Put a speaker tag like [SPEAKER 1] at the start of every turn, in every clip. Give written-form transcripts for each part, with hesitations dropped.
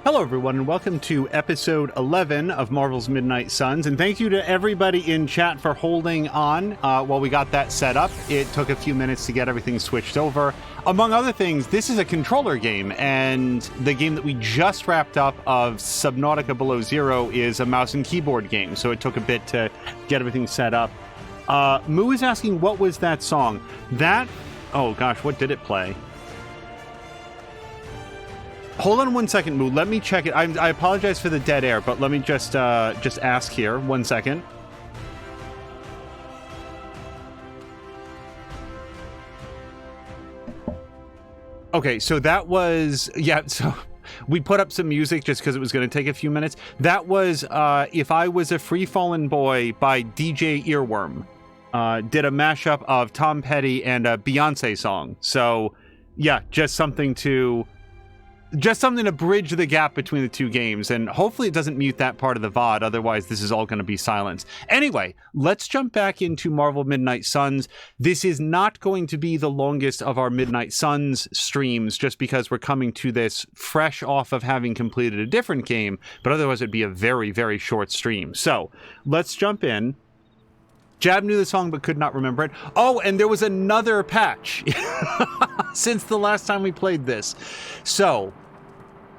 [SPEAKER 1] Hello everyone and welcome to episode 11 of Marvel's Midnight Suns, and thank you to everybody in chat for holding on while we got that set up. It took a few minutes to get everything switched over. Among other things, this is a controller game, and the game that we just wrapped up of Subnautica Below Zero is a mouse and keyboard game, so it took a bit to get everything set up. Moo is asking, what was that song? Oh gosh, what did it play? Hold on 1 second, Moo. Let me check it. I apologize for the dead air, but let me just ask here. 1 second. Okay, so that was... Yeah, so we put up some music just because it was going to take a few minutes. That was If I Was a Free Fallen Boy by DJ Earworm. Did a mashup of Tom Petty and a Beyonce song. So, yeah, just something to bridge the gap between the two games, and hopefully it doesn't mute that part of the VOD, otherwise this is all going to be silence. Anyway, let's jump back into Marvel Midnight Suns. This is not going to be the longest of our Midnight Suns streams, just because we're coming to this fresh off of having completed a different game, but otherwise it'd be a very, very short stream. So, let's jump in. Jab knew the song but could not remember it. Oh, and there was another patch since the last time we played this. So,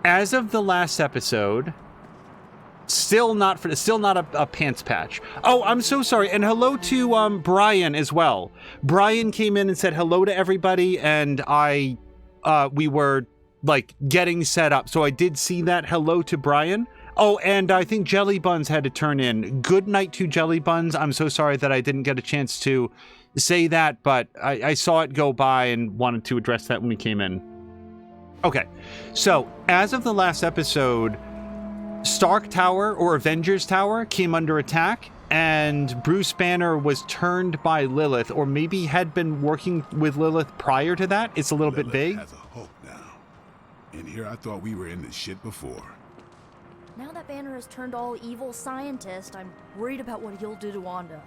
[SPEAKER 1] as of the last episode, still not a pants patch. Oh, I'm so sorry. And hello to Brian as well. Brian came in and said hello to everybody, and we were like getting set up. So I did see that. Hello to Brian. Oh, and I think Jelly Buns had to turn in. Good night to Jelly Buns. I'm so sorry that I didn't get a chance to say that, but I saw it go by and wanted to address that when we came in. Okay, so as of the last episode, Stark Tower or Avengers Tower came under attack, and Bruce Banner was turned by Lilith, or maybe had been working with Lilith prior to that. It's a little bit vague.
[SPEAKER 2] Has a hope now. And here I thought we were in this shit before.
[SPEAKER 3] Now that Banner has turned all evil scientist, I'm worried about what he'll do to Wanda.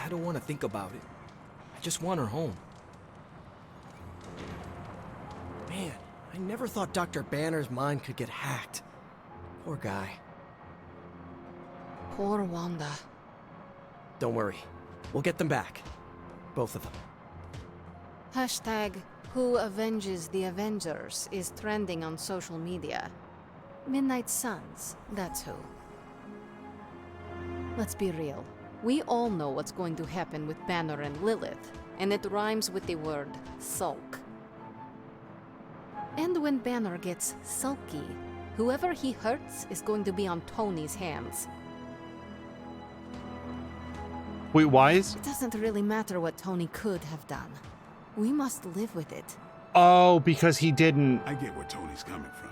[SPEAKER 4] I don't want to think about it. I just want her home. Man, I never thought Dr. Banner's mind could get hacked. Poor guy.
[SPEAKER 5] Poor Wanda.
[SPEAKER 4] Don't worry. We'll get them back. Both of them.
[SPEAKER 5] Hashtag Who Avenges the Avengers is trending on social media. Midnight Suns, that's who. Let's be real. We all know what's going to happen with Banner and Lilith, and it rhymes with the word sulk. And when Banner gets sulky, whoever he hurts is going to be on Tony's hands.
[SPEAKER 1] Wait, why is...
[SPEAKER 5] It doesn't really matter what Tony could have done. We must live with it.
[SPEAKER 1] Oh, because he didn't...
[SPEAKER 2] I get where Tony's coming from.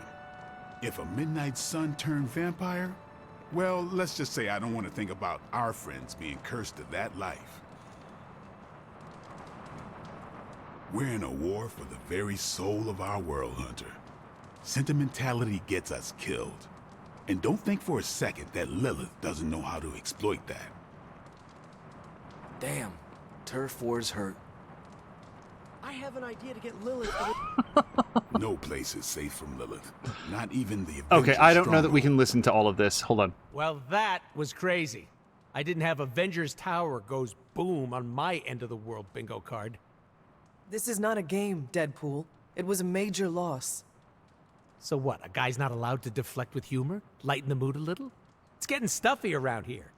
[SPEAKER 2] If a Midnight Sun turned vampire, well, let's just say I don't want to think about our friends being cursed to that life. We're in a war for the very soul of our world, Hunter. Sentimentality gets us killed. And don't think for a second that Lilith doesn't know how to exploit that.
[SPEAKER 4] Damn. Turf Wars hurt. I have an idea to get Lilith to...
[SPEAKER 2] No place is safe from Lilith. Not even the Avengers.
[SPEAKER 1] Okay, I don't know that we can listen to all of this. Hold on.
[SPEAKER 6] Well, that was crazy. I didn't have Avengers Tower goes boom on my end of the world bingo card.
[SPEAKER 7] This is not a game, Deadpool. It was a major loss.
[SPEAKER 6] So what, a guy's not allowed to deflect with humor? Lighten the mood a little? It's getting stuffy around here.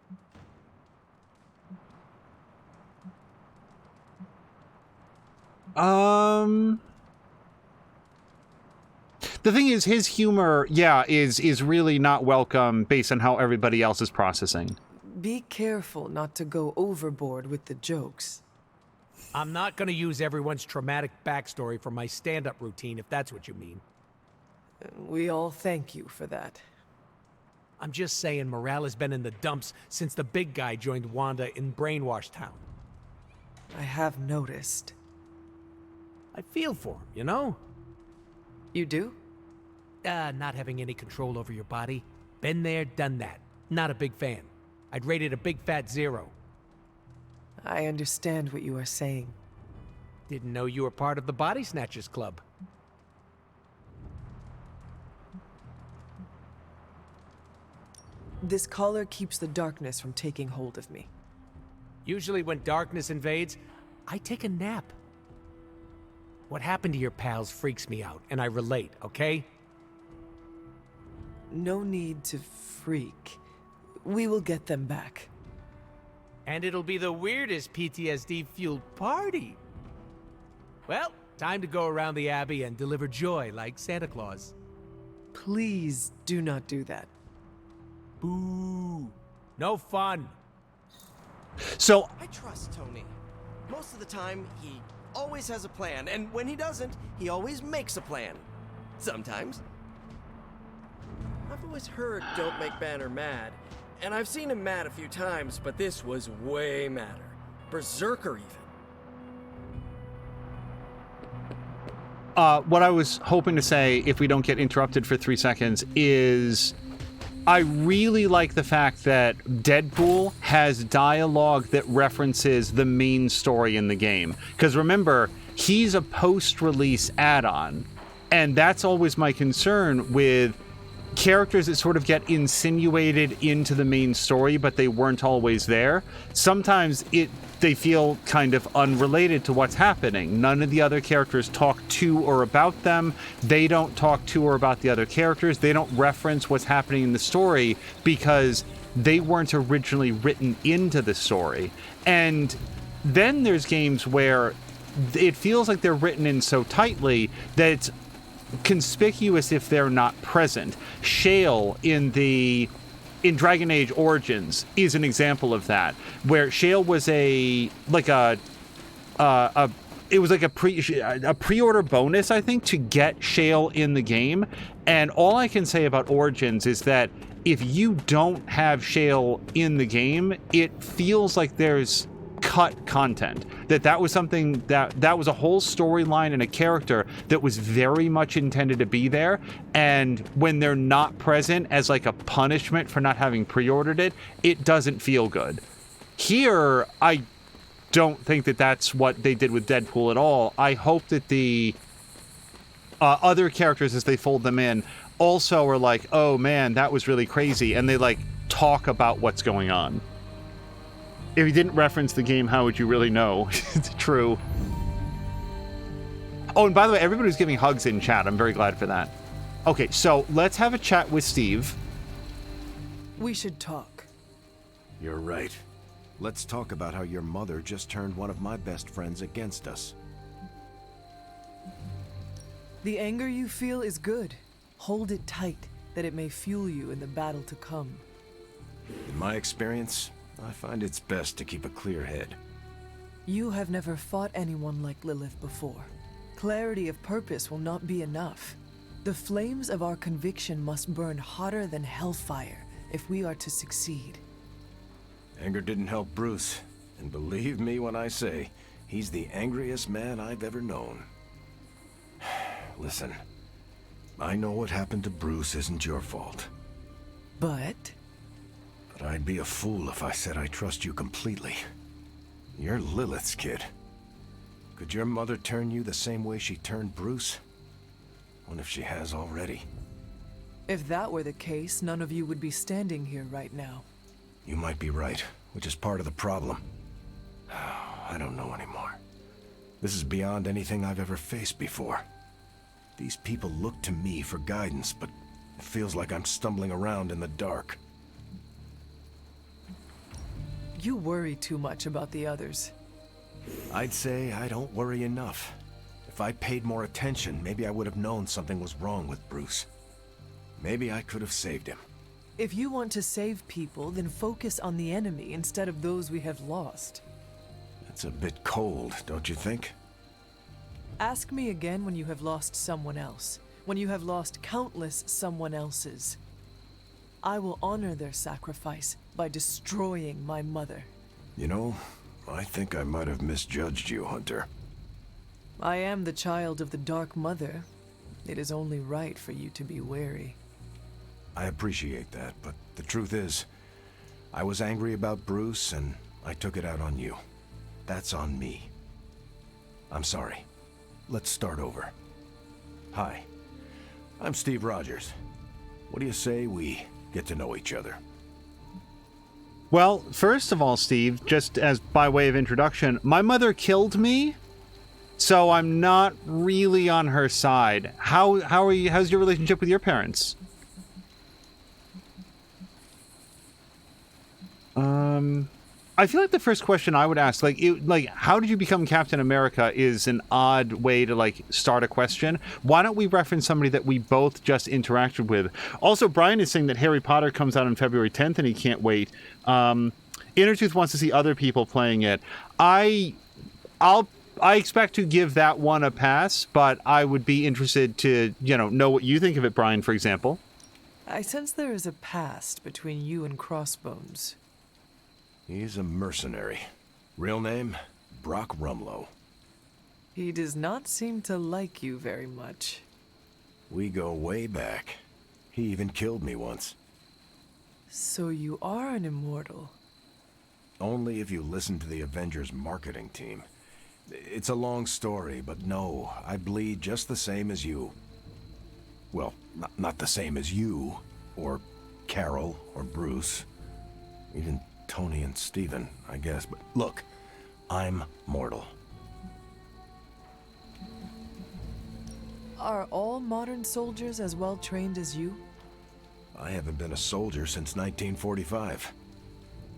[SPEAKER 1] The thing is, his humor, yeah, is really not welcome based on how everybody else is processing.
[SPEAKER 7] Be careful not to go overboard with the jokes.
[SPEAKER 6] I'm not gonna use everyone's traumatic backstory for my stand-up routine, if that's what you mean.
[SPEAKER 7] We all thank you for that.
[SPEAKER 6] I'm just saying morale has been in the dumps since the big guy joined Wanda in Brainwash Town.
[SPEAKER 7] I have noticed.
[SPEAKER 6] I feel for him, you know?
[SPEAKER 7] You do?
[SPEAKER 6] Not having any control over your body. Been there, done that. Not a big fan. I'd rate it a big fat 0.
[SPEAKER 7] I understand what you are saying.
[SPEAKER 6] Didn't know you were part of the Body Snatchers Club.
[SPEAKER 7] This collar keeps the darkness from taking hold of me.
[SPEAKER 6] Usually when darkness invades, I take a nap. What happened to your pals freaks me out, and I relate, okay?
[SPEAKER 7] No need to freak. We will get them back.
[SPEAKER 6] And it'll be the weirdest PTSD-fueled party. Well, time to go around the Abbey and deliver joy like Santa Claus.
[SPEAKER 7] Please do not do that.
[SPEAKER 6] Boo! No fun.
[SPEAKER 1] So
[SPEAKER 4] I trust Tony. Most of the time, he always has a plan, and when he doesn't, he always makes a plan. Sometimes. I've always heard don't make Banner mad, and I've seen him mad a few times, but this was way madder. Berserker, even.
[SPEAKER 1] what I was hoping to say, if we don't get interrupted for 3 seconds, is I really like the fact that Deadpool has dialogue that references the main story in the game. Because remember, he's a post-release add-on, and that's always my concern with characters that sort of get insinuated into the main story, but they weren't always there. Sometimes they feel kind of unrelated to what's happening. None of the other characters talk to or about them. They don't talk to or about the other characters. They don't reference what's happening in the story because they weren't originally written into the story. And then there's games where it feels like they're written in so tightly that it's conspicuous if they're not present. Shale in Dragon Age Origins is an example of that, where Shale was a pre-order bonus, I think, to get Shale in the game. And all I can say about Origins is that if you don't have Shale in the game, it feels like there's cut content. That was something that was a whole storyline and a character that was very much intended to be there, and when they're not present as like a punishment for not having pre-ordered it, it doesn't feel good. Here, I don't think that that's what they did with Deadpool at all. I hope that the other characters, as they fold them in, also are like, oh man, that was really crazy, and they like talk about what's going on. If you didn't reference the game, how would you really know? It's true. Oh, and by the way, everybody who's giving hugs in chat, I'm very glad for that. Okay, so let's have a chat with Steve.
[SPEAKER 7] We should talk.
[SPEAKER 8] You're right. Let's talk about how your mother just turned one of my best friends against us.
[SPEAKER 7] The anger you feel is good. Hold it tight, that it may fuel you in the battle to come.
[SPEAKER 8] In my experience, I find it's best to keep a clear head.
[SPEAKER 7] You have never fought anyone like Lilith before. Clarity of purpose will not be enough. The flames of our conviction must burn hotter than hellfire if we are to succeed.
[SPEAKER 8] Anger didn't help Bruce, and believe me when I say, he's the angriest man I've ever known. Listen, I know what happened to Bruce isn't your fault.
[SPEAKER 7] But
[SPEAKER 8] I'd be a fool if I said I trust you completely. You're Lilith's kid. Could your mother turn you the same way she turned Bruce? What if she has already?
[SPEAKER 7] if that were the case, none of you would be standing here right now.
[SPEAKER 8] You might be right, which is part of the problem. I don't know anymore. This is beyond anything I've ever faced before. These people look to me for guidance, but it feels like I'm stumbling around in the dark.
[SPEAKER 7] You worry too much about the others.
[SPEAKER 8] I'd say I don't worry enough. If I paid more attention, maybe I would have known something was wrong with Bruce. Maybe I could have saved him.
[SPEAKER 7] If you want to save people, then focus on the enemy instead of those we have lost.
[SPEAKER 8] That's a bit cold, don't you think?
[SPEAKER 7] Ask me again when you have lost someone else. When you have lost countless someone else's. I will honor their sacrifice by destroying my mother.
[SPEAKER 8] You know, I think I might have misjudged you, Hunter.
[SPEAKER 7] I am the child of the Dark Mother. It is only right for you to be wary.
[SPEAKER 8] I appreciate that, but the truth is, I was angry about Bruce, and I took it out on you. That's on me. I'm sorry. Let's start over. Hi, I'm Steve Rogers. What do you say we get to know each other?
[SPEAKER 1] Well, first of all, Steve, just as by way of introduction, my mother killed me, so I'm not really on her side. How are you? How's your relationship with your parents? I feel like the first question I would ask, like, how did you become Captain America is an odd way to, like, start a question. Why don't we reference somebody that we both just interacted with? Also, Brian is saying that Harry Potter comes out on February 10th and he can't wait. Innertooth wants to see other people playing it. I expect to give that one a pass, but I would be interested to, know what you think of it, Brian, for example.
[SPEAKER 7] I sense there is a past between you and Crossbones.
[SPEAKER 8] He's a mercenary. Real name, Brock Rumlow.
[SPEAKER 7] He does not seem to like you very much.
[SPEAKER 8] We go way back. He even killed me once.
[SPEAKER 7] So you are an immortal.
[SPEAKER 8] Only if you listen to the Avengers marketing team. It's a long story, but no, I bleed just the same as you. Well, not the same as you, or Carol, or Bruce. Even Tony and Steven, I guess. But look, I'm mortal.
[SPEAKER 7] Are all modern soldiers as well trained as you?
[SPEAKER 8] I haven't been a soldier since 1945.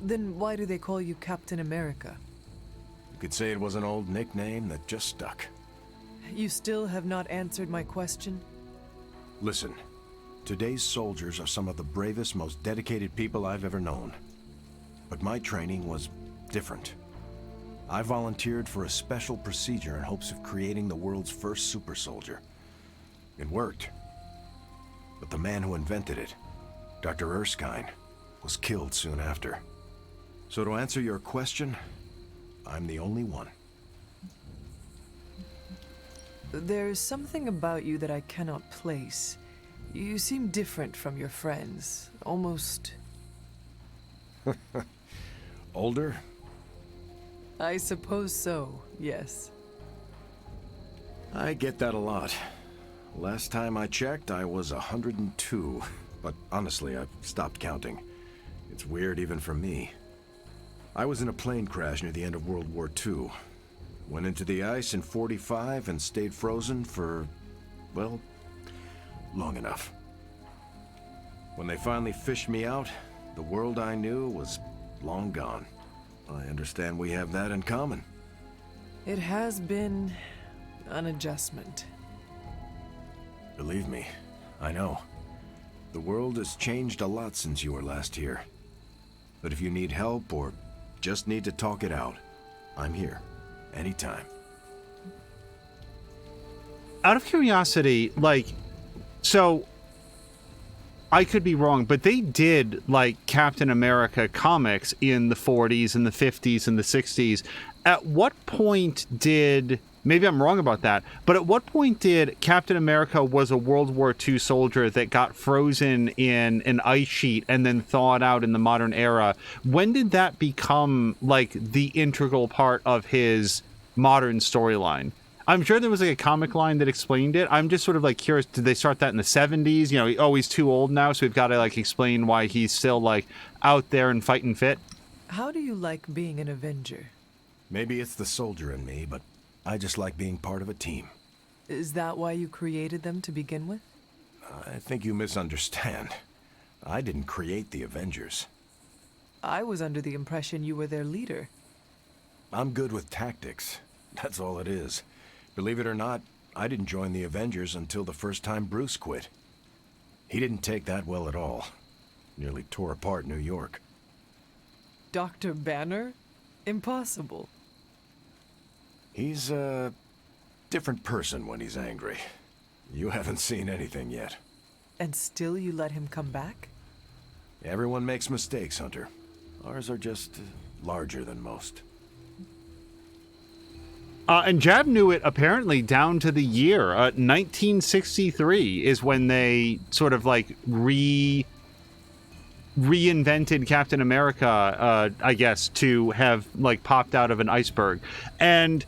[SPEAKER 7] Then why do they call you Captain America?
[SPEAKER 8] You could say it was an old nickname that just stuck.
[SPEAKER 7] You still have not answered my question?
[SPEAKER 8] Listen, today's soldiers are some of the bravest, most dedicated people I've ever known. But my training was different. I volunteered for a special procedure in hopes of creating the world's first super soldier. It worked. But the man who invented it, Dr. Erskine, was killed soon after. So to answer your question, I'm the only one.
[SPEAKER 7] There's something about you that I cannot place. You seem different from your friends. Almost...
[SPEAKER 8] Older?
[SPEAKER 7] I suppose so, yes.
[SPEAKER 8] I get that a lot. Last time I checked, I was 102. But honestly, I've stopped counting. It's weird even for me. I was in a plane crash near the end of World War II. Went into the ice in '45 and stayed frozen for, well, long enough. When they finally fished me out, the world I knew was long gone. I understand we have that in common.
[SPEAKER 7] It has been an adjustment.
[SPEAKER 8] Believe me, I know. The world has changed a lot since you were last here. But if you need help or just need to talk it out, I'm here, anytime.
[SPEAKER 1] Out of curiosity, so I could be wrong, but they did, Captain America comics in the 40s and the 50s and the 60s. At what point did... Maybe I'm wrong about that, but at what point did Captain America was a World War II soldier that got frozen in an ice sheet and then thawed out in the modern era? When did that become, the integral part of his modern storyline? I'm sure there was, a comic line that explained it. I'm just sort of, curious, did they start that in the 70s? He's too old now, so we've got to, explain why he's still, out there and fighting fit.
[SPEAKER 7] How do you like being an Avenger?
[SPEAKER 8] Maybe it's the soldier in me, but I just like being part of a team.
[SPEAKER 7] Is that why you created them to begin with?
[SPEAKER 8] I think you misunderstand. I didn't create the Avengers.
[SPEAKER 7] I was under the impression you were their leader.
[SPEAKER 8] I'm good with tactics. That's all it is. Believe it or not, I didn't join the Avengers until the first time Bruce quit. He didn't take that well at all. Nearly tore apart New York.
[SPEAKER 7] Dr. Banner? Impossible.
[SPEAKER 8] He's a different person when he's angry. You haven't seen anything yet.
[SPEAKER 7] And still you let him come back?
[SPEAKER 8] Everyone makes mistakes, Hunter. Ours are just larger than most.
[SPEAKER 1] And Jab knew it apparently down to the year. 1963 is when they sort of reinvented Captain America, I guess, to have popped out of an iceberg. And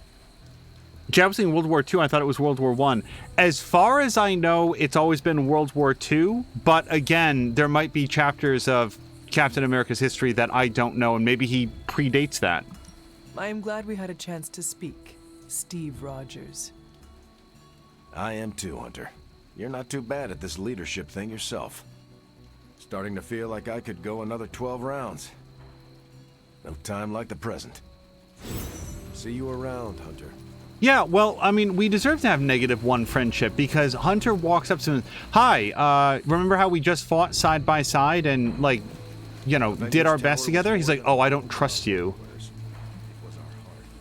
[SPEAKER 1] Jab was saying World War II. I thought it was World War I. As far as I know, it's always been World War II. But again, there might be chapters of Captain America's history that I don't know, and maybe he predates that.
[SPEAKER 7] I am glad we had a chance to speak, Steve Rogers.
[SPEAKER 8] I am too, Hunter. You're not too bad at this leadership thing yourself. Starting to feel like I could go another 12 rounds. No time like the present. See you around, Hunter.
[SPEAKER 1] Yeah, well, I mean, we deserve to have -1 friendship because Hunter walks up to him, hi, remember how we just fought side by side and, like, you know, did our best together? He's like, oh, I don't trust you.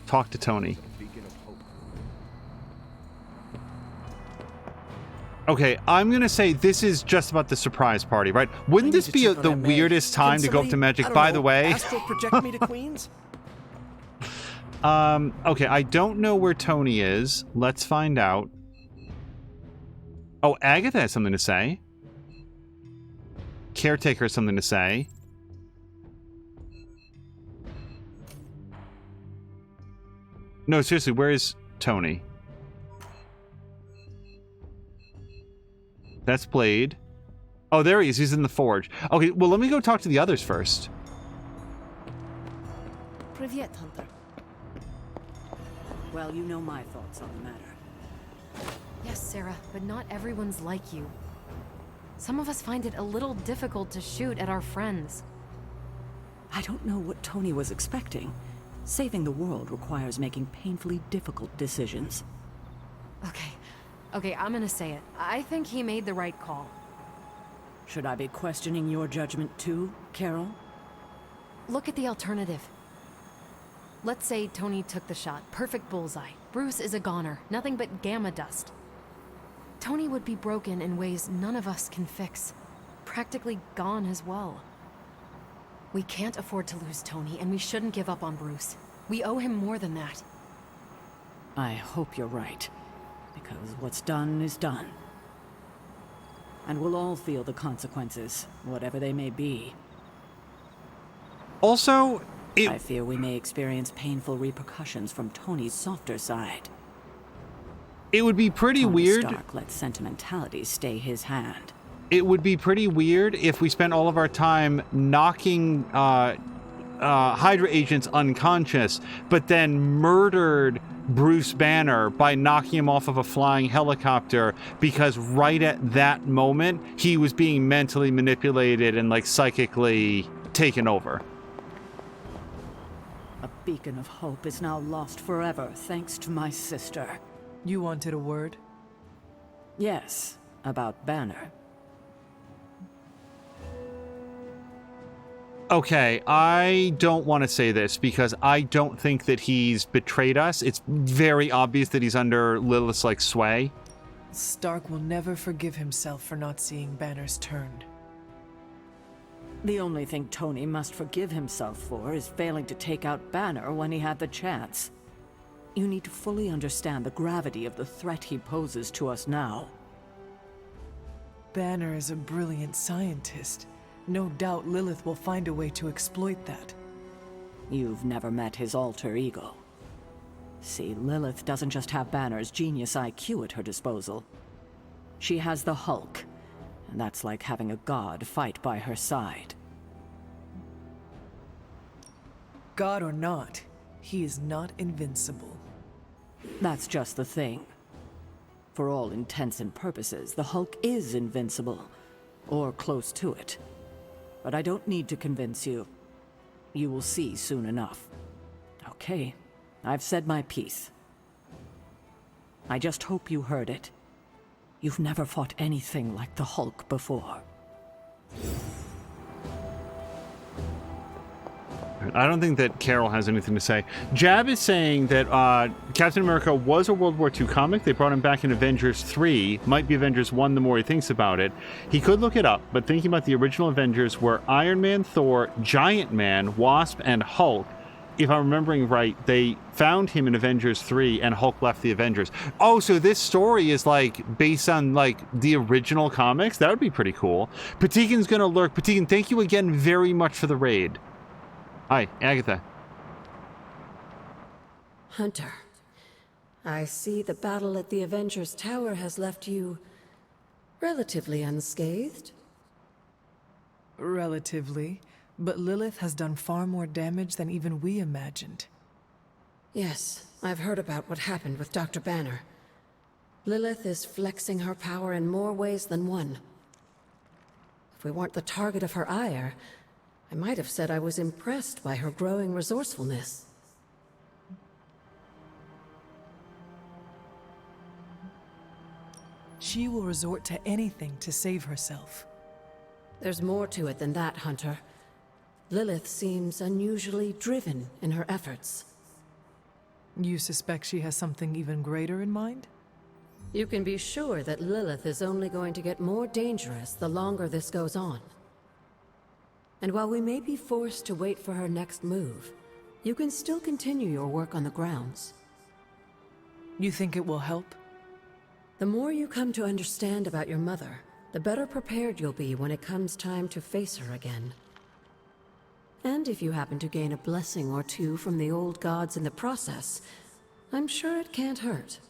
[SPEAKER 1] Talk to Tony. Okay, I'm gonna say this is just about the surprise party, right? Wouldn't this be the weirdest time to go up to Magic? By the way,
[SPEAKER 4] astral project me to Queens?
[SPEAKER 1] Okay, I don't know where Tony is. Let's find out. Oh, Agatha has something to say. Caretaker has something to say. No, seriously, where is Tony? That's Blade. Oh, there he is. He's in the forge. Okay, well, let me go talk to the others first.
[SPEAKER 9] Privyet, Hunter. Well, you know my thoughts on the matter.
[SPEAKER 5] Yes, Sarah, but not everyone's like you. Some of us find it a little difficult to shoot at our friends.
[SPEAKER 9] I don't know what Tony was expecting. Saving the world requires making painfully difficult decisions.
[SPEAKER 5] Okay, I'm gonna say it. I think he made the right call.
[SPEAKER 9] Should I be questioning your judgment too, Carol?
[SPEAKER 5] Look at the alternative. Let's say Tony took the shot. Perfect bullseye. Bruce is a goner. Nothing but gamma dust. Tony would be broken in ways none of us can fix. Practically gone as well. We can't afford to lose Tony, and we shouldn't give up on Bruce. We owe him more than that.
[SPEAKER 9] I hope you're right, because what's done is done. And we'll all feel the consequences, whatever they may be.
[SPEAKER 1] Also,
[SPEAKER 9] I fear we may experience painful repercussions from Tony's softer side.
[SPEAKER 1] it would be pretty
[SPEAKER 9] Tony
[SPEAKER 1] weird.
[SPEAKER 9] Stark let sentimentality stay his hand.
[SPEAKER 1] It would be pretty weird if we spent all of our time knocking Hydra agents unconscious, but then murdered Bruce Banner by knocking him off of a flying helicopter because right at that moment he was being mentally manipulated and like psychically taken over.
[SPEAKER 9] A beacon of hope is now lost forever thanks to my sister.
[SPEAKER 7] You wanted a word?
[SPEAKER 9] Yes, about Banner.
[SPEAKER 1] Okay, I don't want to say this because I don't think that he's betrayed us. It's very obvious that he's under Lilith's like sway.
[SPEAKER 7] Stark will never forgive himself for not seeing Banner's turn.
[SPEAKER 9] The only thing Tony must forgive himself for is failing to take out Banner when he had the chance. You need to fully understand the gravity of the threat he poses to us now.
[SPEAKER 7] Banner is a brilliant scientist. No doubt Lilith will find a way to exploit that.
[SPEAKER 9] You've never met his alter ego. See, Lilith doesn't just have Banner's genius IQ at her disposal. She has the Hulk, and that's like having a god fight by her side.
[SPEAKER 7] God or not, he is not invincible.
[SPEAKER 9] That's just the thing. For all intents and purposes, the Hulk is invincible, or close to it. But I don't need to convince you. You will see soon enough. Okay, I've said my piece. I just hope you heard it. You've never fought anything like the Hulk before.
[SPEAKER 1] I don't think that Carol has anything to say. Jab is saying that Captain America was a World War II comic. They brought him back in Avengers 3. Might be Avengers 1 the more he thinks about it. He could look it up, but thinking about the original Avengers were Iron Man, Thor, Giant Man, Wasp, and Hulk. If I'm remembering right, they found him in Avengers 3 and Hulk left the Avengers. Oh, so this story is like based on like the original comics? That would be pretty cool. Patikin's gonna lurk. Patikin, thank you again very much for the raid. Hi, Agatha.
[SPEAKER 10] Hunter, I see the battle at the Avengers Tower has left you relatively unscathed.
[SPEAKER 7] Relatively. But Lilith has done far more damage than even we imagined.
[SPEAKER 10] Yes, I've heard about what happened with Dr. Banner. Lilith is flexing her power in more ways than one. If we weren't the target of her ire, I might have said I was impressed by her growing resourcefulness.
[SPEAKER 7] She will resort to anything to save herself.
[SPEAKER 10] There's more to it than that, Hunter. Lilith seems unusually driven in her efforts.
[SPEAKER 7] You suspect she has something even greater in mind?
[SPEAKER 10] You can be sure that Lilith is only going to get more dangerous the longer this goes on. And while we may be forced to wait for her next move, you can still continue your work on the grounds.
[SPEAKER 7] You think it will help?
[SPEAKER 10] The more you come to understand about your mother, the better prepared you'll be when it comes time to face her again. And if you happen to gain a blessing or two from the old gods in the process, I'm sure it can't hurt.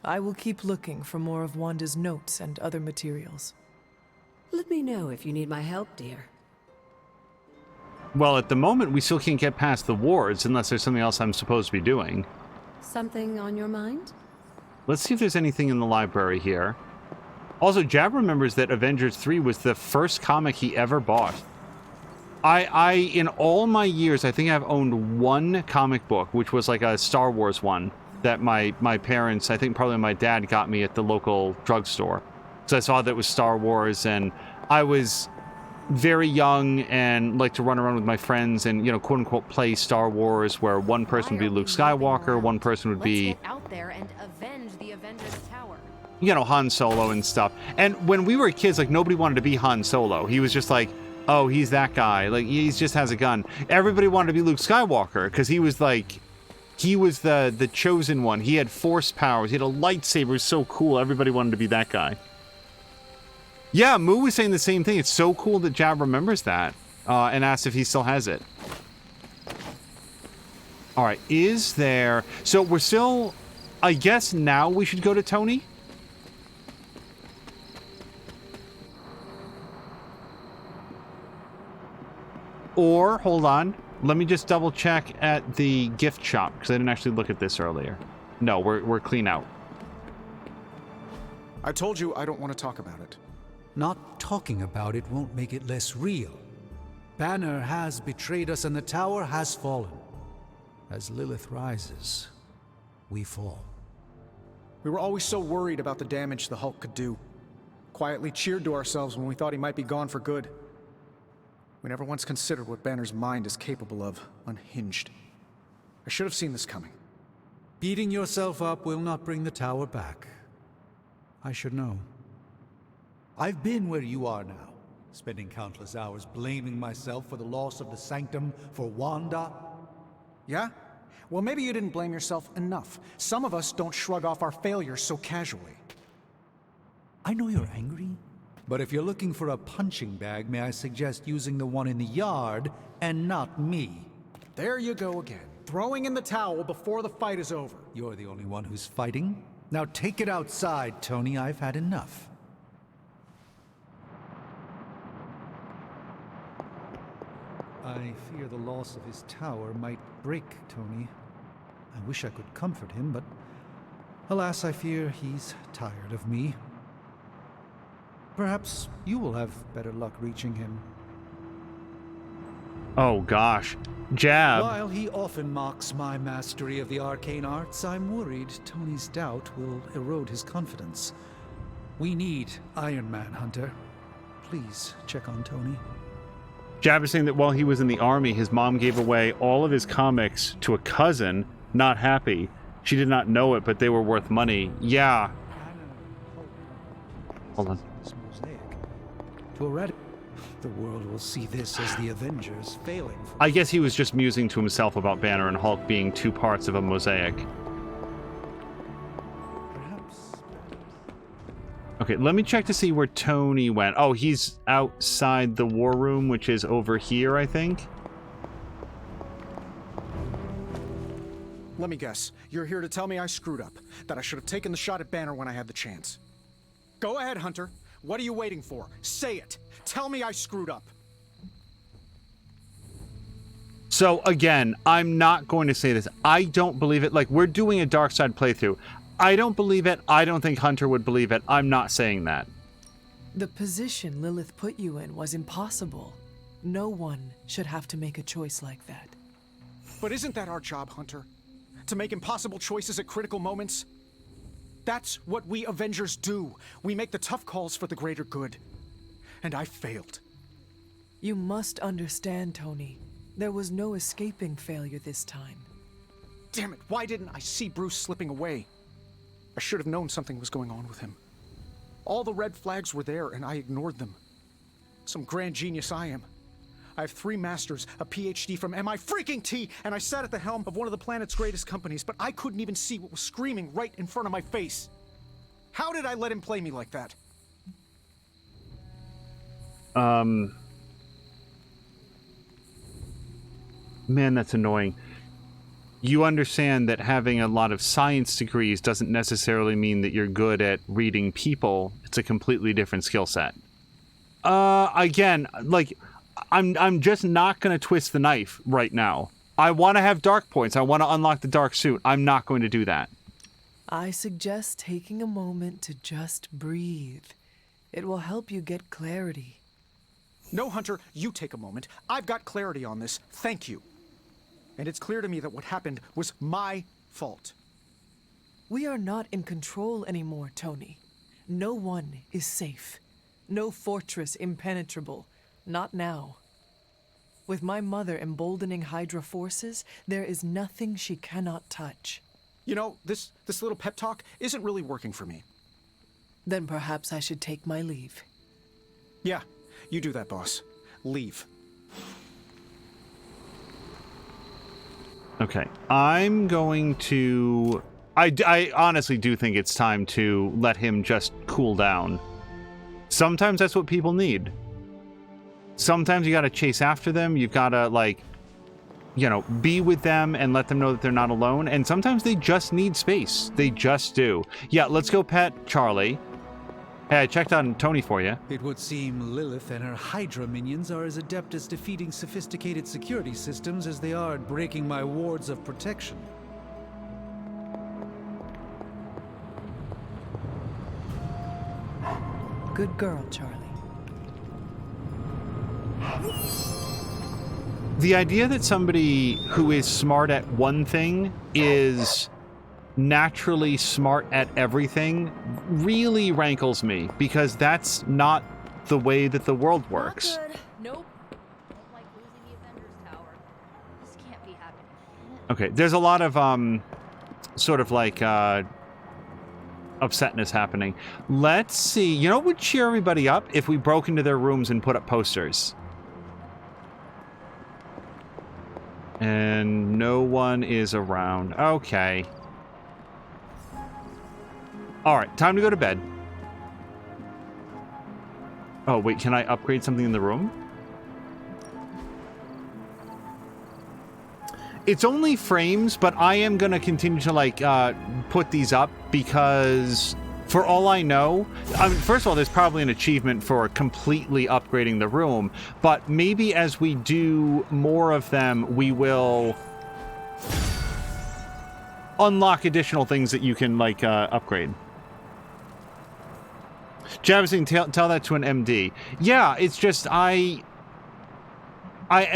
[SPEAKER 7] I will keep looking for more of Wanda's notes and other materials.
[SPEAKER 10] Let me know if you need my help, dear.
[SPEAKER 1] Well, at the moment, we still can't get past the wards unless there's something else I'm supposed to be doing.
[SPEAKER 10] Something on your mind?
[SPEAKER 1] Let's see if there's anything in the library here. Also, Jab remembers that Avengers 3 was the first comic he ever bought. In all my years, I think I've owned one comic book, which was like a Star Wars one that my parents, I think probably my dad, got me at the local drugstore. So I saw that it was Star Wars, and I was very young and liked to run around with my friends and, you know, quote unquote, play Star Wars, where one person would be Luke Skywalker, one person would be...
[SPEAKER 5] Let's get out there and avenge the Avengers Tower.
[SPEAKER 1] You know, Han Solo and stuff. And when we were kids, like, nobody wanted to be Han Solo. He was just like, oh, he's that guy. Like, he just has a gun. Everybody wanted to be Luke Skywalker, because he was like... He was the chosen one. He had force powers. He had a lightsaber. It was so cool. Everybody wanted to be that guy. Yeah, Moo was saying the same thing. It's so cool that Jab remembers that and asked if he still has it. All right, is there... So we're still... I guess now we should go to Tony? Or, hold on. Let me just double check at the gift shop, because I didn't actually look at this earlier. No, we're clean out.
[SPEAKER 11] I told you I don't want to talk about it.
[SPEAKER 12] Not talking about it won't make it less real. Banner has betrayed us and the tower has fallen. As Lilith rises, we fall.
[SPEAKER 11] We were always so worried about the damage the Hulk could do. Quietly cheered to ourselves when we thought he might be gone for good. We never once considered what Banner's mind is capable of, unhinged. I should have seen this coming.
[SPEAKER 12] Beating yourself up will not bring the tower back. I should know. I've been where you are now, spending countless hours blaming myself for the loss of the Sanctum for Wanda.
[SPEAKER 11] Yeah? Well, maybe you didn't blame yourself enough. Some of us don't shrug off our failures so casually.
[SPEAKER 12] I know you're angry, but if you're looking for a punching bag, may I suggest using the one in the yard and not me?
[SPEAKER 11] There you go again, throwing in the towel before the fight is over.
[SPEAKER 12] You're the only one who's fighting. Now take it outside, Tony. I've had enough. I fear the loss of his tower might break Tony. I wish I could comfort him, but alas, I fear he's tired of me. Perhaps you will have better luck reaching him.
[SPEAKER 1] Oh, gosh. Jab.
[SPEAKER 12] While he often mocks my mastery of the arcane arts, I'm worried Tony's doubt will erode his confidence. We need Iron Man, Hunter. Please check on Tony.
[SPEAKER 1] Jab is saying that while he was in the army, his mom gave away all of his comics to a cousin, not happy. She did not know it, but they were worth money. Yeah. Hold on.
[SPEAKER 12] To eradicate, the world will see this as the Avengers failing.
[SPEAKER 1] I guess he was just musing to himself about Banner and Hulk being two parts of a mosaic. Okay, let me check to see where Tony went. Oh, he's outside the war room, which is over here, I think.
[SPEAKER 11] Let me guess. You're here to tell me I screwed up. That I should have taken the shot at Banner when I had the chance. Go ahead, Hunter. What are you waiting for? Say it. Tell me I screwed up.
[SPEAKER 1] So again, I'm not going to say this. I don't believe it. Like, we're doing a dark side playthrough. I don't believe it. I don't think Hunter would believe it. I'm not saying that.
[SPEAKER 7] The position Lilith put you in was impossible. No one should have to make a choice like that.
[SPEAKER 11] But isn't that our job, Hunter? To make impossible choices at critical moments? That's what we Avengers do. We make the tough calls for the greater good. And I failed.
[SPEAKER 7] You must understand, Tony. There was no escaping failure this time.
[SPEAKER 11] Damn it, why didn't I see Bruce slipping away? I should have known something was going on with him. All the red flags were there, and I ignored them. Some grand genius I am. I have 3 masters, a PhD from MI-freaking-T, and I sat at the helm of one of the planet's greatest companies, but I couldn't even see what was screaming right in front of my face. How did I let him play me like that?
[SPEAKER 1] Man, that's annoying. You understand that having a lot of science degrees doesn't necessarily mean that you're good at reading people. It's a completely different skill set. Again, like, I'm just not going to twist the knife right now. I want to have dark points. I want to unlock the dark suit. I'm not going to do that.
[SPEAKER 7] I suggest taking a moment to just breathe. It will help you get clarity.
[SPEAKER 11] No, Hunter, you take a moment. I've got clarity on this. Thank you. And it's clear to me that what happened was my fault.
[SPEAKER 7] We are not in control anymore, Tony. No one is safe. No fortress impenetrable. Not now. With my mother emboldening Hydra forces, there is nothing she cannot touch.
[SPEAKER 11] You know, this little pep talk isn't really working for me.
[SPEAKER 7] Then perhaps I should take my leave.
[SPEAKER 11] Yeah, you do that, boss. Leave.
[SPEAKER 1] Okay, I'm going to... I honestly do think it's time to let him just cool down. Sometimes that's what people need. Sometimes you gotta chase after them, you've gotta, like, you know, be with them and let them know that they're not alone, and sometimes they just need space. They just do. Yeah, let's go pet Charlie. Hey, I checked on Tony for you.
[SPEAKER 12] It would seem Lilith and her Hydra minions are as adept at defeating sophisticated security systems as they are at breaking my wards of protection.
[SPEAKER 7] Good girl, Charlie.
[SPEAKER 1] The idea that somebody who is smart at one thing is naturally smart at everything really rankles me, because that's not the way that the world works.
[SPEAKER 3] Not good. Nope. Don't like losing the Avengers Tower. This can't be happening.
[SPEAKER 1] Okay, there's a lot of sort of like upsetness happening. Let's see. You know what would cheer everybody up? If we broke into their rooms and put up posters. And no one is around. Okay. Alright, time to go to bed. Oh, wait, can I upgrade something in the room? It's only frames, but I am going to continue to, like, put these up because, for all I know, I mean, first of all, there's probably an achievement for completely upgrading the room, but maybe as we do more of them, we will unlock additional things that you can, like, upgrade. Javison, tell that to an MD. Yeah, it's just, I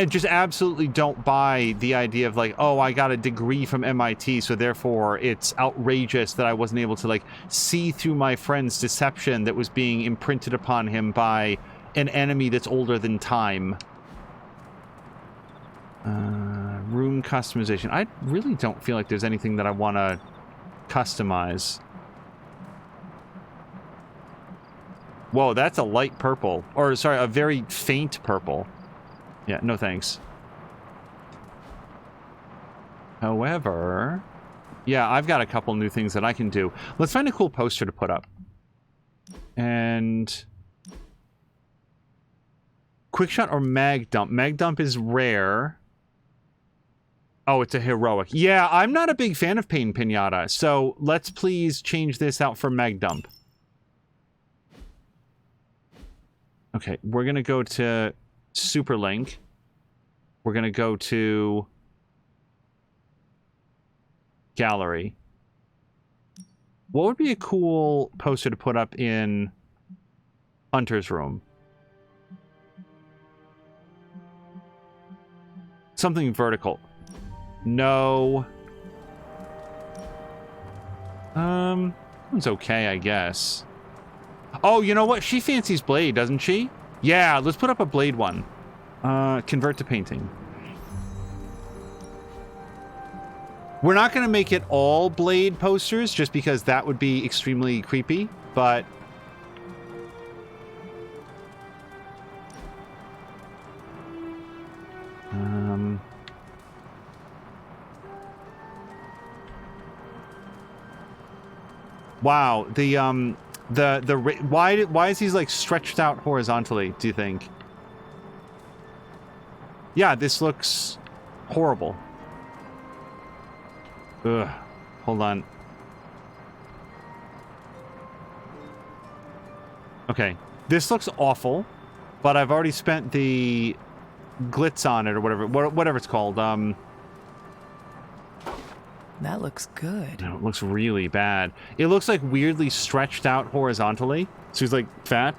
[SPEAKER 1] just absolutely don't buy the idea of, like, oh, I got a degree from MIT, so therefore it's outrageous that I wasn't able to, like, see through my friend's deception that was being imprinted upon him by an enemy that's older than time. Room customization. I really don't feel like there's anything that I want to customize. Whoa, that's a light purple. Or, sorry, a very faint purple. Yeah, no thanks. However, yeah, I've got a couple new things that I can do. Let's find a cool poster to put up. And quick shot or mag dump? Mag dump is rare. Oh, it's a heroic. Yeah, I'm not a big fan of Pain Pinata, so let's please change this out for mag dump. Okay, we're gonna go to Superlink. We're going to go to gallery. What would be a cool poster to put up in Hunter's room? Something vertical. No. It's okay, I guess. Oh, you know what? She fancies Blade, doesn't she? Yeah, let's put up a Blade one. Convert to painting. We're not going to make it all Blade posters, just because that would be extremely creepy, but... Wow, why is he like stretched out horizontally, do you think? Yeah, this looks horrible. Ugh, hold on. Okay, this looks awful, but I've already spent the glitz on it or whatever it's called.
[SPEAKER 7] That looks good.
[SPEAKER 1] No, it looks really bad. It looks like weirdly stretched out horizontally. So he's like fat.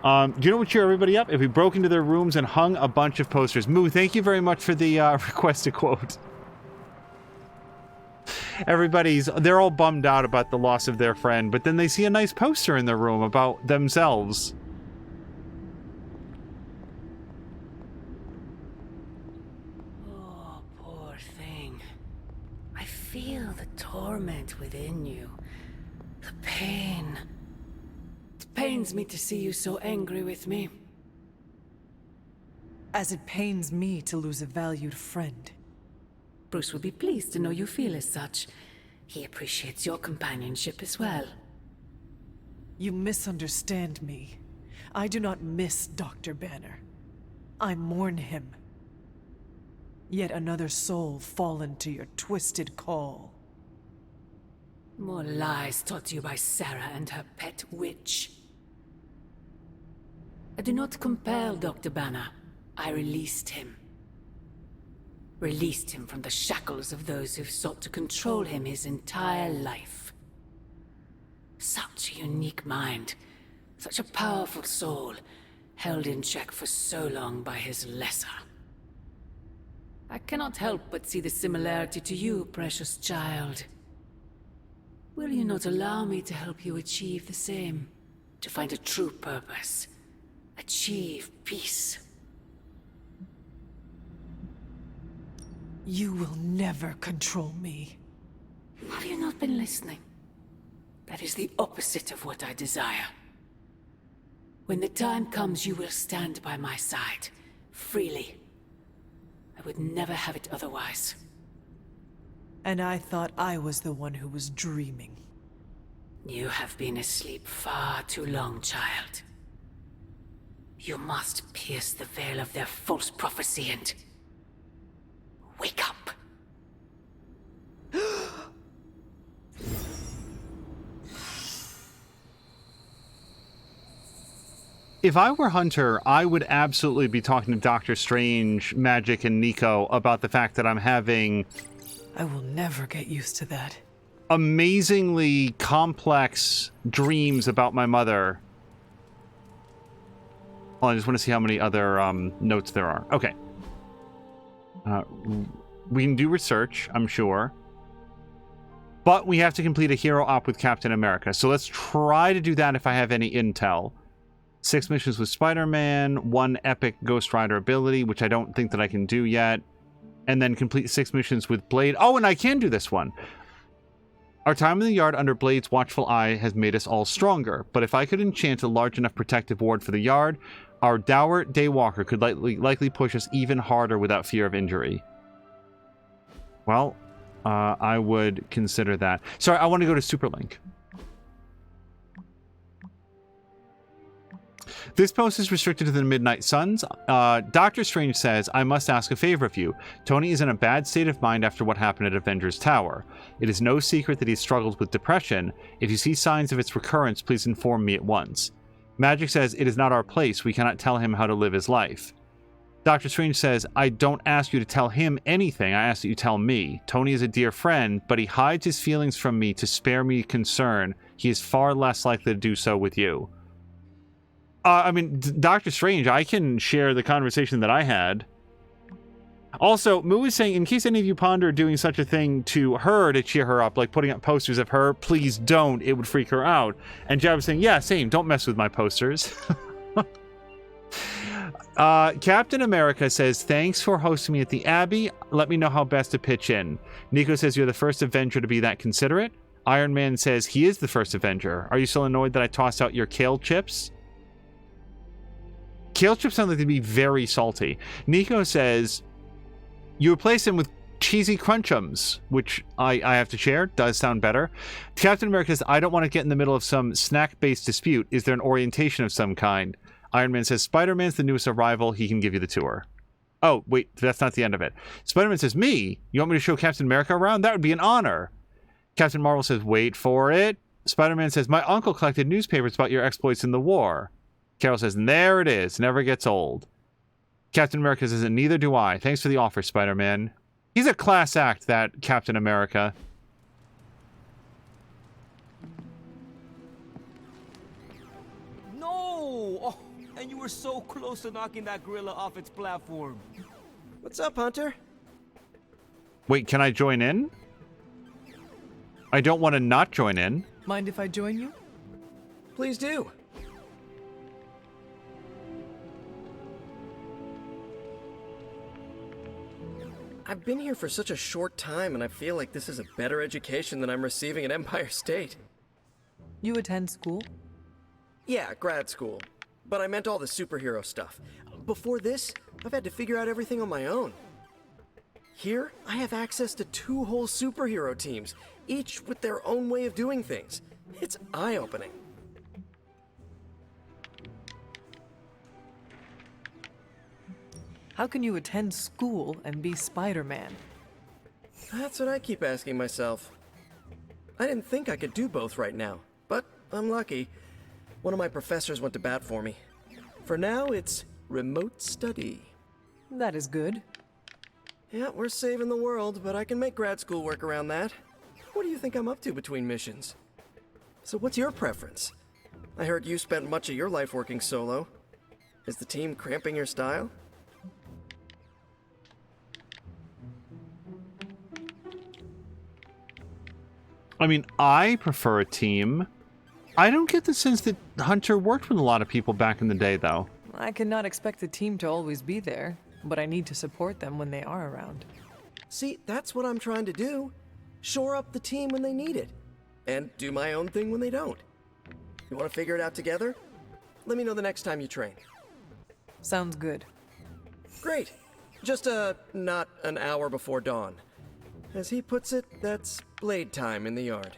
[SPEAKER 1] Do you know what cheer everybody up? If we broke into their rooms and hung a bunch of posters. Moo, thank you very much for the requested quote. They're all bummed out about the loss of their friend, but then they see a nice poster in their room about themselves.
[SPEAKER 10] Oh, poor thing. I feel the torment within you. The pain. It pains me to see you so angry with me.
[SPEAKER 7] As it pains me to lose a valued friend.
[SPEAKER 10] Bruce will be pleased to know you feel as such. He appreciates your companionship as well.
[SPEAKER 7] You misunderstand me. I do not miss Dr. Banner. I mourn him. Yet another soul fallen to your twisted call.
[SPEAKER 10] More lies taught to you by Sarah and her pet witch. I do not compel Dr. Banner. I released him. Released him from the shackles of those who've sought to control him his entire life. Such a unique mind, such a powerful soul, held in check for so long by his lesser. I cannot help but see the similarity to you, precious child. Will you not allow me to help you achieve the same? To find a true purpose, achieve peace.
[SPEAKER 7] You will never control me.
[SPEAKER 10] Have you not been listening? That is the opposite of what I desire. When the time comes, you will stand by my side, freely. I would never have it otherwise.
[SPEAKER 7] And I thought I was the one who was dreaming.
[SPEAKER 10] You have been asleep far too long, child. You must pierce the veil of their false prophecy and... wake up.
[SPEAKER 1] If I were Hunter, I would absolutely be talking to Doctor Strange, Magic, and Nico about the fact that I'm having...
[SPEAKER 7] I will never get used to that.
[SPEAKER 1] Amazingly complex dreams about my mother. Well, I just want to see how many other notes there are. Okay. We can do research, I'm sure. But we have to complete a hero op with Captain America. So let's try to do that if I have any intel. 6 missions with Spider-Man, 1 epic Ghost Rider ability, which I don't think that I can do yet. And then complete 6 missions with Blade. Oh, and I can do this one. Our time in the yard under Blade's watchful eye has made us all stronger. But if I could enchant a large enough protective ward for the yard, our dour Daywalker could likely push us even harder without fear of injury. Well, I would consider that. Sorry, I want to go to Superlink. This post is restricted to the Midnight Suns. Doctor Strange says, I must ask a favor of you. Tony is in a bad state of mind after what happened at Avengers Tower. It is no secret that he struggles with depression. If you see signs of its recurrence, please inform me at once. Magic says, it is not our place. We cannot tell him how to live his life. Dr. Strange says, I don't ask you to tell him anything. I ask that you tell me. Tony is a dear friend, but he hides his feelings from me to spare me concern. He is far less likely to do so with you. I mean, Dr. Strange, I can share the conversation that I had. Also, Moo is saying, in case any of you ponder doing such a thing to her to cheer her up, like putting up posters of her, please don't. It would freak her out. And Jab was saying, yeah, same. Don't mess with my posters. Captain America says, thanks for hosting me at the Abbey. Let me know how best to pitch in. Nico says, you're the first Avenger to be that considerate. Iron Man says, he is the first Avenger. Are you still annoyed that I tossed out your kale chips? Kale chips sound like they'd be very salty. Nico says, you replace them with cheesy crunchums, which I have to share. Does sound better. Captain America says, I don't want to get in the middle of some snack-based dispute. Is there an orientation of some kind? Iron Man says, Spider-Man's the newest arrival. He can give you the tour. Oh, wait, that's not the end of it. Spider-Man says, me? You want me to show Captain America around? That would be an honor. Captain Marvel says, wait for it. Spider-Man says, my uncle collected newspapers about your exploits in the war. Carol says, and there it is. Never gets old. Captain America says, and neither do I. Thanks for the offer, Spider-Man. He's a class act, that Captain America.
[SPEAKER 13] No! Oh, and you were so close to knocking that gorilla off its platform.
[SPEAKER 4] What's up, Hunter?
[SPEAKER 1] Wait, can I join in? I don't want to not join in.
[SPEAKER 7] Mind if I join you?
[SPEAKER 4] Please do. I've been here for such a short time, and I feel like this is a better education than I'm receiving at Empire State.
[SPEAKER 7] You attend school?
[SPEAKER 4] Yeah, grad school. But I meant all the superhero stuff. Before this, I've had to figure out everything on my own. Here, I have access to 2 whole superhero teams, each with their own way of doing things. It's eye-opening.
[SPEAKER 7] How can you attend school and be Spider-Man?
[SPEAKER 4] That's what I keep asking myself. I didn't think I could do both right now, but I'm lucky. One of my professors went to bat for me. For now, it's remote study.
[SPEAKER 7] That is good.
[SPEAKER 4] Yeah, we're saving the world, but I can make grad school work around that. What do you think I'm up to between missions? So what's your preference? I heard you spent much of your life working solo. Is the team cramping your style?
[SPEAKER 1] I mean, I prefer a team. I don't get the sense that Hunter worked with a lot of people back in the day, though.
[SPEAKER 7] I cannot expect the team to always be there, but I need to support them when they are around.
[SPEAKER 4] See, that's what I'm trying to do. Shore up the team when they need it, and do my own thing when they don't. You want to figure it out together? Let me know the next time you train.
[SPEAKER 7] Sounds good.
[SPEAKER 4] Great. Just not an hour before dawn. As he puts it, that's blade time in the yard.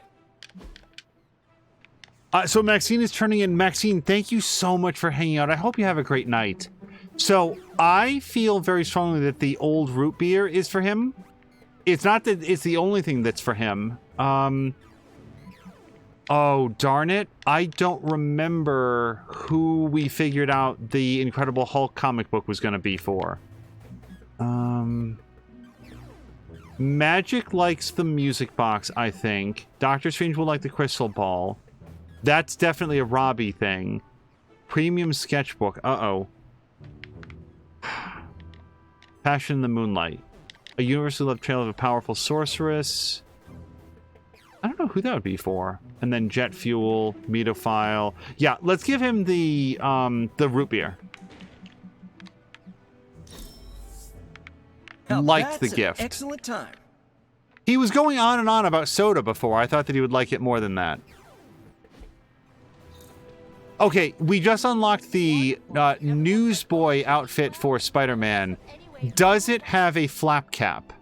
[SPEAKER 1] So Maxine is turning in. Maxine, thank you so much for hanging out. I hope you have a great night. So I feel very strongly that the old root beer is for him. It's not that it's the only thing that's for him. Oh, darn it. I don't remember who we figured out the Incredible Hulk comic book was going to be for. Magic likes the music box, I think. Doctor Strange will like the crystal ball. That's definitely a Robbie thing. Premium sketchbook. Uh-oh. Passion in the Moonlight. A universally loved trail of a powerful sorceress. I don't know who that would be for. And then jet fuel, Metophile. Yeah, let's give him the root beer. Liked the gift.
[SPEAKER 4] Excellent time.
[SPEAKER 1] He was going on and on about soda before. I thought that he would like it more than that. Okay, we just unlocked the newsboy outfit for Spider-Man. Does it have a flap cap?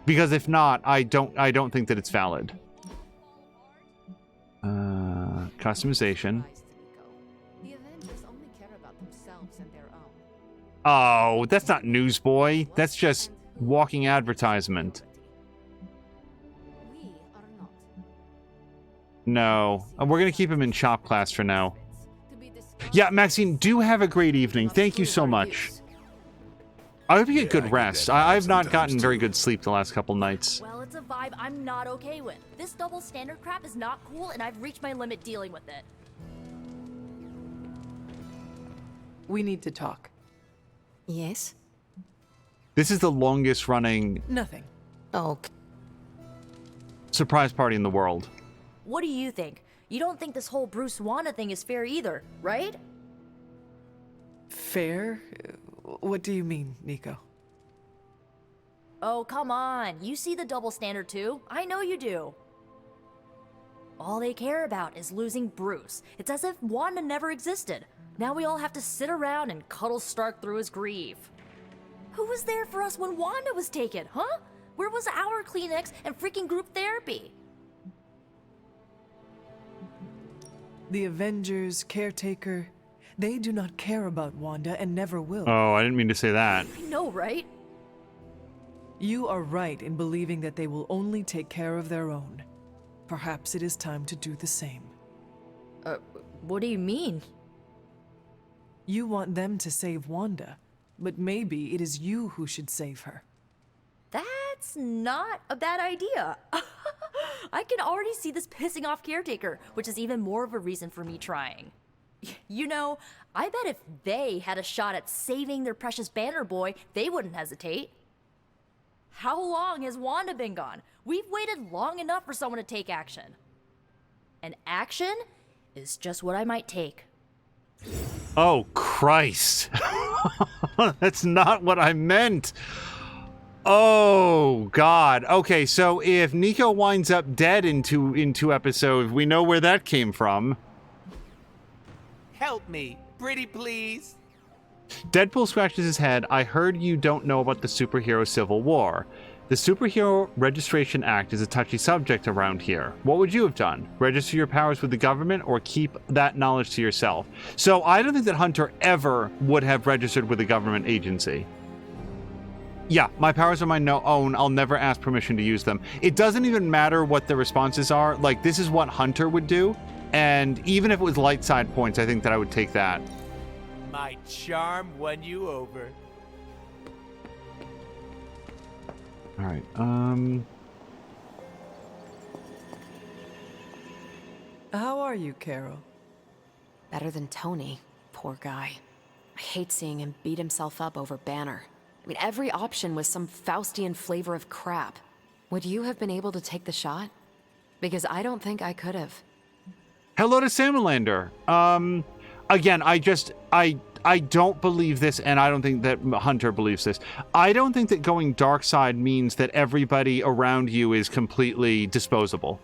[SPEAKER 1] Because if not, I don't think that it's valid. Customization. Oh, that's not newsboy. That's just walking advertisement. No. We're going to keep him in shop class for now. Yeah, Maxine, do have a great evening. Thank you so much. I hope you get
[SPEAKER 2] Yeah, I
[SPEAKER 1] good
[SPEAKER 2] get
[SPEAKER 1] rest.
[SPEAKER 2] that
[SPEAKER 1] I've not
[SPEAKER 2] sometimes,
[SPEAKER 1] gotten very
[SPEAKER 2] too.
[SPEAKER 1] good sleep the last couple nights.
[SPEAKER 3] Well, it's a vibe I'm not okay with. This double standard crap is not cool, and I've reached my limit dealing with it.
[SPEAKER 7] We need to talk.
[SPEAKER 10] Yes?
[SPEAKER 1] This is the longest running
[SPEAKER 7] Nothing.
[SPEAKER 10] Okay.
[SPEAKER 1] surprise party in the world.
[SPEAKER 3] What do you think? You don't think this whole Bruce Wanda thing is fair either, right?
[SPEAKER 7] Fair? What do you mean, Nico?
[SPEAKER 3] Oh, come on. You see the double standard too. I know you do. All they care about is losing Bruce. It's as if Wanda never existed. Now we all have to sit around and cuddle Stark through his grief. Who was there for us when Wanda was taken, huh? Where was our Kleenex and freaking group therapy?
[SPEAKER 7] The Avengers, Caretaker, they do not care about Wanda and never will.
[SPEAKER 1] Oh, I didn't mean to say that.
[SPEAKER 3] I know, right?
[SPEAKER 7] You are right in believing that they will only take care of their own. Perhaps it is time to do the same.
[SPEAKER 3] What do you mean?
[SPEAKER 7] You want them to save Wanda, but maybe it is you who should save her.
[SPEAKER 3] That's not a bad idea. I can already see this pissing off Caretaker, which is even more of a reason for me trying. You know, I bet if they had a shot at saving their precious Banner Boy, they wouldn't hesitate. How long has Wanda been gone? We've waited long enough for someone to take action. And action is just what I might take.
[SPEAKER 1] Oh, Christ. That's not what I meant. Oh, God. Okay, so if Nico winds up dead in two episodes, we know where that came from.
[SPEAKER 6] Help me, pretty please.
[SPEAKER 1] Deadpool scratches his head. I heard you don't know about the superhero civil war. The Superhero Registration Act is a touchy subject around here. What would you have done? Register your powers with the government or keep that knowledge to yourself? So I don't think that Hunter ever would have registered with a government agency. Yeah, my powers are my own. I'll never ask permission to use them. It doesn't even matter what the responses are. Like, this is what Hunter would do. And even if it was light side points, I think that I would take that.
[SPEAKER 6] My charm won you over.
[SPEAKER 1] All right.
[SPEAKER 7] How are you, Carol?
[SPEAKER 5] Better than Tony. Poor guy. I hate seeing him beat himself up over Banner. I mean, every option was some Faustian flavor of crap. Would you have been able to take the shot? Because I don't think I could have.
[SPEAKER 1] Hello to Salmon-Lander. Again, I don't believe this, and I don't think that Hunter believes this. I don't think that going dark side means that everybody around you is completely disposable.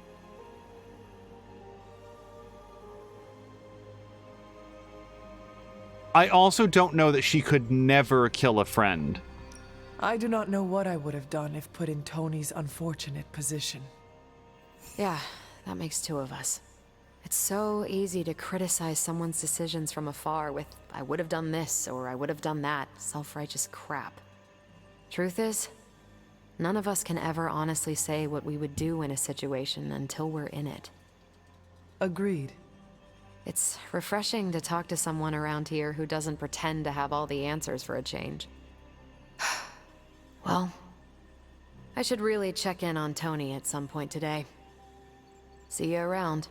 [SPEAKER 1] I also don't know that she could never kill a friend.
[SPEAKER 7] I do not know what I would have done if put in Tony's unfortunate position.
[SPEAKER 5] Yeah, that makes two of us. It's so easy to criticize someone's decisions from afar with, I would have done this or I would have done that, self-righteous crap. Truth is, none of us can ever honestly say what we would do in a situation until we're in it.
[SPEAKER 7] Agreed.
[SPEAKER 5] It's refreshing to talk to someone around here who doesn't pretend to have all the answers for a change. Well, I should really check in on Tony at some point today. See you around.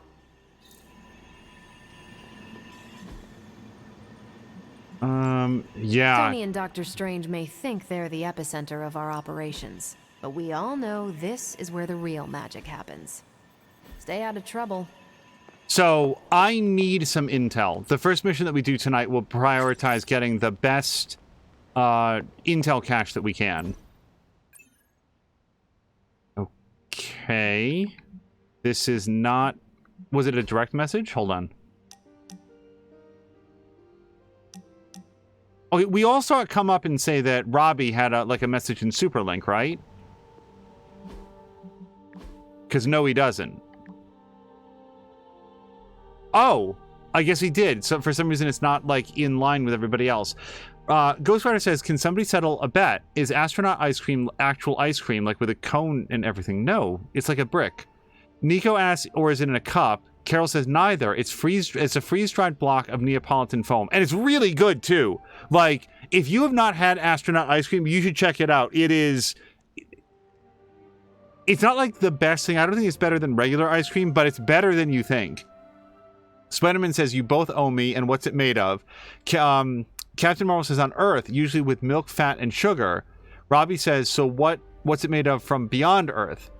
[SPEAKER 1] Yeah.
[SPEAKER 5] Tony and Dr. Strange may think they're the epicenter of our operations, but we all know this is where the real magic happens. Stay out of trouble.
[SPEAKER 1] So, I need some intel. The first mission that we do tonight will prioritize getting the best intel cache that we can. Okay. This is not... Was it a direct message? Hold on. Okay, we all saw it come up and say that Robbie had a message in Superlink, right? Because no, he doesn't. Oh, I guess he did. So for some reason, it's not like in line with everybody else. Ghost Rider says, can somebody settle a bet? Is astronaut ice cream actual ice cream, like with a cone and everything? No, it's like a brick. Nico asks, or is it in a cup? Carol says neither. It's a freeze-dried block of Neapolitan foam, and it's really good too. Like, If you have not had astronaut ice cream, you should check it out. It's not like the best thing. I don't think it's better than regular ice cream, but it's better than you think. Spider-Man says, you both owe me, and what's it made of? Captain Marvel says, on Earth, usually with milk, fat, and sugar. Robbie says, so what's it made of from beyond Earth?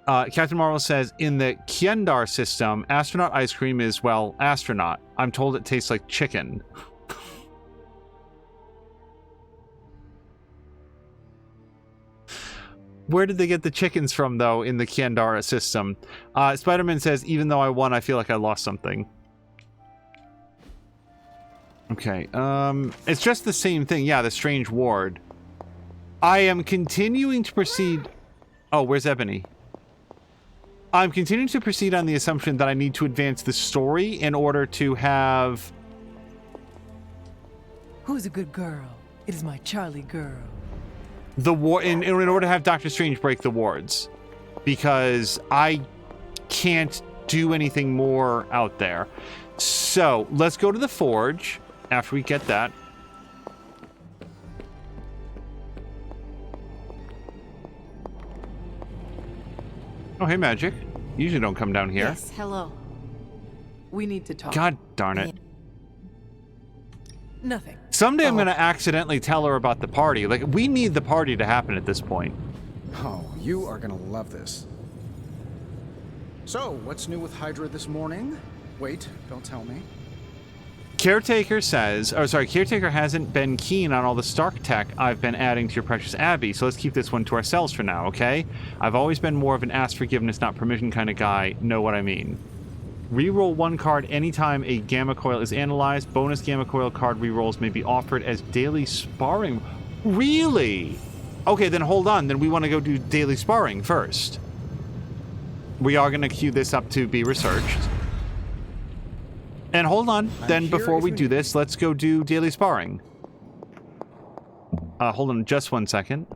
[SPEAKER 1] Captain Marvel says, in the Kiendar system, astronaut ice cream is, well, astronaut. I'm told it tastes like chicken. Where did they get the chickens from, though, in the Kiandara system? Spider-Man says, even though I won, I feel like I lost something. Okay, it's just the same thing. Yeah, the strange ward. I am continuing to proceed... Oh, where's Ebony? I'm continuing to proceed on the assumption that I need to advance the story in order to have...
[SPEAKER 7] Who's a good girl? It is my Charlie girl.
[SPEAKER 1] The war in order to have Doctor Strange break the wards, because I can't do anything more out there. So let's go to the forge after we get that. Oh, hey, Magic. You usually don't come down here.
[SPEAKER 5] Yes, hello.
[SPEAKER 7] We need to talk.
[SPEAKER 1] God darn it.
[SPEAKER 7] Nothing.
[SPEAKER 1] Someday I'm going to accidentally tell her about the party. Like, we need the party to happen at this point.
[SPEAKER 11] Oh, you are gonna love this. So, what's new with Hydra this morning? Wait, don't tell me.
[SPEAKER 1] Caretaker hasn't been keen on all the Stark tech I've been adding to your precious Abbey, so let's keep this one to ourselves for now, okay? I've always been more of an ask forgiveness, not permission kind of guy. Know what I mean? Reroll one card anytime a Gamma Coil is analyzed. Bonus Gamma Coil card rerolls may be offered as daily sparring. Really? Okay, then hold on. Then we want to go do daily sparring first. We are going to queue this up to be researched. And hold on. Then before we do this, let's go do daily sparring. Hold on just 1 second.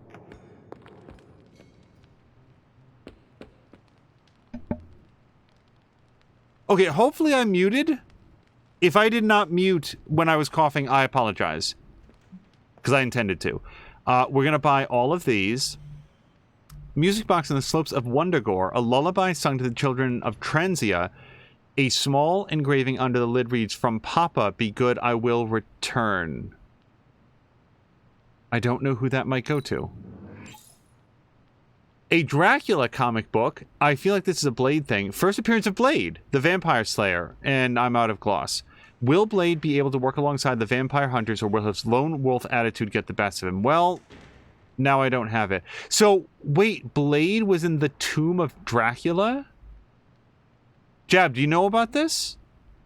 [SPEAKER 1] Okay, hopefully I'm muted. If I did not mute when I was coughing, I apologize. Because I intended to. We're going to buy all of these. Music box on the slopes of Wondergore, a lullaby sung to the children of Transia. A small engraving under the lid reads, from Papa, be good, I will return. I don't know who that might go to. A Dracula comic book. I feel like this is a Blade thing. First appearance of Blade, the Vampire Slayer, and I'm out of gloss. Will Blade be able to work alongside the vampire hunters, or will his lone wolf attitude get the best of him? Well, now I don't have it. So, wait, Blade was in the Tomb of Dracula? Jab, do you know about this?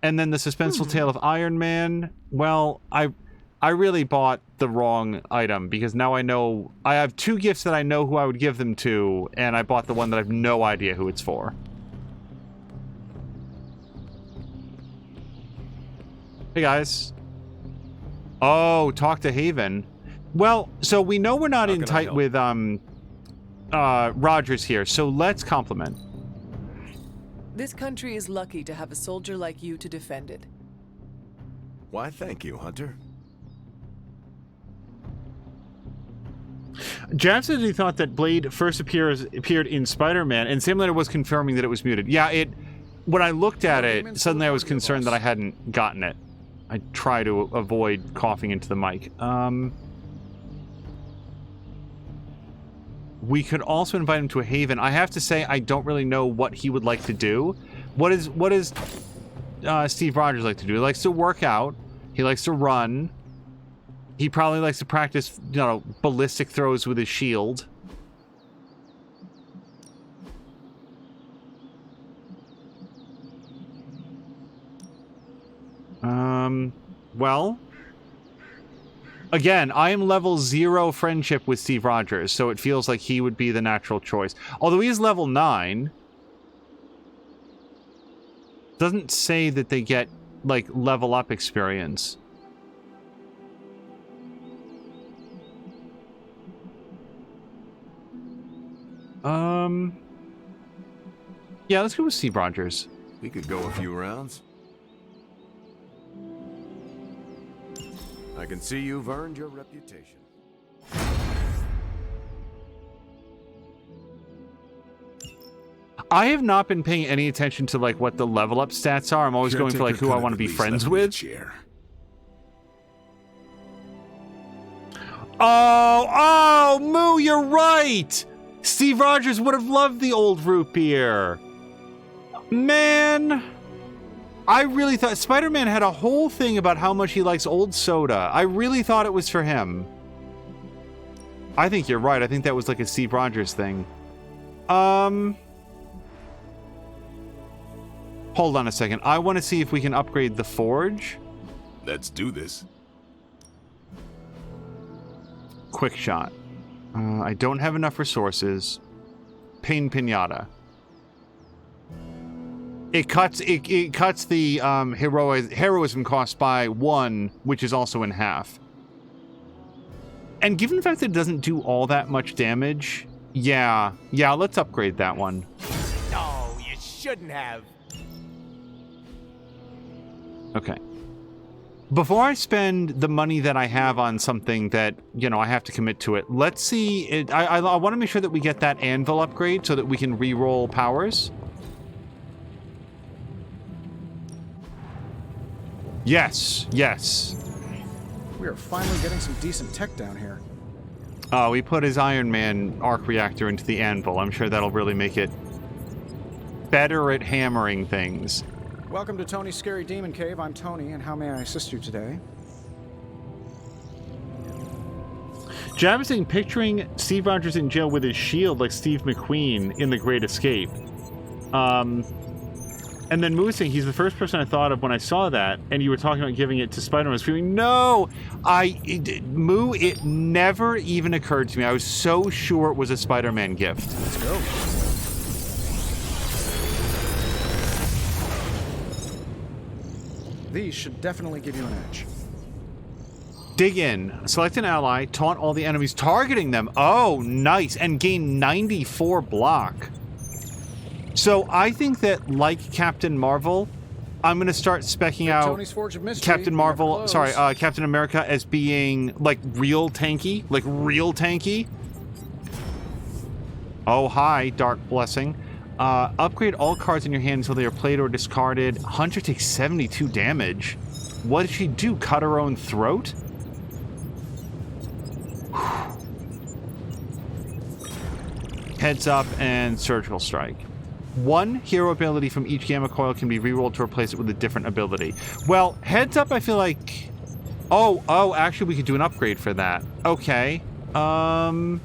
[SPEAKER 1] And then the suspenseful tale of Iron Man. Well, I really bought the wrong item, because now I know... I have two gifts that I know who I would give them to, and I bought the one that I have no idea who it's for. Hey, guys. Oh, talk to Haven. Well, so we know we're not in tight with Rogers here, so let's compliment.
[SPEAKER 7] This country is lucky to have a soldier like you to defend it.
[SPEAKER 8] Why, thank you, Hunter.
[SPEAKER 1] Jab said he thought that Blade first appeared in Spider-Man, and Sam later was confirming that it was muted. Yeah, when I looked at it, suddenly I was concerned that I hadn't gotten it. I try to avoid coughing into the mic. We could also invite him to a Haven. I have to say, I don't really know what he would like to do. What does Steve Rogers like to do? He likes to work out. He likes to run. He probably likes to practice, ballistic throws with his shield. Well, again, I am level 0 friendship with Steve Rogers, so it feels like he would be the natural choice. Although he is level 9. Doesn't say that they get, like, level up experience. Yeah, let's go with Steve Rogers.
[SPEAKER 8] We could go a few rounds. I can see you've earned your reputation.
[SPEAKER 1] I have not been paying any attention to like what the level up stats are. I'm always going for like who I want to be friends with. Oh, Moo, you're right. Steve Rogers would have loved the old root beer. Man, I really thought Spider-Man had a whole thing about how much he likes old soda. I really thought it was for him. I think you're right. I think that was like a Steve Rogers thing. Hold on a second. I want to see if we can upgrade the forge.
[SPEAKER 2] Let's do this.
[SPEAKER 1] Quick shot. I don't have enough resources. Pain Pinata. It cuts the heroism cost by 1, which is also in half. And given the fact that it doesn't do all that much damage, yeah, let's upgrade that one.
[SPEAKER 6] No, you shouldn't have.
[SPEAKER 1] Okay. Before I spend the money that I have on something that, you know, I have to commit to it, let's see. I want to make sure that we get that anvil upgrade so that we can re-roll powers. Yes.
[SPEAKER 11] We are finally getting some decent tech down here.
[SPEAKER 1] Oh, he put his Iron Man arc reactor into the anvil. I'm sure that'll really make it better at hammering things.
[SPEAKER 11] Welcome to Tony's Scary Demon Cave. I'm Tony, and how may I assist you today?
[SPEAKER 1] Jab is saying picturing Steve Rogers in jail with his shield like Steve McQueen in The Great Escape. And then Moo is saying he's the first person I thought of when I saw that, and you were talking about giving it to Spider-Man. I was feeling, no! Moo, it never even occurred to me. I was so sure it was a Spider-Man gift.
[SPEAKER 11] Let's go. These should definitely give you an edge.
[SPEAKER 1] Dig in. Select an ally. Taunt all the enemies targeting them. Oh, nice. And gain 94 block. So I think that, like Captain Marvel, I'm going to start specking out
[SPEAKER 11] Tony's Forge of Mystery.
[SPEAKER 1] Captain Marvel, sorry, Captain America as being, like, real tanky. Like, real tanky. Oh, hi, Dark Blessing. Upgrade all cards in your hand until they are played or discarded. Hunter takes 72 damage. What did she do? Cut her own throat? Heads up and surgical strike. One hero ability from each gamma coil can be rerolled to replace it with a different ability. Well, heads up, I feel like... Oh, actually, we could do an upgrade for that. Okay. I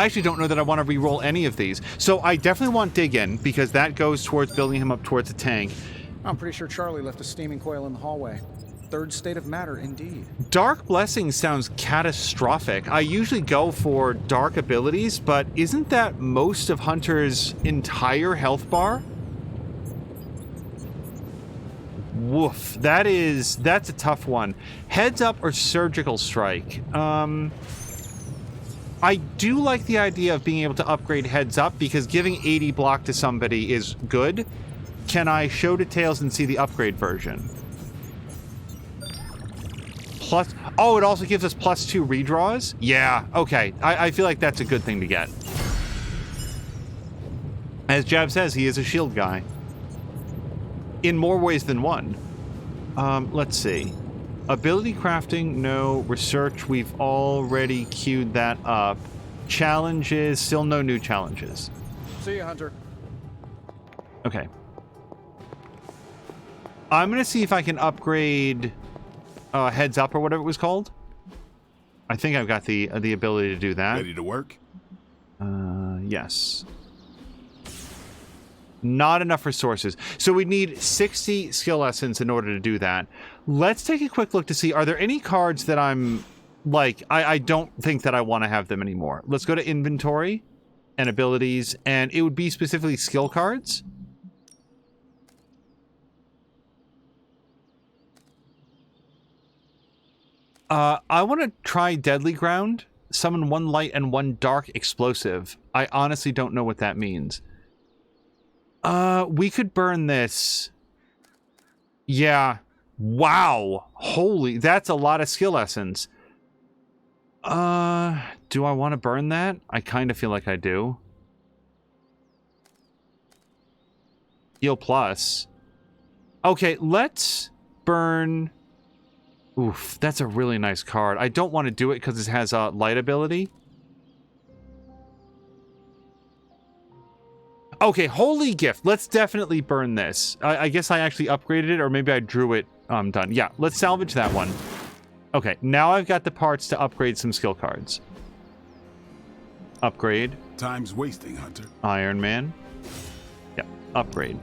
[SPEAKER 1] actually don't know that I want to re-roll any of these. So I definitely want Dig In, because that goes towards building him up towards a tank.
[SPEAKER 11] I'm pretty sure Charlie left a steaming coil in the hallway. Third state of matter, indeed.
[SPEAKER 1] Dark Blessing sounds catastrophic. I usually go for dark abilities, but isn't that most of Hunter's entire health bar? Woof. That's a tough one. Heads up or surgical strike? I do like the idea of being able to upgrade heads up because giving 80 block to somebody is good. Can I show details and see the upgrade version? Plus, oh, it also gives us +2 redraws? Yeah, okay. I feel like that's a good thing to get. As Jab says, he is a shield guy. In more ways than one. Let's see. Ability crafting, no. Research, we've already queued that up. Challenges, still no new challenges.
[SPEAKER 11] See ya, Hunter.
[SPEAKER 1] Okay. I'm going to see if I can upgrade Heads Up or whatever it was called. I think I've got the ability to do that.
[SPEAKER 2] Ready to work?
[SPEAKER 1] Yes. Not enough resources. So we need 60 skill essence in order to do that. Let's take a quick look to see, are there any cards that I'm, like, I don't think that I want to have them anymore. Let's go to inventory and abilities, and it would be specifically skill cards. I want to try Deadly Ground. Summon 1 light and 1 dark explosive. I honestly don't know what that means. We could burn this. Yeah. Wow. Holy, that's a lot of skill essence. Do I want to burn that? I kind of feel like I do. Heal plus. Okay, let's burn... Oof, that's a really nice card. I don't want to do it because it has a light ability. Okay, Holy Gift. Let's definitely burn this. I guess I actually upgraded it, or maybe I drew it. I'm done. Yeah, let's salvage that one. Okay, now I've got the parts to upgrade some skill cards. Upgrade.
[SPEAKER 2] Time's wasting, Hunter.
[SPEAKER 1] Iron Man. Yep, upgrade.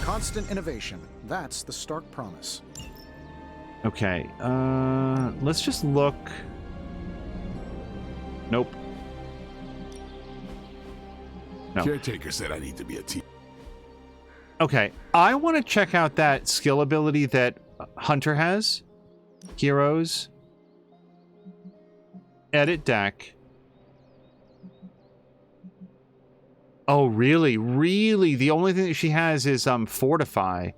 [SPEAKER 11] Constant innovation. That's the stark promise.
[SPEAKER 1] Okay, let's just look. Nope. No.
[SPEAKER 2] Caretaker said I need to be a team.
[SPEAKER 1] Okay, I want to check out that skill ability that Hunter has. Heroes. Edit deck. Oh, really? Really? The only thing that she has is Fortify.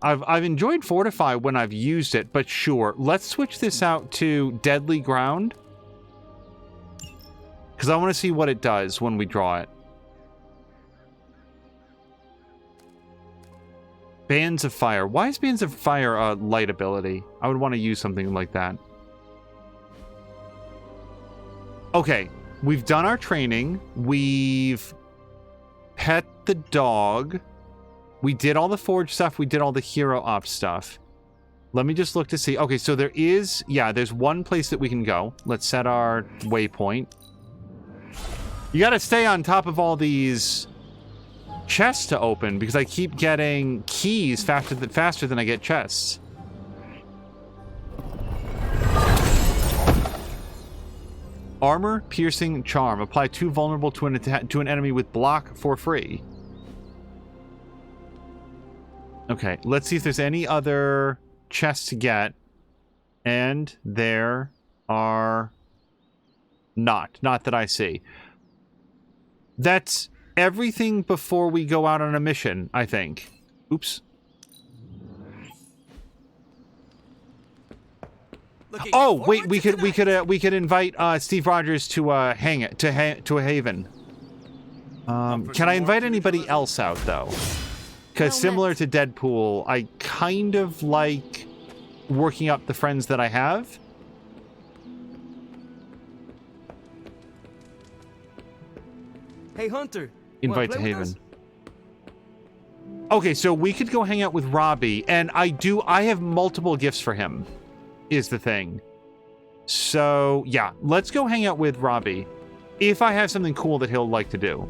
[SPEAKER 1] I've enjoyed Fortify when I've used it, but sure. Let's switch this out to Deadly Ground. Because I want to see what it does when we draw it. Bands of Fire. Why is Bands of Fire a light ability? I would want to use something like that. Okay, we've done our training. We've pet the dog. We did all the forge stuff. We did all the hero op stuff. Let me just look to see. Okay, so there is... Yeah, there's one place that we can go. Let's set our waypoint. You gotta stay on top of all these chests to open, because I keep getting keys faster than I get chests. Armor Piercing Charm. Apply 2 vulnerable to an enemy with block for free. Okay, let's see if there's any other chests to get. And there are not. Not that I see. That's everything before we go out on a mission, I think. Oops. Oh, wait, we could invite Steve Rogers to a haven. Can I invite anybody else out though? Because similar to Deadpool, I kind of like working up the friends that I have.
[SPEAKER 13] Hey, Hunter.
[SPEAKER 1] Invite to Haven. Okay, so we could go hang out with Robbie, and I have multiple gifts for him, is the thing. So, yeah, let's go hang out with Robbie, if I have something cool that he'll like to do.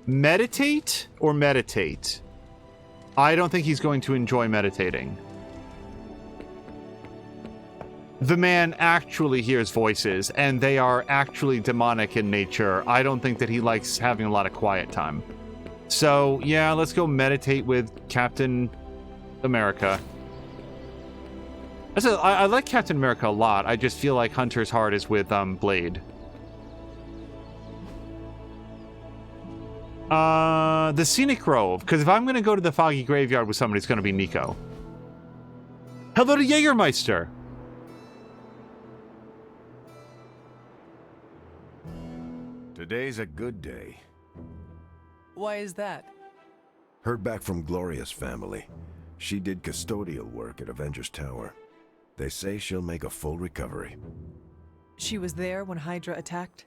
[SPEAKER 1] Meditate or meditate? I don't think he's going to enjoy meditating. The man actually hears voices, and they are actually demonic in nature. I don't think that he likes having a lot of quiet time. So, yeah, let's go meditate with Captain America. I like Captain America a lot. I just feel like Hunter's heart is with Blade. The Scenic Grove, because if I'm going to go to the Foggy Graveyard with somebody, it's going to be Nico. Hello to Jägermeister!
[SPEAKER 8] Today's a good day.
[SPEAKER 7] Why is that?
[SPEAKER 8] Heard back from Gloria's family. She did custodial work at Avengers Tower. They say she'll make a full recovery.
[SPEAKER 7] She was there when Hydra attacked?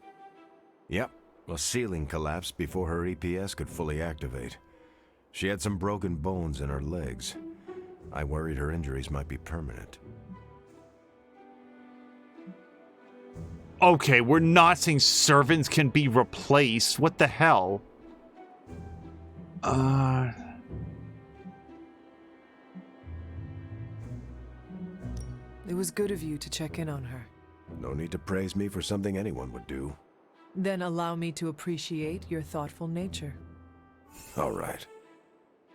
[SPEAKER 8] Yep. A ceiling collapsed before her EPS could fully activate. She had some broken bones in her legs. I worried her injuries might be permanent.
[SPEAKER 1] Okay, we're not saying servants can be replaced. What the hell?
[SPEAKER 7] It was good of you to check in on her.
[SPEAKER 8] No need to praise me for something anyone would do.
[SPEAKER 7] Then allow me to appreciate your thoughtful nature.
[SPEAKER 8] All right.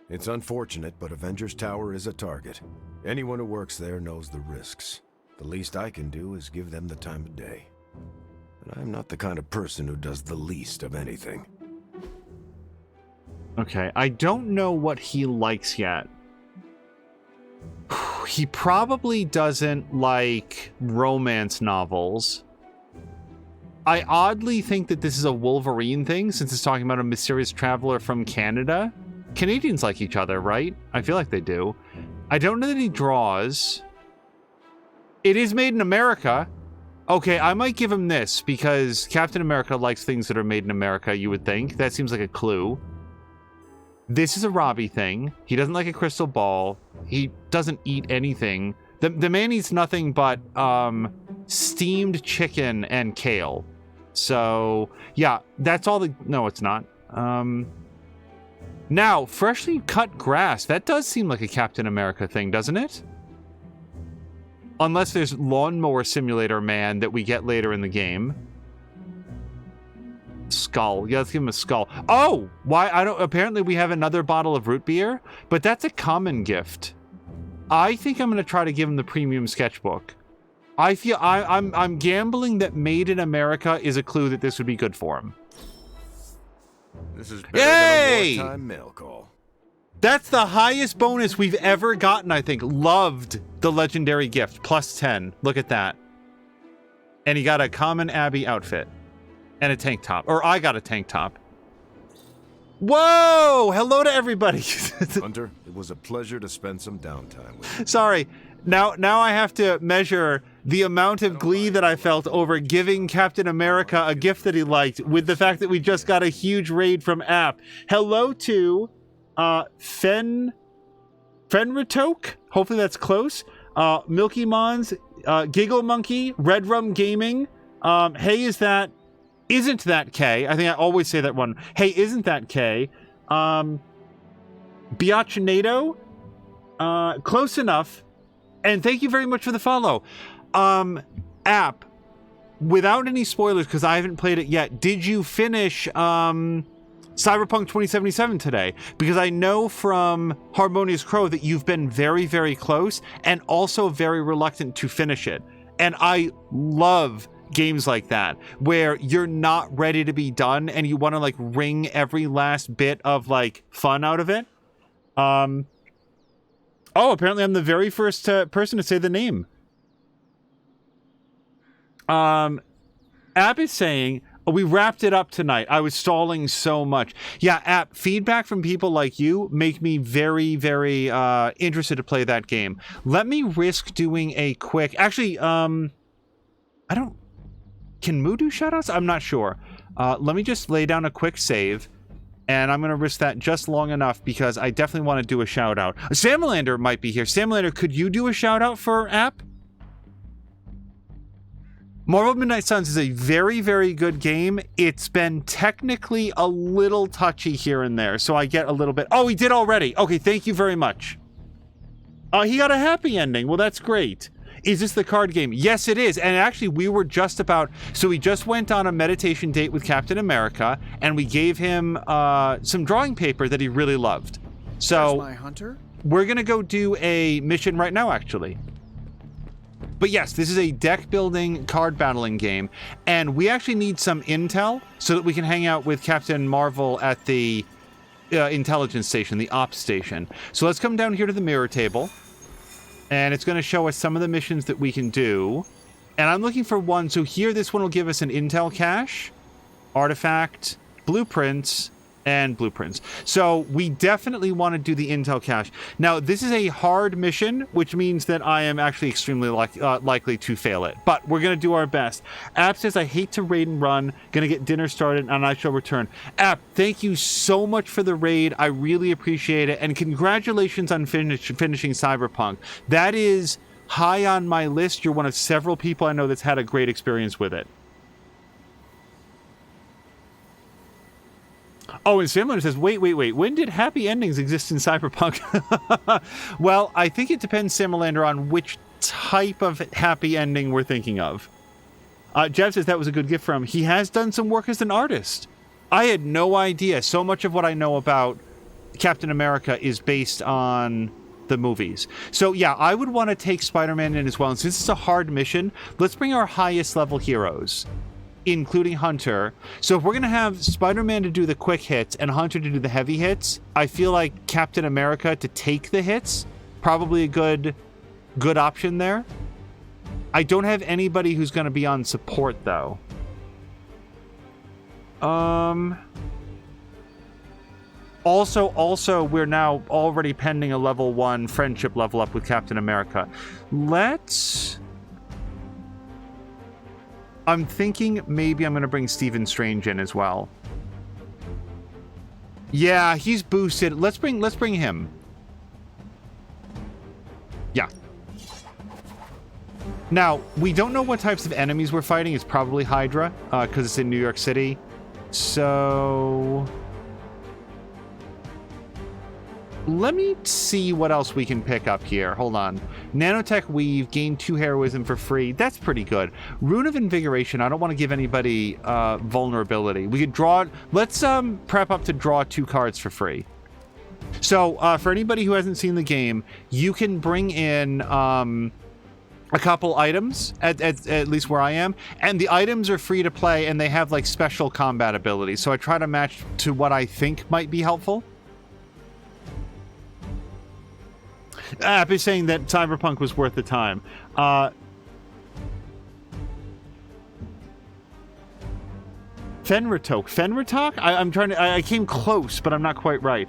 [SPEAKER 8] It's unfortunate, but Avengers Tower is a target. Anyone who works there knows the risks. The least I can do is give them the time of day. And I'm not the kind of person who does the least of anything.
[SPEAKER 1] Okay, I don't know what he likes yet. He probably doesn't like romance novels. I oddly think that this is a Wolverine thing, since it's talking about a mysterious traveler from Canada. Canadians like each other, right? I feel like they do. I don't know that he draws. It is made in America. Okay, I might give him this, because Captain America likes things that are made in America, you would think. That seems like a clue. This is a Robbie thing. He doesn't like a crystal ball. He doesn't eat anything. The man eats nothing but steamed chicken and kale. So, yeah, that's all the... No, it's not. Now, freshly cut grass. That does seem like a Captain America thing, doesn't it? Unless there's Lawnmower Simulator Man that we get later in the game. Skull. Yeah, let's give him a skull. Oh! Why? I don't... Apparently we have another bottle of root beer, but that's a common gift. I think I'm going to try to give him the premium sketchbook. I feel... I'm gambling that Made in America is a clue that this would be good for him.
[SPEAKER 8] This is better than a wartime mail call.
[SPEAKER 1] That's the highest bonus we've ever gotten, I think. Loved the legendary gift. Plus 10. Look at that. And he got a common Abbey outfit. And a tank top. Or I got a tank top. Whoa! Hello to everybody.
[SPEAKER 8] Hunter, it was a pleasure to spend some downtime with you.
[SPEAKER 1] Sorry. Now I have to measure the amount of glee that I felt over giving Captain America a gift that he liked with the fact that we just got a huge raid from App. Hello to Fenritoke. Hopefully that's close. Milky Mons, Giggle Monkey, Red Rum Gaming. Hey, isn't that K? I think I always say that one. Hey, isn't that K? Biachinado. Close enough. And thank you very much for the follow. App, without any spoilers, because I haven't played it yet, did you finish Cyberpunk 2077 today? Because I know from Harmonious Crow that you've been very, very close and also very reluctant to finish it. And I love games like that, where you're not ready to be done and you want to like wring every last bit of like fun out of it. Oh, apparently I'm the very first person to say the name. App is saying, oh, we wrapped it up tonight. I was stalling so much. Yeah, App, feedback from people like you make me very, very interested to play that game. Let me risk doing a quick... Actually, I don't... Can Moo do shoutouts? I'm not sure. Let me just lay down a quick save. And I'm going to risk that just long enough because I definitely want to do a shout out. Samalander might be here. Samalander, could you do a shout out for App? Marvel Midnight Suns is a very, very good game. It's been technically a little touchy here and there, so I get a little bit... Oh, he did already. Okay, thank you very much. He got a happy ending. Well, that's great. Is this the card game? Yes, it is. And actually, we were just about... So we just went on a meditation date with Captain America, and we gave him some drawing paper that he really loved. So
[SPEAKER 11] my hunter?
[SPEAKER 1] We're going to go do a mission right now, actually. But yes, this is a deck-building, card-battling game, and we actually need some intel so that we can hang out with Captain Marvel at the intelligence station, the ops station. So let's come down here to the mirror table. And it's going to show us some of the missions that we can do. And I'm looking for one. So here, this one will give us an intel cache, artifact, blueprints, and blueprints. So we definitely want to do the intel cache. Now, this is a hard mission, which means that I am actually extremely likely to fail it. But we're going to do our best. App says, I hate to raid and run. Going to get dinner started, and I shall return. App, thank you so much for the raid. I really appreciate it. And congratulations on finishing Cyberpunk. That is high on my list. You're one of several people I know that's had a great experience with it. Oh, and Simler says, wait. When did happy endings exist in Cyberpunk? Well, I think it depends, Simulander, on which type of happy ending we're thinking of. Jeff says that was a good gift from him. He has done some work as an artist. I had no idea. So much of what I know about Captain America is based on the movies. So yeah, I would want to take Spider-Man in as well. And since it's a hard mission, let's bring our highest level heroes. including Hunter. So if we're going to have Spider-Man to do the quick hits and Hunter to do the heavy hits, I feel like Captain America to take the hits, probably a good option there. I don't have anybody who's going to be on support, though. Also, we're now already pending a level 1 friendship level up with Captain America. I'm thinking maybe I'm going to bring Stephen Strange in as well. Yeah, he's boosted. Let's bring him. Yeah. Now, we don't know what types of enemies we're fighting. It's probably Hydra, because it's in New York City. So let me see what else we can pick up here. Hold on. Nanotech Weave, gain 2 heroism for free. That's pretty good. Rune of Invigoration, I don't want to give anybody vulnerability. We could draw... Let's prep up to draw 2 cards for free. So, for anybody who hasn't seen the game, you can bring in a couple items, at least where I am, and the items are free to play, and they have, like, special combat abilities. So I try to match to what I think might be helpful. App is saying that Cyberpunk was worth the time. Fenritok? I'm trying to... I came close, but I'm not quite right.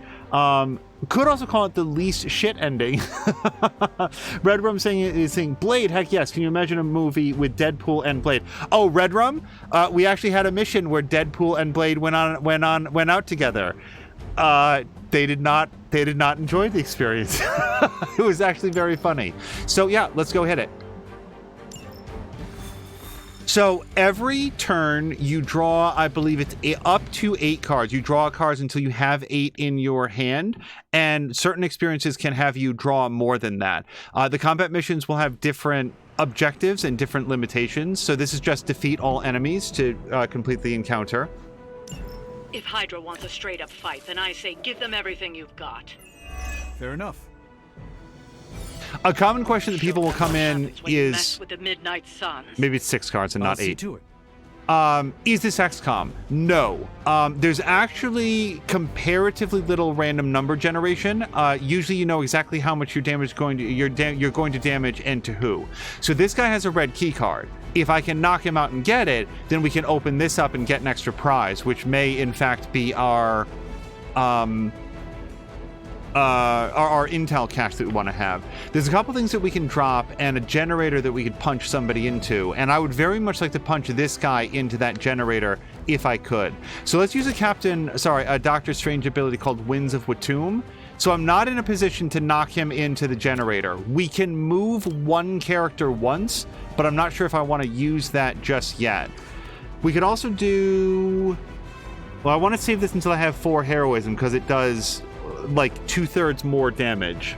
[SPEAKER 1] Could also call it the least shit ending. Red Rum is saying, Blade, heck yes. Can you imagine a movie with Deadpool and Blade? Oh, Red Rum? We actually had a mission where Deadpool and Blade went out together. They did not enjoy the experience. It was actually very funny. So yeah, let's go hit it. So every turn you draw, I believe it's up to 8 cards. You draw cards until you have 8 in your hand, and certain experiences can have you draw more than that. The combat missions will have different objectives and different limitations. So this is just defeat all enemies to complete the encounter.
[SPEAKER 14] If Hydra wants a straight-up fight, then I say give them everything you've got.
[SPEAKER 11] Fair enough.
[SPEAKER 1] A common question that people will come in is...
[SPEAKER 14] With the Midnight Suns.
[SPEAKER 1] Maybe it's 6 cards and not 8.
[SPEAKER 11] See to it.
[SPEAKER 1] Is this XCOM? No. There's actually comparatively little random number generation. Usually you know exactly how much you're going to damage and to who. So this guy has a red key card. If I can knock him out and get it, then we can open this up and get an extra prize, which may in fact be our intel cache that we want to have. There's a couple things that we can drop and a generator that we could punch somebody into, and I would very much like to punch this guy into that generator if I could. So let's use a Doctor Strange ability called Winds of Watum. So I'm not in a position to knock him into the generator. We can move one character once, but I'm not sure if I want to use that just yet. We could also do... Well, I want to save this until I have 4 heroism, because it does like 2/3 more damage.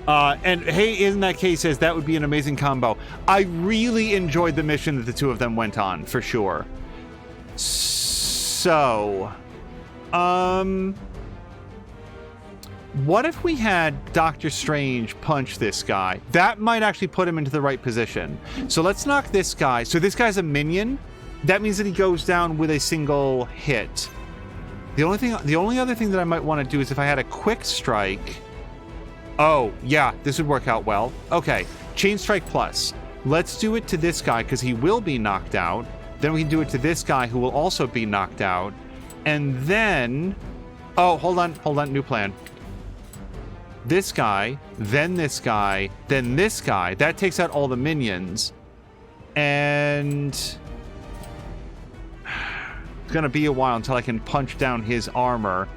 [SPEAKER 1] And hey, in that case, says that would be an amazing combo. I really enjoyed the mission that the 2 of them went on, for sure. So, what if we had Doctor Strange punch this guy? That might actually put him into the right position. So let's knock this guy. So this guy's a minion. That means that he goes down with a single hit. The only other thing that I might want to do is if I had a quick strike. Oh, yeah, this would work out well. Okay, chain strike plus. Let's do it to this guy because he will be knocked out. Then we can do it to this guy who will also be knocked out. And then... Oh, hold on, new plan. This guy, then this guy, then this guy. That takes out all the minions. And... It's gonna be a while until I can punch down his armor.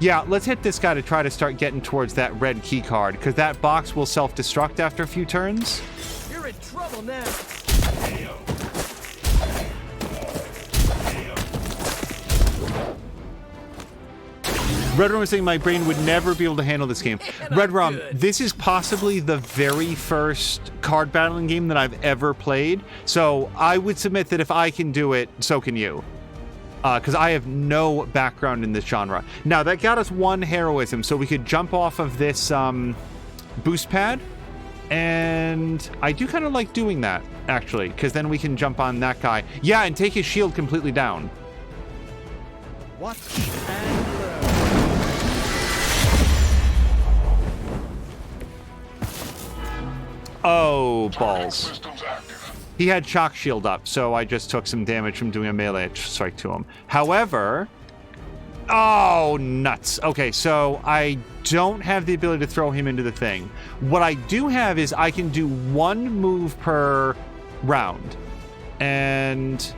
[SPEAKER 1] Yeah, let's hit this guy to try to start getting towards that red key card, because that box will self-destruct after a few turns.
[SPEAKER 4] You're in trouble now.
[SPEAKER 1] Red Rum is saying my brain would never be able to handle this game. Red Rum, this is possibly the very first card battling game that I've ever played, so I would submit that if I can do it, so can you. Because I have no background in this genre. Now, that got us 1 heroism, so we could jump off of this boost pad And I do kind of like doing that, actually, because then we can jump on that guy. Yeah, and take his shield completely down.
[SPEAKER 11] Watch and learn.
[SPEAKER 1] Oh, balls. He had shock shield up, so I just took some damage from doing a melee strike to him. However... Oh, nuts. Okay, so I don't have the ability to throw him into the thing. What I do have is I can do one move per round. And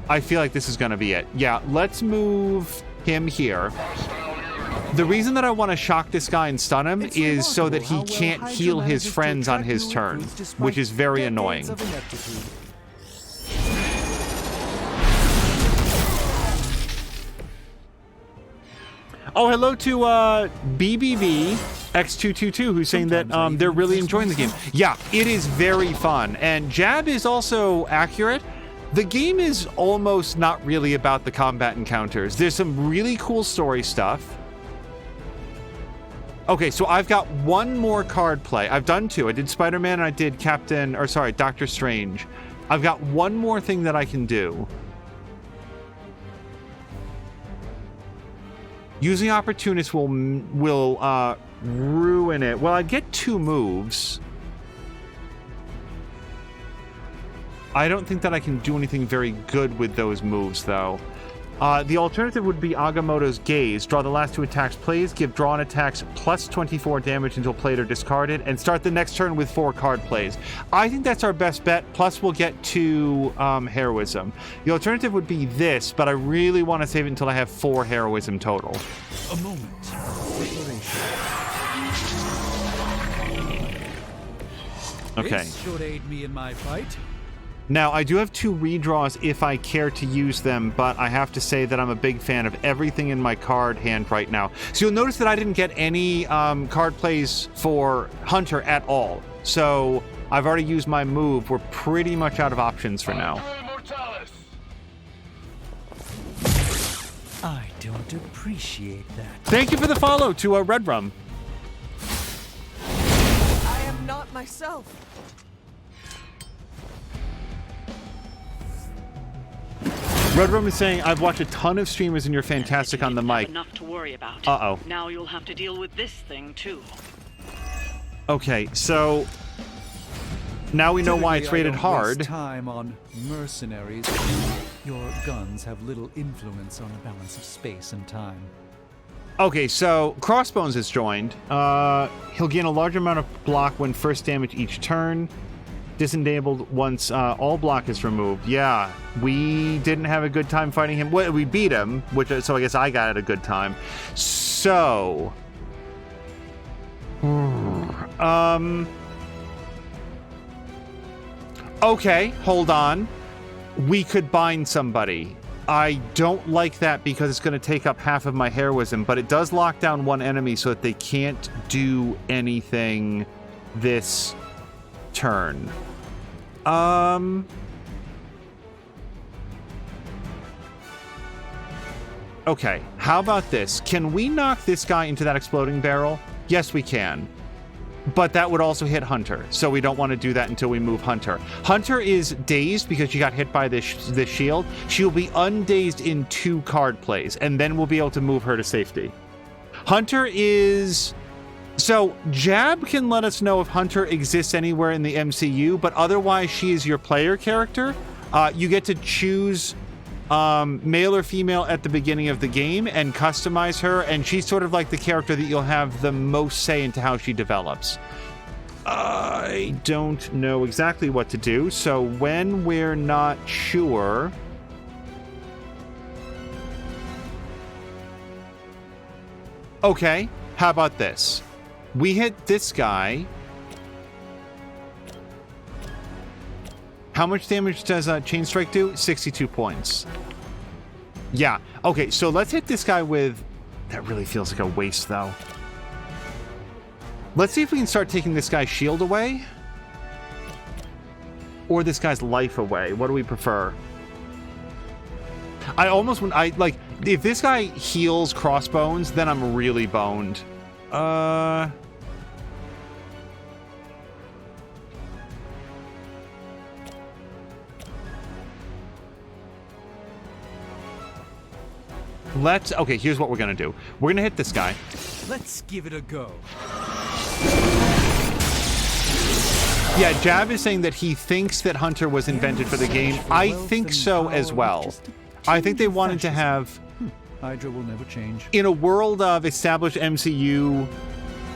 [SPEAKER 1] I feel like this is going to be it. Yeah, let's move him here. The reason that I want to shock this guy and stun him is so that he can't heal his friends on his turn, which is very annoying. Oh, hello to BBB X222, who's saying that they're really enjoying the game. Yeah, it is very fun. And Jab is also accurate. The game is almost not really about the combat encounters. There's some really cool story stuff. Okay, so I've got one more card play. I've done two. I did Spider-Man and I did Doctor Strange. I've got one more thing that I can do. Using Opportunist will ruin it. Well, I'd get two moves. I don't think that I can do anything very good with those moves, though. The alternative would be Agamotto's Gaze. Draw the last two attacks plays, give drawn attacks plus 24 damage until played or discarded, and start the next turn with 4 card plays. I think that's our best bet, plus we'll get to Heroism. The alternative would be this, but I really want to save it until I have 4 Heroism total.
[SPEAKER 12] A moment.
[SPEAKER 1] Okay.
[SPEAKER 12] This should aid me in my fight.
[SPEAKER 1] Now, I do have 2 redraws if I care to use them, but I have to say that I'm a big fan of everything in my card hand right now. So you'll notice that I didn't get any card plays for Hunter at all. So I've already used my move. We're pretty much out of options for now.
[SPEAKER 15] I don't appreciate that.
[SPEAKER 1] Thank you for the follow to Red Rum.
[SPEAKER 4] I am not myself.
[SPEAKER 1] Red Rum is saying, I've watched a ton of streamers and you're fantastic on the mic.
[SPEAKER 14] Enough to worry about.
[SPEAKER 1] Uh-oh.
[SPEAKER 14] Now you'll have to deal with this thing, too.
[SPEAKER 1] Okay, so now we know why it's rated hard.
[SPEAKER 12] Time on mercenaries. Your guns have little influence on the balance of space and time.
[SPEAKER 1] Okay, so Crossbones has joined. He'll gain a large amount of block when first damage each turn. Disenabled once all block is removed. Yeah, we didn't have a good time fighting him. Well, we beat him, so I guess I got a good time. So, okay, hold on. We could bind somebody. I don't like that because it's going to take up half of my heroism, but it does lock down one enemy so that they can't do anything this turn. Okay, how about this? Can we knock this guy into that exploding barrel? Yes, we can. But that would also hit Hunter, so we don't want to do that until we move Hunter. Hunter is dazed because she got hit by this shield. She'll be undazed in 2 card plays, and then we'll be able to move her to safety. Hunter is... So, Jab can let us know if Hunter exists anywhere in the MCU, but otherwise she is your player character. You get to choose male or female at the beginning of the game and customize her, and she's sort of like the character that you'll have the most say into how she develops. I don't know exactly what to do, so when we're not sure... Okay, how about this? We hit this guy. How much damage does Chain Strike do? 62 points. Yeah. Okay, so let's hit this guy with... That really feels like a waste, though. Let's see if we can start taking this guy's shield away. Or this guy's life away. What do we prefer? I almost... if this guy heals Crossbones, then I'm really boned. Okay, here's what we're gonna do. We're gonna hit this guy.
[SPEAKER 15] Let's give it a go.
[SPEAKER 1] Yeah, Jab is saying that he thinks that Hunter was invented for the game. I think so as well. I think they wanted to have...
[SPEAKER 12] Hydra will never change.
[SPEAKER 1] In a world of established MCU...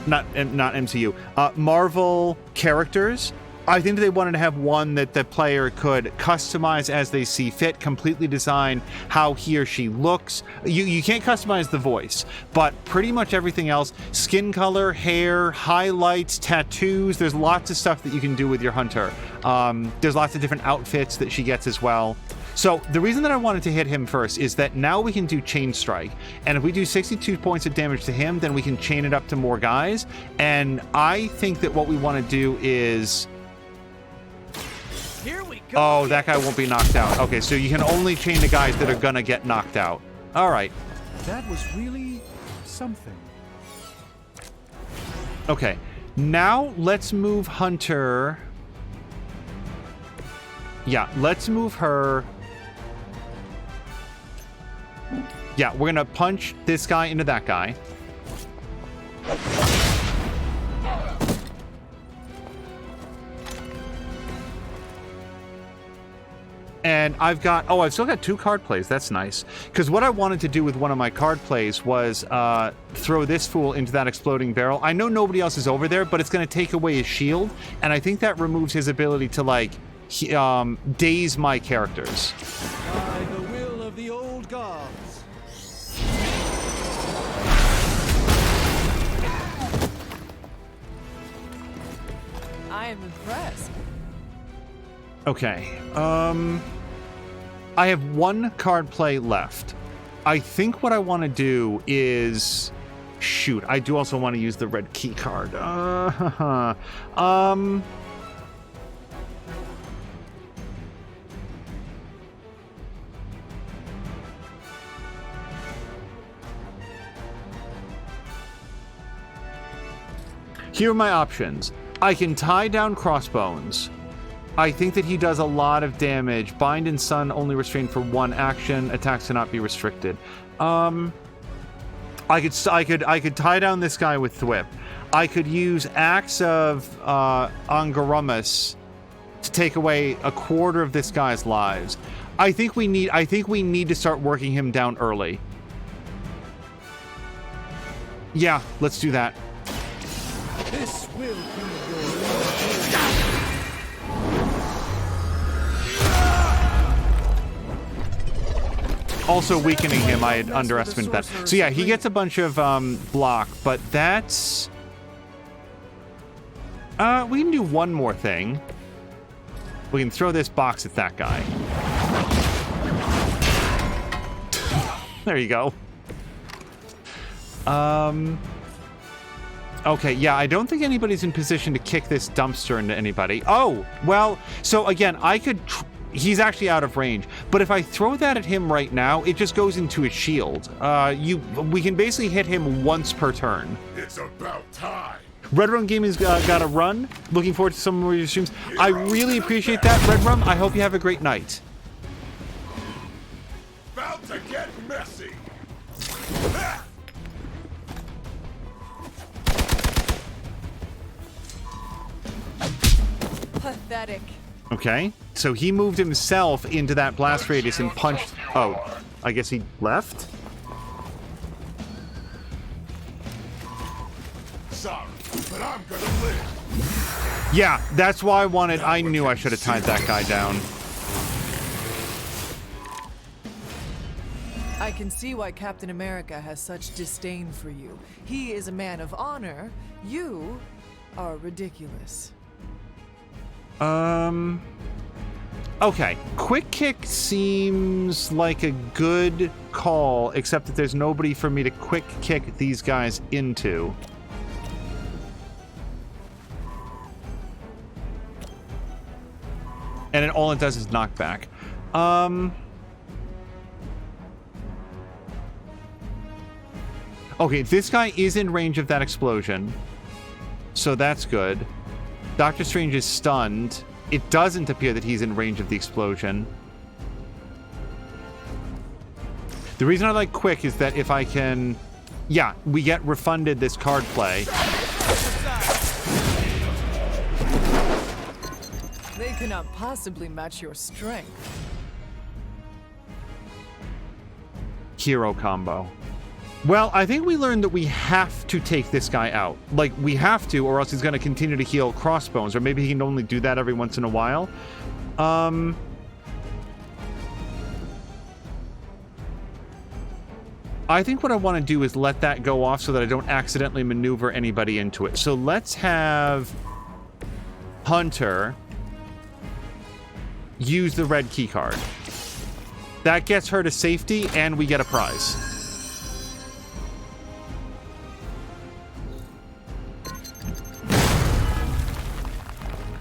[SPEAKER 1] Not MCU. Marvel characters, I think they wanted to have one that the player could customize as they see fit, completely design how he or she looks. You can't customize the voice, but pretty much everything else, skin color, hair, highlights, tattoos, there's lots of stuff that you can do with your Hunter. There's lots of different outfits that she gets as well. So the reason that I wanted to hit him first is that now we can do Chain Strike. And if we do 62 points of damage to him, then we can chain it up to more guys. And I think that what we want to do is...
[SPEAKER 6] Here we go.
[SPEAKER 1] Oh, that guy won't be knocked out. Okay, so you can only chain the guys that are gonna get knocked out. All right.
[SPEAKER 12] That was really something.
[SPEAKER 1] Okay, now let's move Hunter. Yeah, let's move her. Yeah, we're gonna punch this guy into that guy. And I've still got 2 card plays. That's nice. Because what I wanted to do with one of my card plays was throw this fool into that exploding barrel. I know nobody else is over there, but it's going to take away his shield. And I think that removes his ability to, like, daze my characters.
[SPEAKER 12] By the will of the old gods.
[SPEAKER 7] I am impressed.
[SPEAKER 1] Okay. I have 1 card play left. I think what I want to do is... Shoot, I do also want to use the red key card. Here are my options. I can tie down Crossbones. I think that he does a lot of damage. Bind and Sun only restrained for 1 action. Attacks cannot be restricted. I could tie down this guy with Thwip. I could use Axe of Angarumus to take away a quarter of this guy's lives. I think we need to start working him down early. Yeah, let's do that.
[SPEAKER 12] This will be your
[SPEAKER 1] Also weakening him, I had underestimated that. So yeah, he gets a bunch of block, but that's... we can do one more thing. We can throw this box at that guy. There you go. Okay, yeah, I don't think anybody's in position to kick this dumpster into anybody. Oh, well, so again, I could... He's actually out of range, but if I throw that at him right now, it just goes into his shield. We can basically hit him once per turn.
[SPEAKER 2] It's about time.
[SPEAKER 1] Red Rum Gaming's got a run. Looking forward to some more of your streams. I really appreciate that, Red Rum. I hope you have a great night.
[SPEAKER 2] About to get messy.
[SPEAKER 7] Pathetic.
[SPEAKER 1] Okay, so he moved himself into that blast radius and punched... Oh, I guess he left?
[SPEAKER 2] Sorry, but I'm gonna live.
[SPEAKER 1] Yeah, that's why I knew I should have tied that guy down.
[SPEAKER 7] I can see why Captain America has such disdain for you. He is a man of honor. You are ridiculous.
[SPEAKER 1] Okay. Quick Kick seems like a good call, except that there's nobody for me to quick kick these guys into. And all it does is knockback. Okay, this guy is in range of that explosion. So that's good. Doctor Strange is stunned. It doesn't appear that he's in range of the explosion. The reason I like quick is that if I can... Yeah, we get refunded this card play.
[SPEAKER 7] They cannot possibly match your strength.
[SPEAKER 1] Hero combo. Well, I think we learned that we have to take this guy out. Like, we have to, or else he's going to continue to heal crossbones, or maybe he can only do that every once in a while. I think what I want to do is let that go off so that I don't accidentally maneuver anybody into it. So let's have Hunter use the red key card. That gets her to safety, and we get a prize.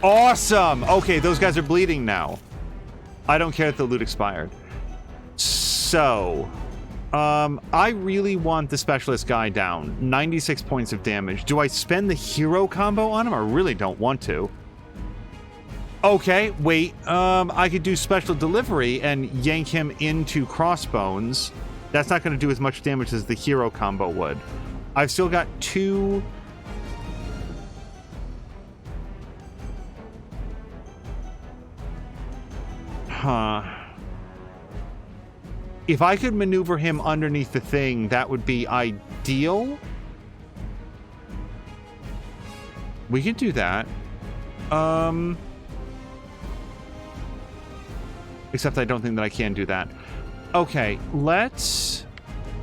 [SPEAKER 1] Awesome! Okay, those guys are bleeding now. I don't care if the loot expired. So, I really want the specialist guy down. 96 points of damage. Do I spend the hero combo on him? I really don't want to. Okay, wait. I could do special delivery and yank him into crossbones. That's not going to do as much damage as the hero combo would. I've still got 2... Huh. If I could maneuver him underneath the thing, that would be ideal. We could do that. Except I don't think that I can do that. Okay, let's...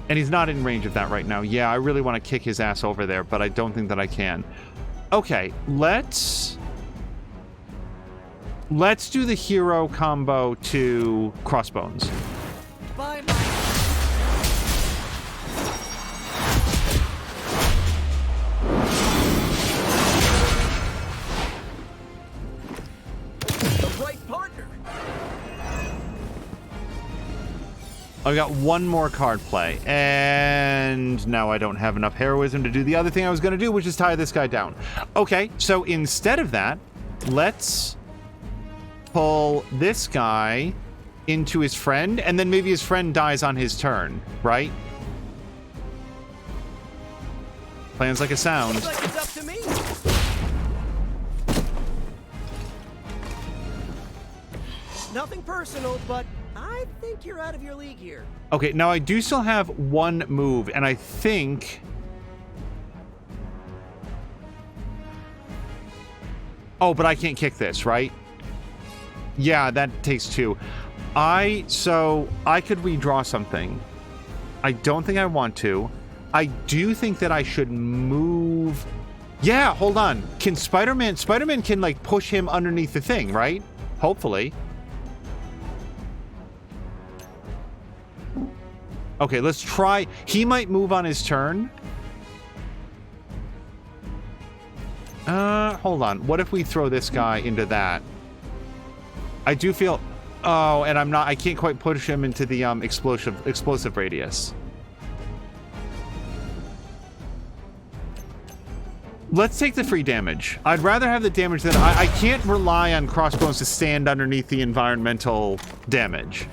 [SPEAKER 1] And he's not in range of that right now. Yeah, I really want to kick his ass over there, but I don't think that I can. Okay, let's do the hero combo to crossbones.
[SPEAKER 4] Bye, the right partner.
[SPEAKER 1] I got one more card play, and now I don't have enough heroism to do the other thing I was going to do, which is tie this guy down. Okay, so instead of that, let's pull this guy into his friend, and then maybe his friend dies on his turn, right? Plans like a sound.
[SPEAKER 4] Looks like it's up to me. Nothing personal, but I think you're out of your league here.
[SPEAKER 1] Okay, now I do still have one move, and I think... Oh, but I can't kick this, right? Yeah, that takes 2. So I could redraw something. I don't think I want to. I do think that I should move... Yeah, hold on. Can Spider-Man can, like, push him underneath the thing, right? Hopefully. Okay, let's try. He might move on his turn. Hold on. What if we throw this guy into that? I do feel... Oh, and I can't quite push him into the explosive radius. Let's take the free damage. I'd rather have the damage than... I can't rely on crossbones to stand underneath the environmental damage.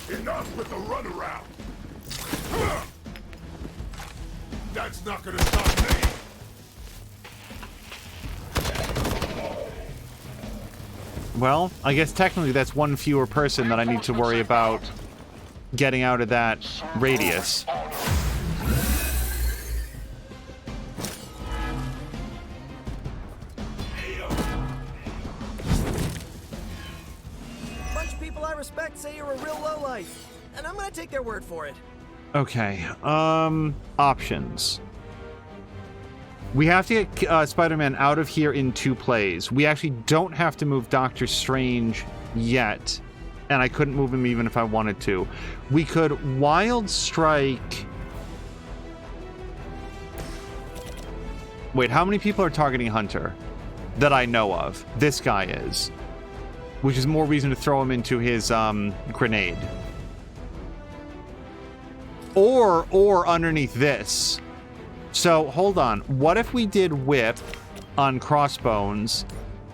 [SPEAKER 2] Enough with the runaround. That's not gonna stop me.
[SPEAKER 1] Well, I guess technically that's one fewer person that I need to worry about getting out of that radius.
[SPEAKER 4] Bunch of people I respect say you're a real lowlife, and I'm gonna take their word for it.
[SPEAKER 1] Okay, options. We have to get Spider-Man out of here in 2 plays. We actually don't have to move Doctor Strange yet, and I couldn't move him even if I wanted to. We could Wild Strike... Wait, how many people are targeting Hunter that I know of? This guy is. Which is more reason to throw him into his grenade. Or underneath this. So, hold on. What if we did whip on Crossbones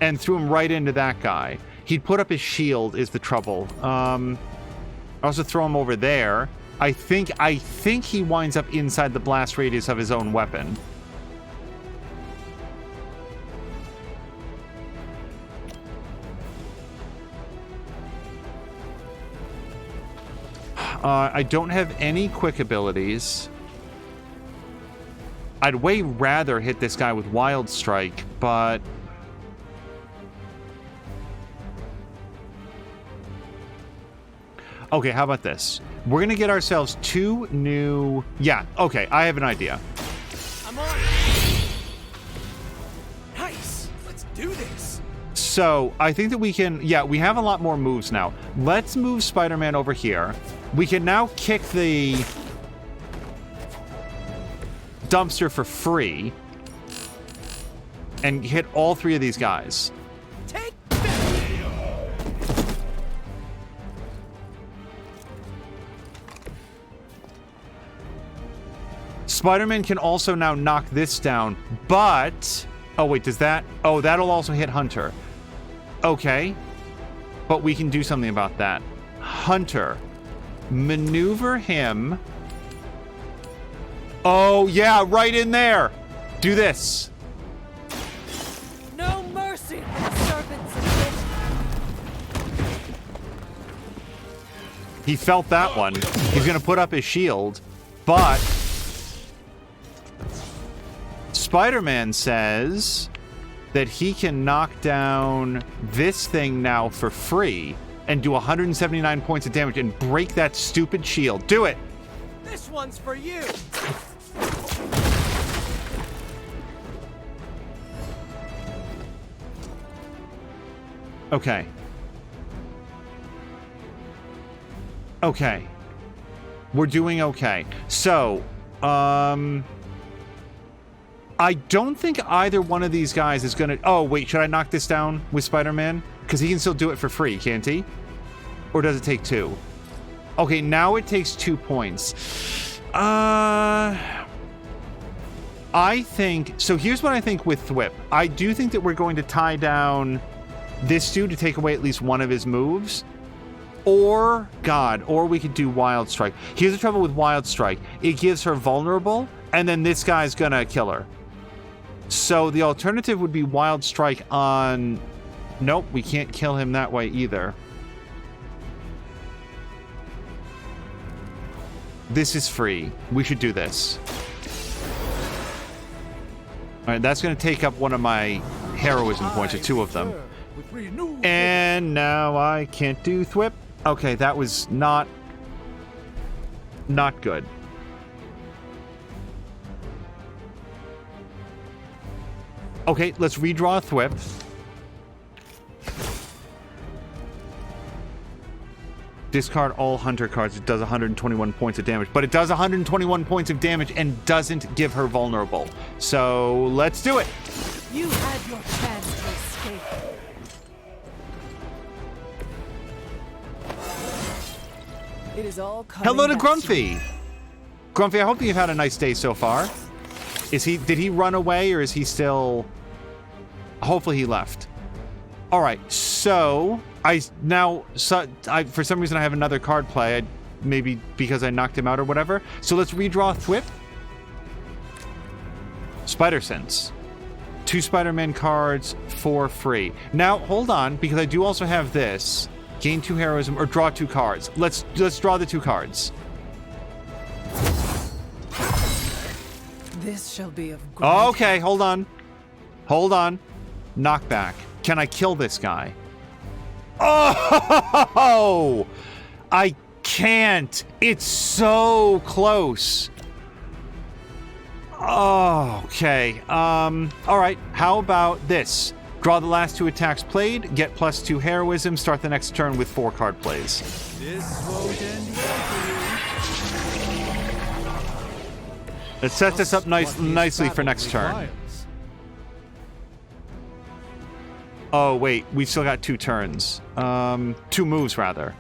[SPEAKER 1] and threw him right into that guy? He'd put up his shield is the trouble. Also throw him over there. I think he winds up inside the blast radius of his own weapon. I don't have any quick abilities. I'd way rather hit this guy with Wild Strike, but... Okay, how about this? We're gonna get ourselves 2 new... Yeah, okay, I have an idea.
[SPEAKER 4] I'm on. Nice. Let's do this.
[SPEAKER 1] So, I think that we can... Yeah, we have a lot more moves now. Let's move Spider-Man over here. We can now kick the dumpster for free and hit all 3 of these guys.
[SPEAKER 4] Take
[SPEAKER 1] Spider-Man can also now knock this down, but... Oh, wait, does that... Oh, that'll also hit Hunter. Okay. But we can do something about that. Hunter. Maneuver him. Oh, yeah, right in there. Do this.
[SPEAKER 3] No mercy, serpents and bitches.
[SPEAKER 1] He felt that one. He's going to put up his shield, but... Spider-Man says that he can knock down this thing now for free and do 179 points of damage and break that stupid shield. Do it!
[SPEAKER 4] This one's for you.
[SPEAKER 1] Okay. Okay. We're doing okay. So, I don't think either one of these guys is gonna... Oh, wait, should I knock this down with Spider-Man? Because he can still do it for free, can't he? Or does it take 2? Okay, now it takes 2 points. I think... So here's what I think with Thwip. I do think that we're going to tie down this dude to take away at least one of his moves. Or, God, or we could do Wild Strike. Here's the trouble with Wild Strike. It gives her vulnerable, and then this guy's gonna kill her. So the alternative would be Wild Strike on... Nope, we can't kill him that way either. This is free. We should do this. Alright, that's going to take up one of my heroism points, or 2 of them. And now I can't do Thwip. Okay, that was not good. Okay, let's redraw Thwip. Discard all Hunter cards. It does 121 points of damage. But it does 121 points of damage and doesn't give her vulnerable. So, let's do it.
[SPEAKER 3] You had your chance to escape.
[SPEAKER 7] It is all coming
[SPEAKER 1] Hello to
[SPEAKER 7] back
[SPEAKER 1] Grumpy. Grumpy, I hope you've had a nice day so far. Did he run away or is he still... Hopefully he left. All right, so... for some reason I have another card play. Maybe because I knocked him out or whatever. So let's redraw Thwip. Spider Sense. 2 Spider-Man cards for free. Now, hold on, because I do also have this. Gain 2 heroism, or draw 2 cards. Let's draw the 2 cards.
[SPEAKER 7] This shall be of great...
[SPEAKER 1] Okay, hold on. Hold on. Knockback. Can I kill this guy? Oh! I can't. It's so close. Oh, okay. All right. How about this? Draw the last 2 attacks played, get +2 heroism, start the next turn with 4 card plays.
[SPEAKER 15] This won't end well for you.
[SPEAKER 1] It sets us up nicely for next turn. Oh, wait. We've still got 2 turns. 2 moves, rather.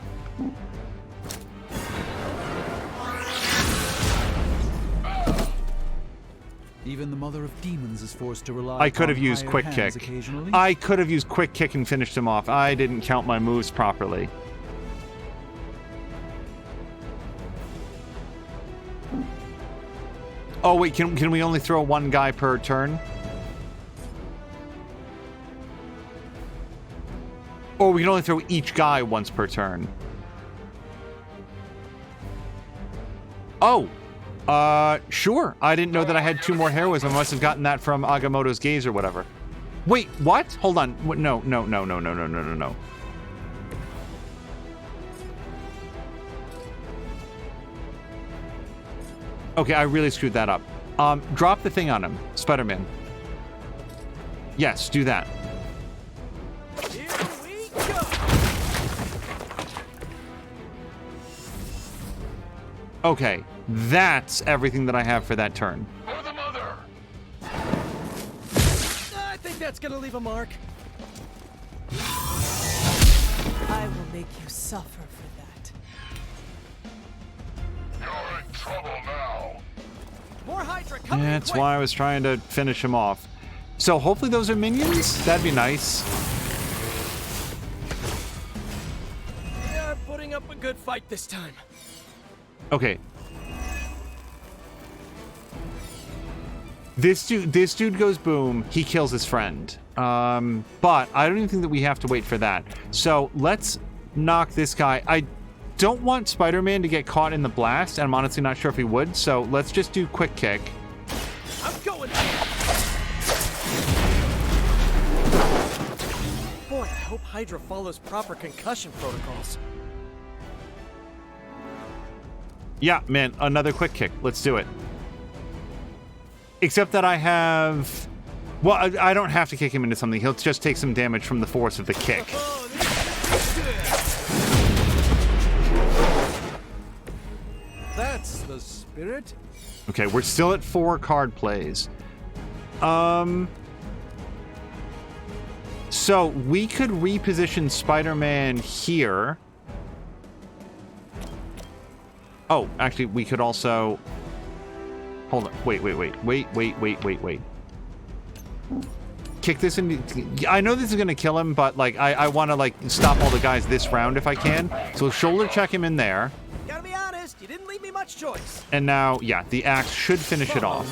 [SPEAKER 12] Even the mother of demons is forced to rely
[SPEAKER 1] I could have
[SPEAKER 12] upon
[SPEAKER 1] used
[SPEAKER 12] hired
[SPEAKER 1] quick
[SPEAKER 12] hands
[SPEAKER 1] kick.
[SPEAKER 12] occasionally.
[SPEAKER 1] I could have used quick kick and finished him off. I didn't count my moves properly. Oh wait, can we only throw one guy per turn? Or we can only throw each guy once per turn. Oh, sure. I didn't know that I had 2 more heroism. I must have gotten that from Agamotto's gaze or whatever. Wait, what? Hold on. No. Okay, I really screwed that up. Drop the thing on him, Spider-Man. Yes, do that.
[SPEAKER 4] Here we go!
[SPEAKER 1] Okay, that's everything that I have for that turn.
[SPEAKER 4] I think that's gonna leave a mark.
[SPEAKER 7] I will make you suffer for that.
[SPEAKER 16] You're in trouble now.
[SPEAKER 4] More Hydra coming in
[SPEAKER 1] That's
[SPEAKER 4] quick.
[SPEAKER 1] why I was trying to finish him off. So hopefully those are minions? That'd be nice.
[SPEAKER 4] They're putting up a good fight this time.
[SPEAKER 1] Okay. This dude goes boom, he kills his friend. But I don't even think that we have to wait for that. So let's knock this guy. I don't want Spider-Man to get caught in the blast, and I'm honestly not sure if he would, so let's just do quick kick.
[SPEAKER 4] I'm going. Boy, I hope Hydra follows proper concussion protocols.
[SPEAKER 1] Yeah, man, another quick kick. Let's do it. Except that I have... Well, I don't have to kick him into something. He'll just take some damage from the force of the kick.
[SPEAKER 12] That's the spirit.
[SPEAKER 1] Okay, we're still at 4 card plays. So we could reposition Spider-Man here. Oh, actually, we could also... Hold on. Wait. Kick this in. I know this is going to kill him, but, like, I want to, like, stop all the guys this round if I can. So shoulder check him in there.
[SPEAKER 4] Gotta be honest, you didn't leave me much choice.
[SPEAKER 1] And now, yeah, the axe should finish it off.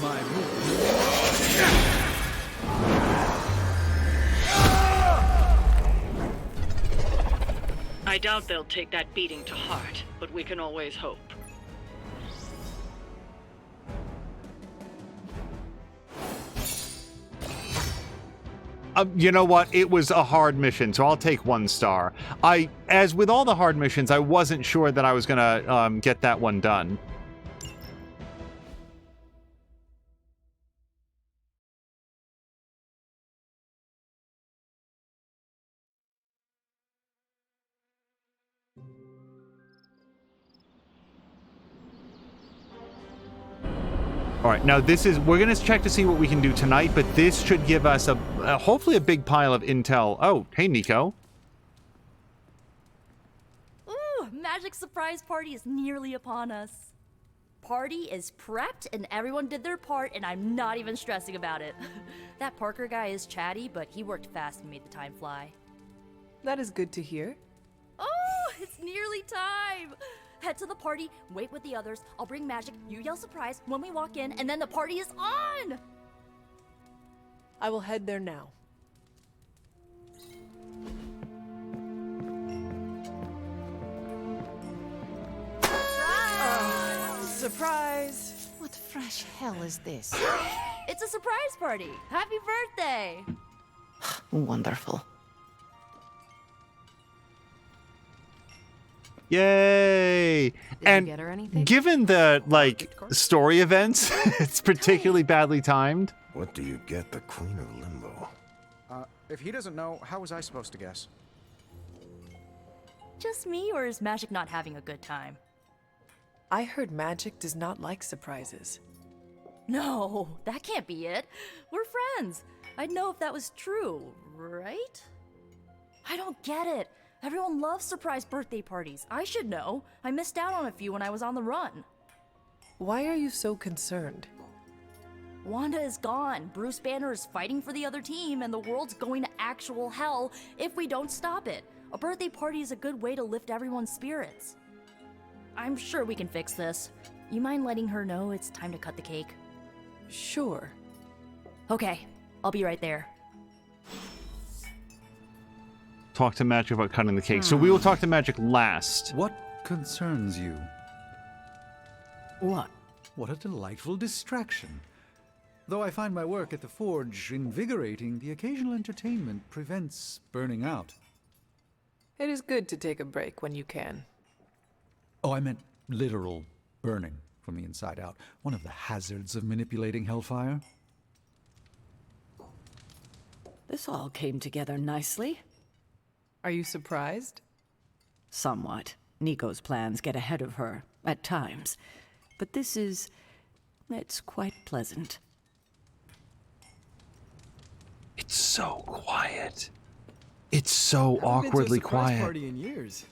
[SPEAKER 14] I doubt they'll take that beating to heart, but we can always hope.
[SPEAKER 1] You know what? It was a hard mission, so I'll take 1 star. As with all the hard missions, I wasn't sure that I was gonna get that one done. All right, now we're going to check to see what we can do tonight, but this should give us hopefully a big pile of intel. Oh, hey, Nico.
[SPEAKER 3] Ooh, magic surprise party is nearly upon us. Party is prepped and everyone did their part and I'm not even stressing about it. That Parker guy is chatty, but he worked fast and made the time fly.
[SPEAKER 7] That is good to hear.
[SPEAKER 3] Oh, it's nearly time! Head to the party, wait with the others, I'll bring magic, you yell surprise when we walk in, and then the party is on!
[SPEAKER 7] I will head there now. Surprise!
[SPEAKER 17] What fresh hell is this?
[SPEAKER 3] It's a surprise party! Happy birthday!
[SPEAKER 17] Wonderful.
[SPEAKER 1] Yay! And
[SPEAKER 5] get her anything?
[SPEAKER 1] given the, like, story events, it's particularly badly timed.
[SPEAKER 8] What do you get the Queen of Limbo?
[SPEAKER 11] If he doesn't know, how was I supposed to guess?
[SPEAKER 3] Just me, or is Magic not having a good time?
[SPEAKER 7] I heard magic does not like surprises.
[SPEAKER 3] No, that can't be it. We're friends. I'd know if that was true, right? I don't get it. Everyone loves surprise birthday parties. I should know. I missed out on a few when I was on the run.
[SPEAKER 7] Why are you so concerned?
[SPEAKER 3] Wanda is gone, Bruce Banner is fighting for the other team, and the world's going to actual hell if we don't stop it. A birthday party is a good way to lift everyone's spirits. I'm sure we can fix this. You mind letting her know it's time to cut the cake?
[SPEAKER 7] Sure.
[SPEAKER 3] Okay, I'll be right there.
[SPEAKER 1] Talk to Magic about cutting the cake. So we will talk to Magic last.
[SPEAKER 12] What concerns you?
[SPEAKER 9] What?
[SPEAKER 12] What a delightful distraction. Though I find my work at the Forge invigorating, the occasional entertainment prevents burning out.
[SPEAKER 7] It is good to take a break when you can.
[SPEAKER 12] Oh, I meant literal burning from the inside out. One of the hazards of manipulating Hellfire.
[SPEAKER 9] This all came together nicely.
[SPEAKER 7] Are you surprised?
[SPEAKER 9] Somewhat. Nico's plans get ahead of her, at times. But it's quite pleasant.
[SPEAKER 1] It's so quiet. It's so awkwardly quiet.
[SPEAKER 4] Party in years.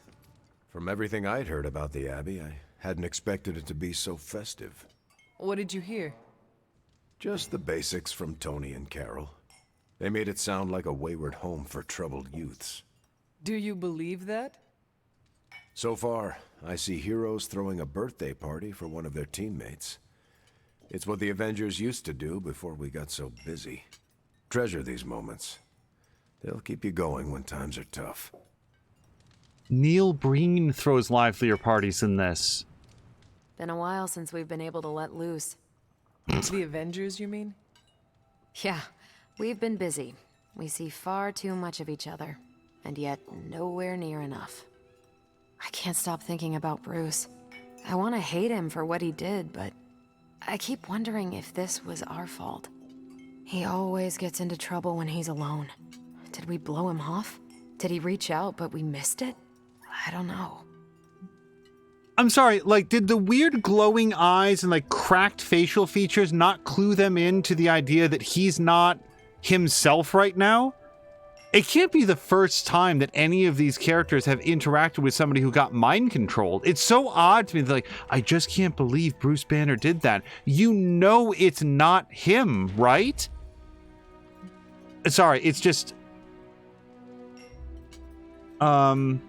[SPEAKER 8] From everything I'd heard about the Abbey, I hadn't expected it to be so festive.
[SPEAKER 7] What did you hear?
[SPEAKER 8] Just the basics from Tony and Carol. They made it sound like a wayward home for troubled youths.
[SPEAKER 7] Do you believe that?
[SPEAKER 8] So far, I see heroes throwing a birthday party for one of their teammates. It's what the Avengers used to do before we got so busy. Treasure these moments. They'll keep you going when times are tough.
[SPEAKER 1] Neil Breen throws livelier parties than this.
[SPEAKER 5] Been a while since we've been able to let loose.
[SPEAKER 7] The Avengers, you mean?
[SPEAKER 5] Yeah, we've been busy. We see far too much of each other, and yet nowhere near enough. I can't stop thinking about Bruce. I want to hate him for what he did, but I keep wondering if this was our fault. He always gets into trouble when he's alone. Did we blow him off? Did he reach out, but we missed it? I don't know.
[SPEAKER 1] I'm sorry, like, did the weird glowing eyes and, like, cracked facial features not clue them in to the idea that he's not himself right now? It can't be the first time that any of these characters have interacted with somebody who got mind controlled. It's so odd to me, like, I just can't believe Bruce Banner did that. You know it's not him, right? Sorry, it's just... I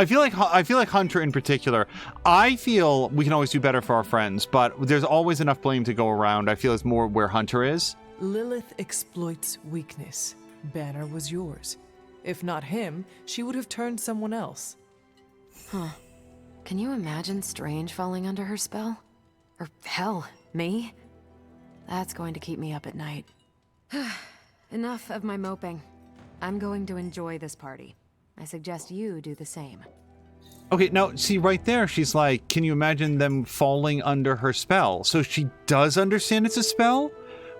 [SPEAKER 1] feel like Hunter in particular. I feel we can always do better for our friends, but there's always enough blame to go around. I feel it's more where Hunter is.
[SPEAKER 7] Lilith exploits weakness. Banner was yours. If not him, she would have turned someone else.
[SPEAKER 5] Huh. Can you imagine Strange falling under her spell? Or hell, me? That's going to keep me up at night. Enough of my moping. I'm going to enjoy this party. I suggest you do the same.
[SPEAKER 1] Okay, now, see, right there, she's like, can you imagine them falling under her spell? So she does understand it's a spell?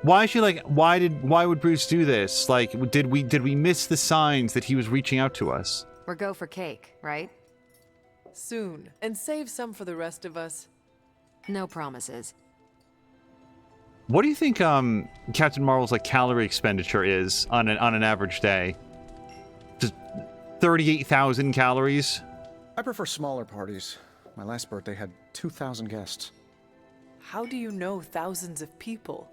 [SPEAKER 1] Why is she like, why would Bruce do this? Like, did we miss the signs that he was reaching out to us?
[SPEAKER 5] We're go for cake, right?
[SPEAKER 7] Soon. And save some for the rest of us.
[SPEAKER 5] No promises.
[SPEAKER 1] What do you think Captain Marvel's like calorie expenditure is on an average day? Just 38,000 calories?
[SPEAKER 11] I prefer smaller parties. My last birthday had 2,000 guests.
[SPEAKER 7] How do you know thousands of people?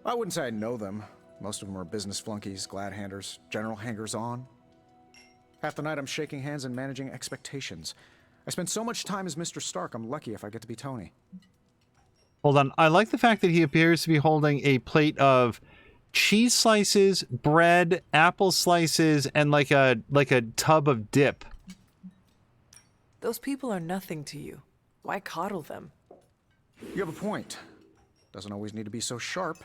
[SPEAKER 11] I wouldn't say I know them. Most of them are business flunkies, glad-handers, general hangers-on. Half the night I'm shaking hands and managing expectations. I spend so much time as Mr. Stark, I'm lucky if I get to be Tony.
[SPEAKER 1] Hold on. I like the fact that he appears to be holding a plate of cheese slices, bread, apple slices, and like a tub of dip.
[SPEAKER 7] Those people are nothing to you. Why coddle them?
[SPEAKER 11] You have a point. Doesn't always need to be so sharp.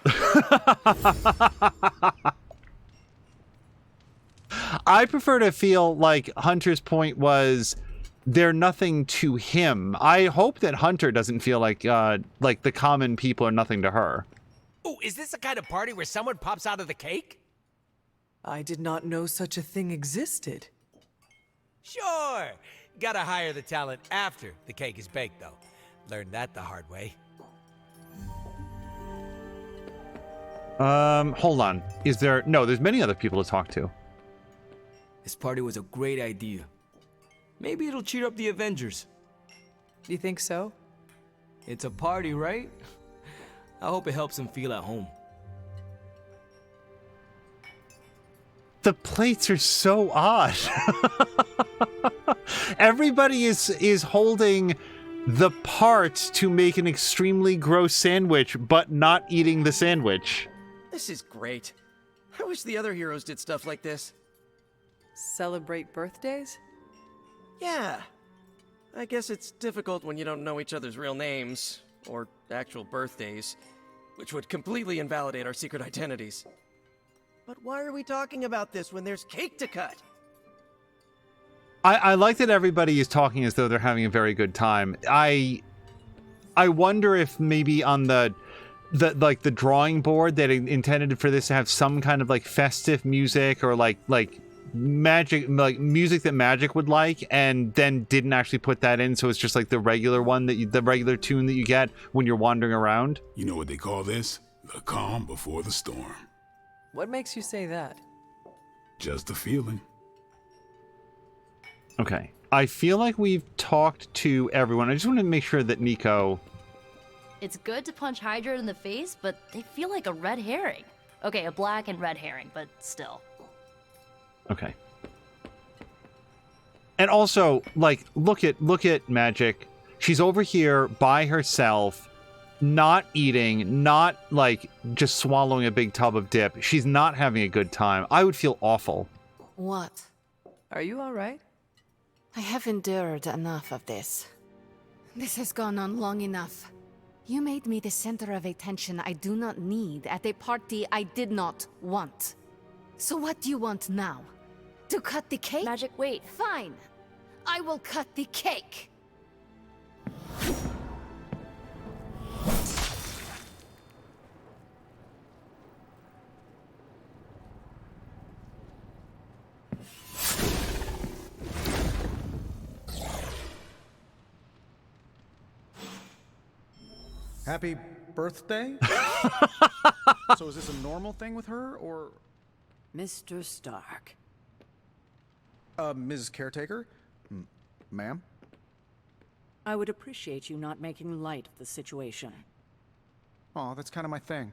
[SPEAKER 1] I prefer to feel like Hunter's point was they're nothing to him. I hope that Hunter doesn't feel like the common people are nothing to her.
[SPEAKER 6] Oh, is this the kind of party where someone pops out of the cake?
[SPEAKER 7] I did not know such a thing existed.
[SPEAKER 6] Sure. Gotta hire the talent after the cake is baked, though. Learned that the hard way.
[SPEAKER 1] Hold on. Is there... No, there's many other people to talk to.
[SPEAKER 13] This party was a great idea. Maybe it'll cheer up the Avengers.
[SPEAKER 7] You think so?
[SPEAKER 13] It's a party, right? I hope it helps him feel at home.
[SPEAKER 1] The plates are so odd. Everybody is holding the parts to make an extremely gross sandwich, but not eating the sandwich.
[SPEAKER 4] This is great. I wish the other heroes did stuff like this.
[SPEAKER 7] Celebrate birthdays?
[SPEAKER 4] Yeah. I guess it's difficult when you don't know each other's real names, or actual birthdays, which would completely invalidate our secret identities. But why are we talking about this when there's cake to cut?
[SPEAKER 1] I like that everybody is talking as though they're having a very good time. I wonder if maybe on the drawing board that intended for this to have some kind of like festive music or like magic, like music that Magic would like, and then didn't actually put that in, so it's just like the regular one the regular tune that you get when you're wandering around.
[SPEAKER 2] You know what they call this? The calm before the storm.
[SPEAKER 7] What makes you say that?
[SPEAKER 2] Just a feeling.
[SPEAKER 1] Okay. I feel like we've talked to everyone. I just want to make sure that Nico...
[SPEAKER 3] It's good to punch Hydra in the face, but they feel like a red herring. Okay, a black and red herring, but still.
[SPEAKER 1] Okay. And also, like, look at Magic. She's over here by herself, not eating, not, like, just swallowing a big tub of dip. She's not having a good time. I would feel awful.
[SPEAKER 17] What?
[SPEAKER 7] Are you all right?
[SPEAKER 17] I have endured enough of this. This has gone on long enough. You made me the center of attention I do not need at a party I did not want. So what do you want now? To cut the cake?
[SPEAKER 3] Magic, wait.
[SPEAKER 17] Fine. I will cut the cake.
[SPEAKER 11] Happy birthday? So is this a normal thing with her, or...
[SPEAKER 9] Mr. Stark.
[SPEAKER 11] Mrs. Caretaker? Ma'am?
[SPEAKER 9] I would appreciate you not making light of the situation.
[SPEAKER 11] Oh, that's kind of my thing.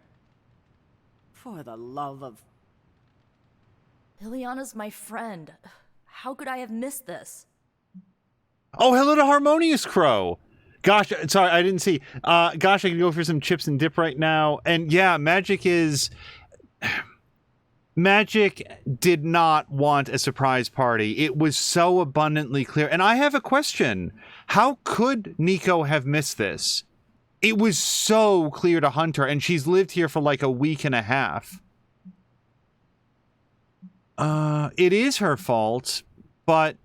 [SPEAKER 9] For the love of...
[SPEAKER 3] Liliana's my friend. How could I have missed this?
[SPEAKER 1] Oh, hello to Harmonious Crow. Gosh, sorry, I didn't see. Gosh, I can go for some chips and dip right now. And yeah, Magic did not want a surprise party. It was so abundantly clear. And I have a question. How could Nico have missed this? It was so clear to Hunter, and she's lived here for like a week and a half. It is her fault, but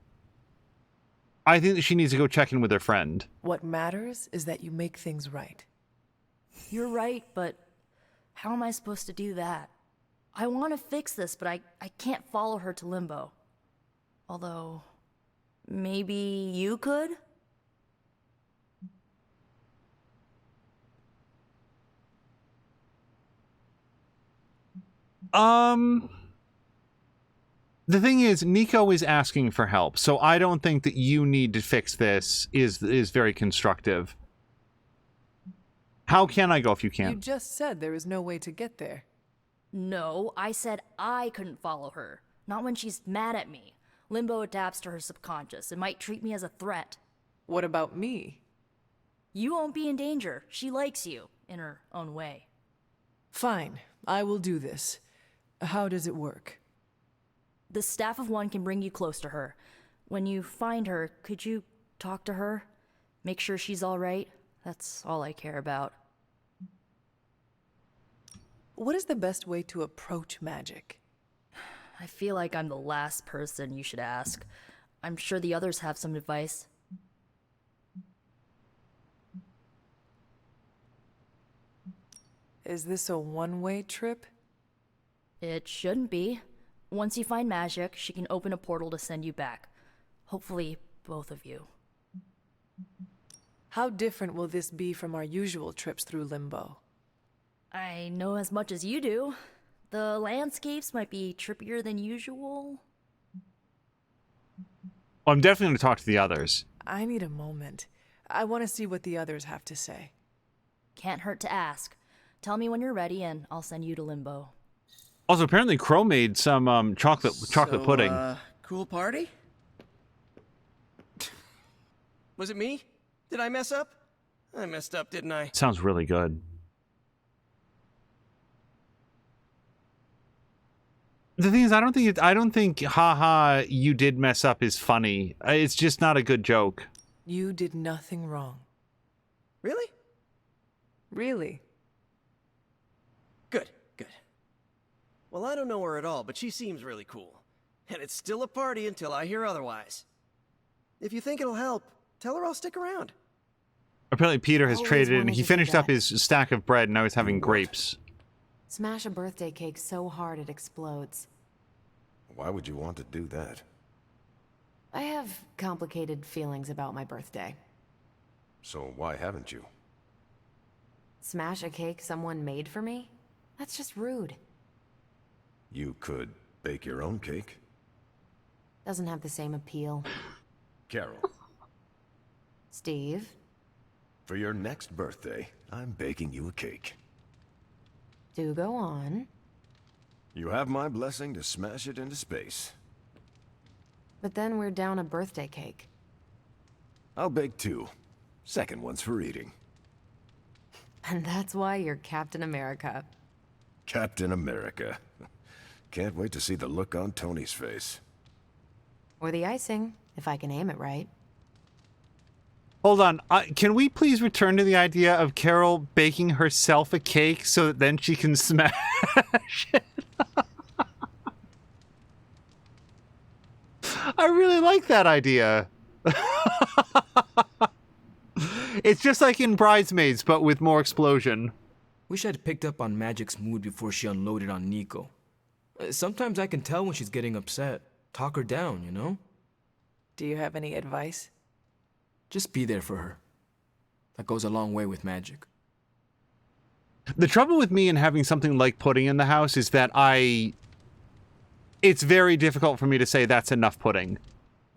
[SPEAKER 1] I think that she needs to go check in with her friend.
[SPEAKER 7] What matters is that you make things right.
[SPEAKER 3] You're right, but how am I supposed to do that? I want to fix this, but I can't follow her to Limbo. Although, maybe you could?
[SPEAKER 1] The thing is, Nico is asking for help, so I don't think that you need to fix this is very constructive. How can I go if you can't?
[SPEAKER 7] You just said there is no way to get there.
[SPEAKER 3] No, I said I couldn't follow her. Not when she's mad at me. Limbo adapts to her subconscious. It might treat me as a threat.
[SPEAKER 7] What about me?
[SPEAKER 3] You won't be in danger. She likes you, in her own way.
[SPEAKER 7] Fine, I will do this. How does it work?
[SPEAKER 3] The Staff of One can bring you close to her. When you find her, could you talk to her? Make sure she's all right? That's all I care about.
[SPEAKER 7] What is the best way to approach magic?
[SPEAKER 3] I feel like I'm the last person you should ask. I'm sure the others have some advice.
[SPEAKER 7] Is this a one-way trip?
[SPEAKER 3] It shouldn't be. Once you find Magic, she can open a portal to send you back. Hopefully, both of you.
[SPEAKER 7] How different will this be from our usual trips through Limbo?
[SPEAKER 3] I know as much as you do. The landscapes might be trippier than usual.
[SPEAKER 1] I'm definitely going to talk to the others.
[SPEAKER 7] I need a moment. I want to see what the others have to say.
[SPEAKER 3] Can't hurt to ask. Tell me when you're ready and I'll send you to Limbo.
[SPEAKER 1] Also, apparently Crow made some chocolate pudding.
[SPEAKER 4] Cool party? Was it me? Did I mess up? I messed up, didn't I?
[SPEAKER 1] Sounds really good. The thing is, I don't think haha you did mess up is funny. It's just not a good joke.
[SPEAKER 7] You did nothing wrong.
[SPEAKER 4] Really?
[SPEAKER 7] Really?
[SPEAKER 4] Good. Well, I don't know her at all, but she seems really cool. And it's still a party until I hear otherwise. If you think it'll help, tell her I'll stick around.
[SPEAKER 1] Apparently Peter has
[SPEAKER 5] Always
[SPEAKER 1] traded and
[SPEAKER 5] wanted
[SPEAKER 1] he
[SPEAKER 5] to do
[SPEAKER 1] finished up
[SPEAKER 5] that.
[SPEAKER 1] his stack of bread and now he's having grapes.
[SPEAKER 5] Smash a birthday cake so hard it explodes.
[SPEAKER 8] Why would you want to do that?
[SPEAKER 5] I have complicated feelings about my birthday.
[SPEAKER 8] So why haven't you?
[SPEAKER 5] Smash a cake someone made for me? That's just rude.
[SPEAKER 8] You could bake your own cake.
[SPEAKER 5] Doesn't have the same appeal.
[SPEAKER 8] Carol,
[SPEAKER 5] Steve?
[SPEAKER 8] for your next birthday, I'm baking you a cake.
[SPEAKER 5] Do go on.
[SPEAKER 8] You have my blessing to smash it into space.
[SPEAKER 5] But then we're down a birthday cake.
[SPEAKER 8] I'll bake 2. Second one's for eating.
[SPEAKER 5] And that's why you're Captain America.
[SPEAKER 8] Captain America. Can't wait to see the look on Tony's face.
[SPEAKER 5] Or the icing, if I can aim it right.
[SPEAKER 1] Hold on. Can we please return to the idea of Carol baking herself a cake so that then she can smash it? I really like that idea. It's just like in Bridesmaids, but with more explosion.
[SPEAKER 13] Wish I'd picked up on Magic's mood before she unloaded on Nico. Sometimes I can tell when she's getting upset. Talk her down, you know?
[SPEAKER 7] Do you have any advice?
[SPEAKER 13] Just be there for her. That goes a long way with Magic.
[SPEAKER 1] The trouble with me and having something like pudding in the house is that it's very difficult for me to say that's enough pudding.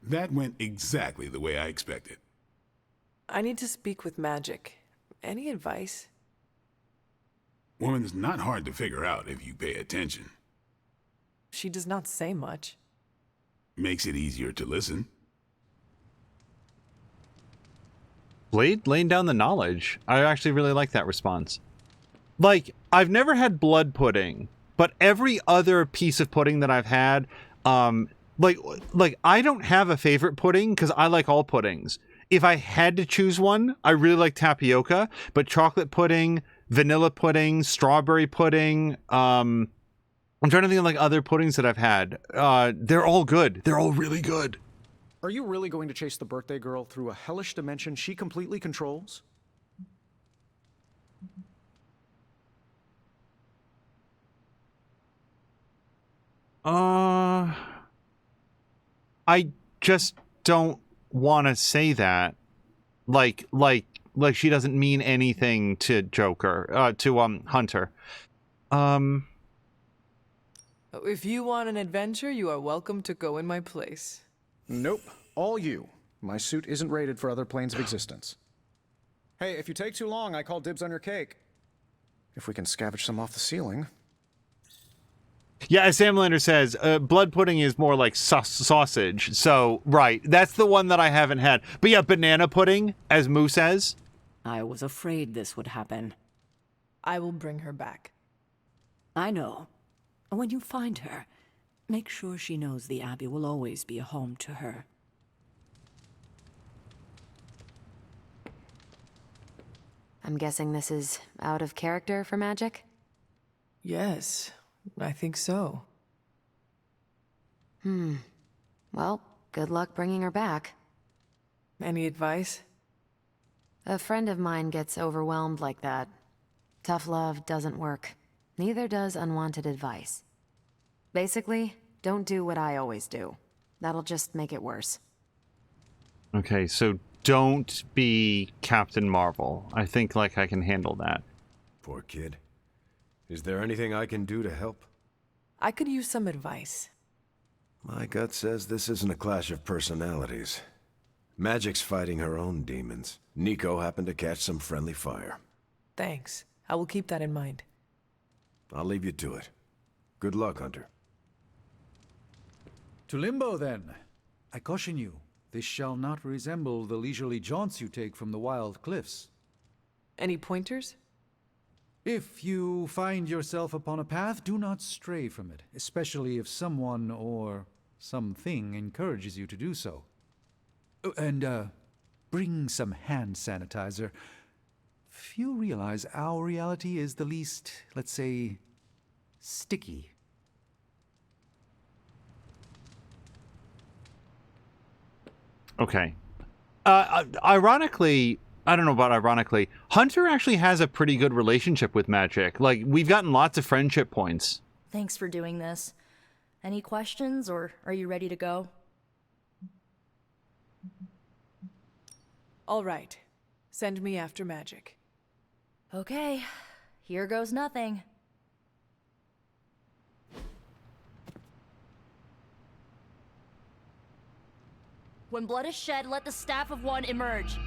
[SPEAKER 2] That went exactly the way I expected.
[SPEAKER 7] I need to speak with Magic. Any advice?
[SPEAKER 2] Woman's not hard to figure out if you pay attention.
[SPEAKER 7] She does not say much.
[SPEAKER 2] Makes it easier to listen.
[SPEAKER 1] Blade laying down the knowledge. I actually really like that response. Like, I've never had blood pudding, but every other piece of pudding that I've had, like I don't have a favorite pudding because I like all puddings. If I had to choose one, I really like tapioca, but chocolate pudding, vanilla pudding, strawberry pudding, I'm trying to think of like other puddings that I've had. They're all good. They're all really good.
[SPEAKER 11] Are you really going to chase the birthday girl through a hellish dimension she completely controls?
[SPEAKER 1] I just don't want to say that. Like she doesn't mean anything to Joker, to Hunter.
[SPEAKER 7] If you want an adventure, you are welcome to go in my place.
[SPEAKER 11] Nope. All you. My suit isn't rated for other planes of existence. Hey, if you take too long, I call dibs on your cake. If we can scavenge some off the ceiling.
[SPEAKER 1] Yeah, as Sam Lander says, blood pudding is more like sausage. So, right, that's the one that I haven't had. But yeah, banana pudding, as Moo says.
[SPEAKER 9] I was afraid this would happen.
[SPEAKER 7] I will bring her back.
[SPEAKER 9] I know. When you find her, make sure she knows the Abbey will always be a home to her.
[SPEAKER 5] I'm guessing this is out of character for Magic?
[SPEAKER 7] Yes, I think so.
[SPEAKER 5] Well, good luck bringing her back.
[SPEAKER 7] Any advice?
[SPEAKER 5] A friend of mine gets overwhelmed like that. Tough love doesn't work. Neither does unwanted advice. Basically, don't do what I always do. That'll just make it worse.
[SPEAKER 1] Okay, so don't be Captain Marvel. I think like I can handle that.
[SPEAKER 8] Poor kid. Is there anything I can do to help?
[SPEAKER 7] I could use some advice.
[SPEAKER 8] My gut says this isn't a clash of personalities. Magic's fighting her own demons. Nico happened to catch some friendly fire.
[SPEAKER 7] Thanks. I will keep that in mind.
[SPEAKER 8] I'll leave you to it. Good luck, Hunter.
[SPEAKER 12] To Limbo, then. I caution you, this shall not resemble the leisurely jaunts you take from the wild cliffs.
[SPEAKER 7] Any pointers?
[SPEAKER 12] If you find yourself upon a path, do not stray from it, especially if someone or something encourages you to do so. Oh, and, bring some hand sanitizer. Few realize our reality is the least, let's say, sticky.
[SPEAKER 1] Okay. Ironically, I don't know about ironically, Hunter actually has a pretty good relationship with Magic. Like, we've gotten lots of friendship points.
[SPEAKER 3] Thanks for doing this. Any questions, or are you ready to go?
[SPEAKER 7] All right. Send me after Magic.
[SPEAKER 3] Okay. Here goes nothing. When blood is shed, let the staff of one emerge.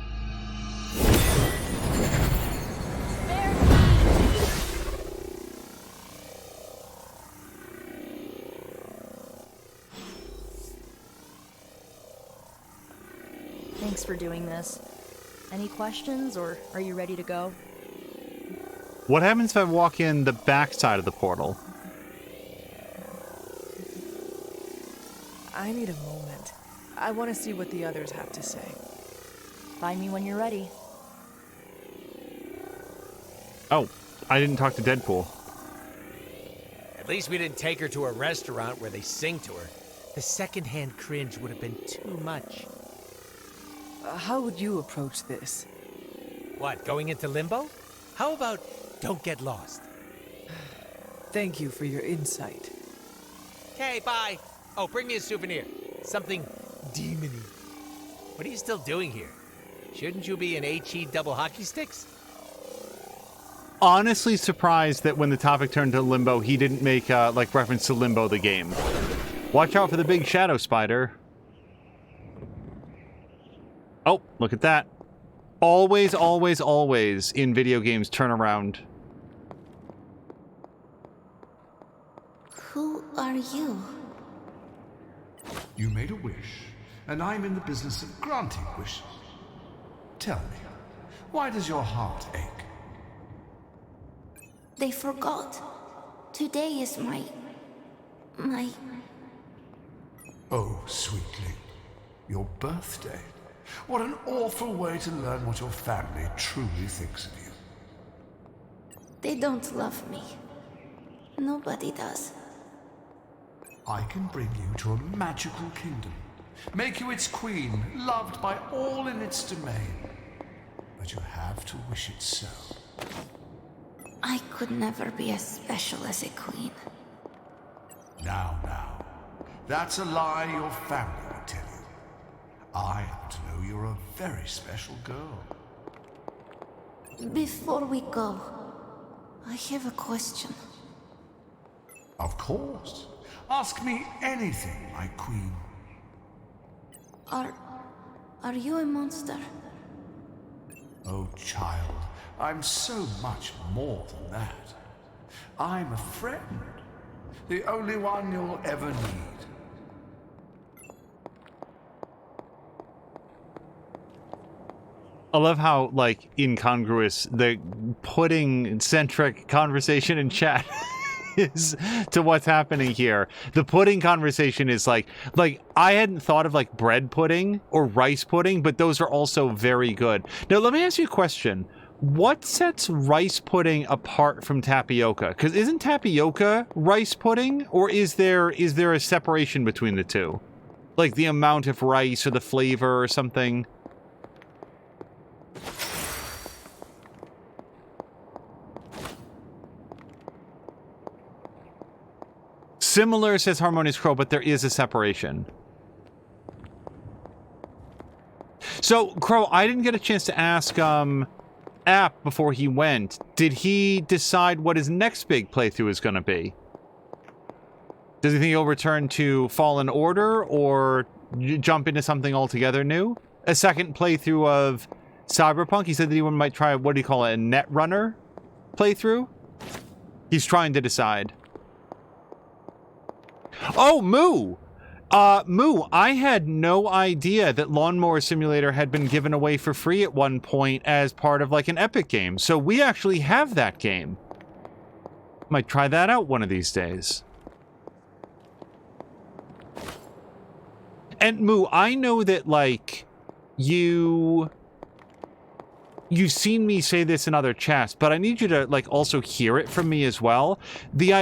[SPEAKER 3] Thanks for doing this. Any questions, or are you ready to go?
[SPEAKER 1] What happens if I walk in the back side of the portal?
[SPEAKER 7] I need a moment. I want to see what the others have to say.
[SPEAKER 3] Find me when you're ready.
[SPEAKER 1] Oh, I didn't talk to Deadpool.
[SPEAKER 6] At least we didn't take her to a restaurant where they sing to her. The secondhand cringe would have been too much.
[SPEAKER 7] How would you approach this?
[SPEAKER 6] What, going into limbo? How about don't get lost?
[SPEAKER 7] Thank you for your insight.
[SPEAKER 6] Okay, bye. Oh, bring me a souvenir. Something demony. What are you still doing here? Shouldn't you be in HE double hockey sticks?
[SPEAKER 1] Honestly surprised that when the topic turned to Limbo, he didn't make, like, reference to Limbo the game. Watch out for the big shadow spider. Oh, look at that. Always, always, always in video games turn around.
[SPEAKER 18] Who are you?
[SPEAKER 19] You made a wish, and I'm in the business of granting wishes. Tell me, why does your heart ache?
[SPEAKER 18] They forgot. Today is my...
[SPEAKER 19] Oh, sweetly, your birthday. What an awful way to learn what your family truly thinks of you.
[SPEAKER 18] They don't love me. Nobody does.
[SPEAKER 19] I can bring you to a magical kingdom. Make you its queen, loved by all in its domain. But you have to wish it so.
[SPEAKER 18] I could never be as special as a queen.
[SPEAKER 19] Now. That's a lie your family would tell you. I happen to know you're a very special girl.
[SPEAKER 18] Before we go, I have a question.
[SPEAKER 19] Of course. Ask me anything, my queen.
[SPEAKER 18] Are you a monster?
[SPEAKER 19] Oh, child, I'm so much more than that. I'm a friend. The only one you'll ever need.
[SPEAKER 1] I love how, like, incongruous the pudding-centric conversation in chat is to what's happening here. The pudding conversation is like I hadn't thought of, like, bread pudding or rice pudding, but those are also very good. Now, let me ask you a question. What sets rice pudding apart from tapioca? Because isn't tapioca rice pudding, or is there a separation between the two? Like the amount of rice or the flavor or something? Similar, says Harmonious Crow, but there is a separation. So, Crow, I didn't get a chance to ask App before he went. Did he decide what his next big playthrough is going to be? Does he think he'll return to Fallen Order or jump into something altogether new? a second playthrough of Cyberpunk. He said that he might try, what do you call it, a Netrunner playthrough? He's trying to decide. Oh, Moo! Moo, I had no idea that Lawnmower Simulator had been given away for free at one point as part of, like, an Epic game. So we actually have that game. Might try that out one of these days. And Moo, I know that, like, you've seen me say this in other chats, but I need you to, like, also hear it from me as well. The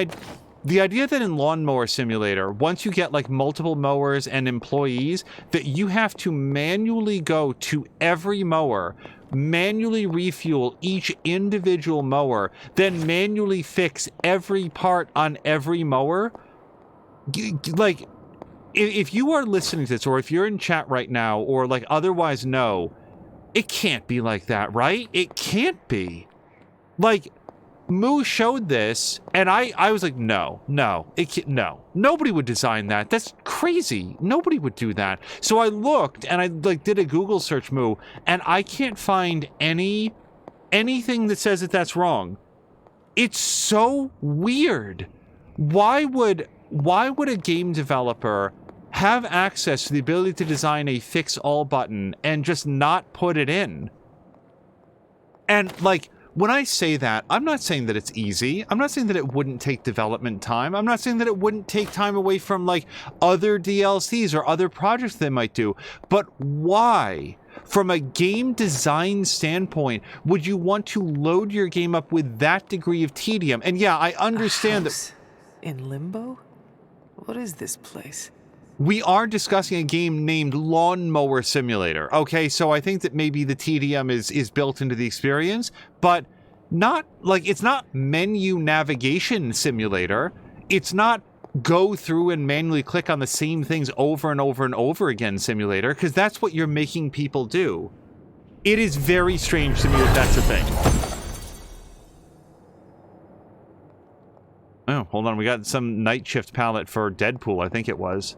[SPEAKER 1] idea that in Lawnmower Simulator, once you get, like, multiple mowers and employees, that you have to manually go to every mower, manually refuel each individual mower, then manually fix every part on every mower. Like, if you are listening to this, or if you're in chat right now, or, like, otherwise know, it can't be like that, right? It can't be. Like, Moo showed this, and I was like, no. Nobody would design that. That's crazy. Nobody would do that. So I looked, and I, like, did a Google search, Moo, and I can't find anything that says that that's wrong. It's so weird. Why would a game developer have access to the ability to design a fix all button and just not put it in? And, like, when I say that, I'm not saying that it's easy. I'm not saying that it wouldn't take development time. I'm not saying that it wouldn't take time away from, like, other DLCs or other projects they might do. But why, from a game design standpoint, would you want to load your game up with that degree of tedium? And yeah, I understand that...
[SPEAKER 7] In Limbo? What is this place?
[SPEAKER 1] We are discussing a game named Lawnmower Simulator. Okay, so I think that maybe the tedium is built into the experience, but not, like, it's not menu navigation simulator. It's not go through and manually click on the same things over and over and over again simulator, because that's what you're making people do. It is very strange to me that that's a thing. Oh, hold on. We got some night shift palette for Deadpool, I think it was.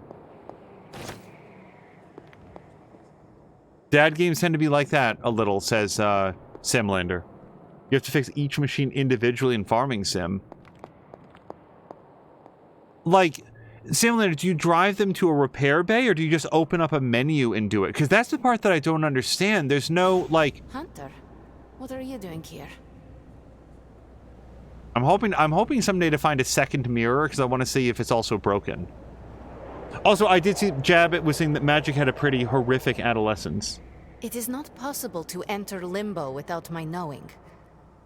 [SPEAKER 1] Dad games tend to be like that a little, says Simlander. You have to fix each machine individually in Farming Sim. Like, Simlander, do you drive them to a repair bay, or do you just open up a menu and do it? Because that's the part that I don't understand. There's no, like...
[SPEAKER 17] Hunter, what are you doing here?
[SPEAKER 1] I'm hoping someday to find a second mirror, because I want to see if it's also broken. Also, I did see Jabbit was saying that Magic had a pretty horrific adolescence.
[SPEAKER 17] It is not possible to enter Limbo without my knowing.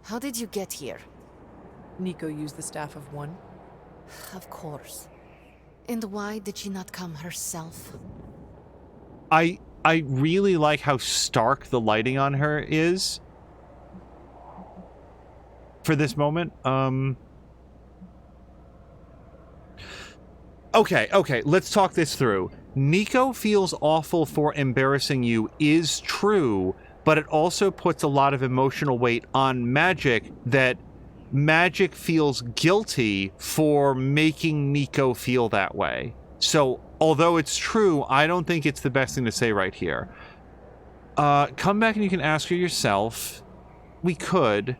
[SPEAKER 17] How did you get here?
[SPEAKER 7] Nico used the Staff of One.
[SPEAKER 17] Of course. And why did she not come herself?
[SPEAKER 1] I really like how stark the lighting on her is. For this moment. Okay, let's talk this through. Nico feels awful for embarrassing you is true, but it also puts a lot of emotional weight on Magic that Magic feels guilty for making Nico feel that way. So, although it's true, I don't think it's the best thing to say right here. Come back and you can ask her yourself. We could.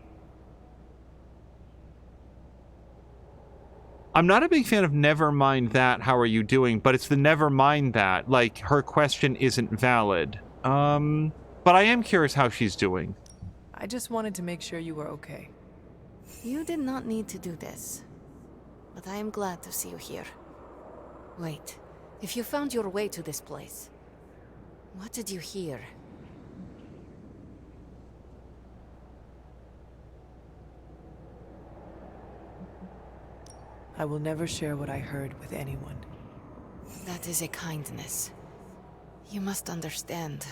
[SPEAKER 1] I'm not a big fan of never mind that, how are you doing, but it's the never mind that, like, her question isn't valid. But I am curious how she's doing.
[SPEAKER 7] I just wanted to make sure you were okay.
[SPEAKER 17] You did not need to do this, but I am glad to see you here. Wait, if you found your way to this place, what did you hear?
[SPEAKER 7] I will never share what I heard with anyone.
[SPEAKER 17] That is a kindness. You must understand,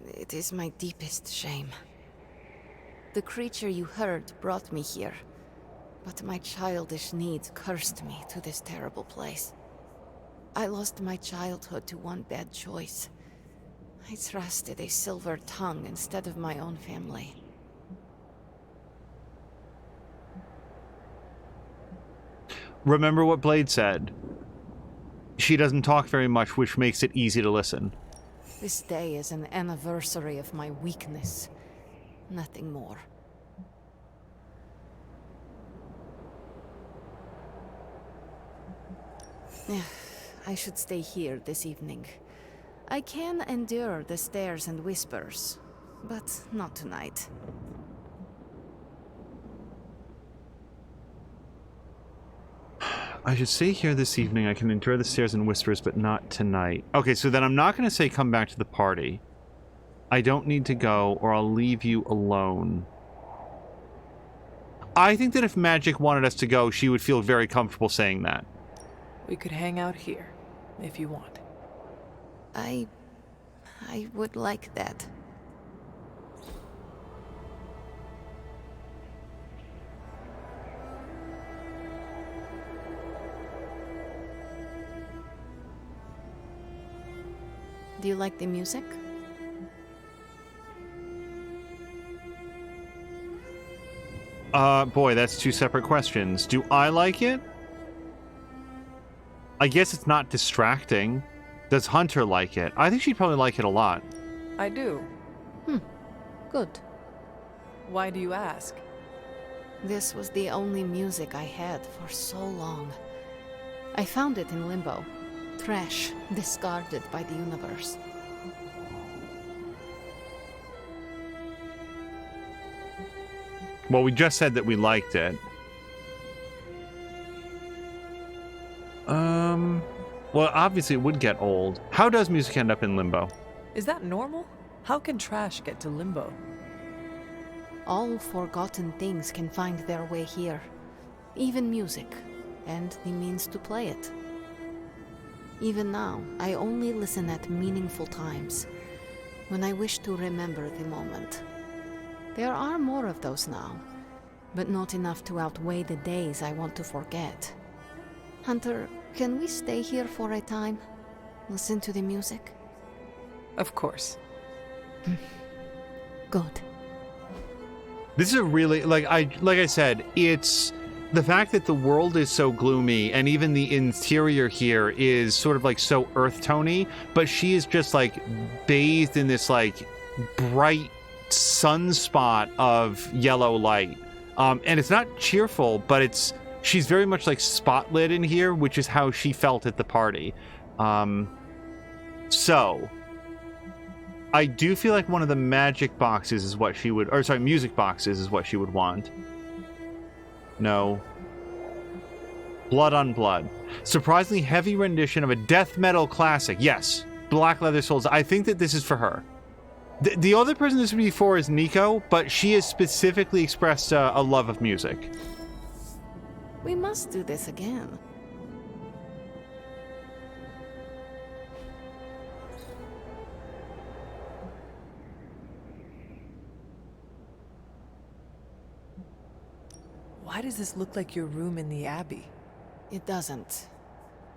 [SPEAKER 17] it is my deepest shame. The creature you heard brought me here, but my childish needs cursed me to this terrible place. I lost my childhood to one bad choice. I trusted a silver tongue instead of my own family.
[SPEAKER 1] Remember what Blade said. She doesn't talk very much, which makes it easy to listen.
[SPEAKER 17] This day is an anniversary of my weakness. Nothing more. I should stay here this evening. I can endure the stares and whispers, but not tonight.
[SPEAKER 1] I should stay here this evening. I can endure the stares and whispers, but not tonight. Okay, so then I'm not going to say come back to the party. I don't need to go, or I'll leave you alone. I think that if Magic wanted us to go, she would feel very comfortable saying that.
[SPEAKER 7] We could hang out here, if you want.
[SPEAKER 17] I would like that. Do you like the music?
[SPEAKER 1] Boy, that's two separate questions. Do I like it? I guess it's not distracting. Does Hunter like it? I think she'd probably like it a lot.
[SPEAKER 7] I do.
[SPEAKER 17] Good.
[SPEAKER 7] Why do you ask?
[SPEAKER 17] This was the only music I had for so long. I found it in limbo. Trash, discarded by the universe.
[SPEAKER 1] Well, we just said that we liked it. Well, obviously it would get old. How does music end up in limbo?
[SPEAKER 7] Is that normal? How can trash get to limbo?
[SPEAKER 17] All forgotten things can find their way here. Even music, and the means to play it. Even now, I only listen at meaningful times, when I wish to remember the moment. There are more of those now, but not enough to outweigh the days I want to forget. Hunter, can we stay here for a time? Listen to the music?
[SPEAKER 7] Of course.
[SPEAKER 17] Good.
[SPEAKER 1] This is a really, like I said, it's the fact that the world is so gloomy and even the interior here is sort of like so earth tony, but she is just like bathed in this like bright sunspot of yellow light. And it's not cheerful, but she's very much like spotlit in here, which is how she felt at the party. So I do feel like one of the magic boxes is what she would, or sorry, music boxes is what she would want. No. Blood on Blood. Surprisingly heavy rendition of a death metal classic. Yes. Black Leather Souls. I think that this is for her. The other person this would be for is Nico, but she has specifically expressed a love of music.
[SPEAKER 17] We must do this again.
[SPEAKER 7] Why does this look like your room in the Abbey?
[SPEAKER 17] It doesn't.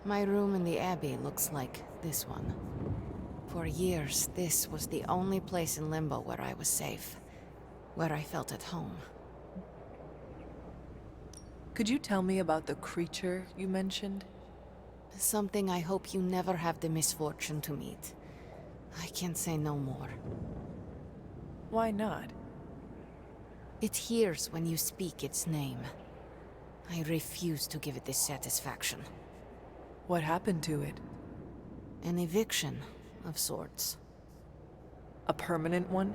[SPEAKER 17] My room in the Abbey looks like this one. For years, this was the only place in Limbo where I was safe, where I felt at home.
[SPEAKER 7] Could you tell me about the creature you mentioned?
[SPEAKER 17] Something I hope you never have the misfortune to meet. I can't say no more.
[SPEAKER 7] Why not?
[SPEAKER 17] It hears when you speak its name. I refuse to give it this satisfaction.
[SPEAKER 7] What happened to it?
[SPEAKER 17] An eviction of sorts.
[SPEAKER 7] A permanent one?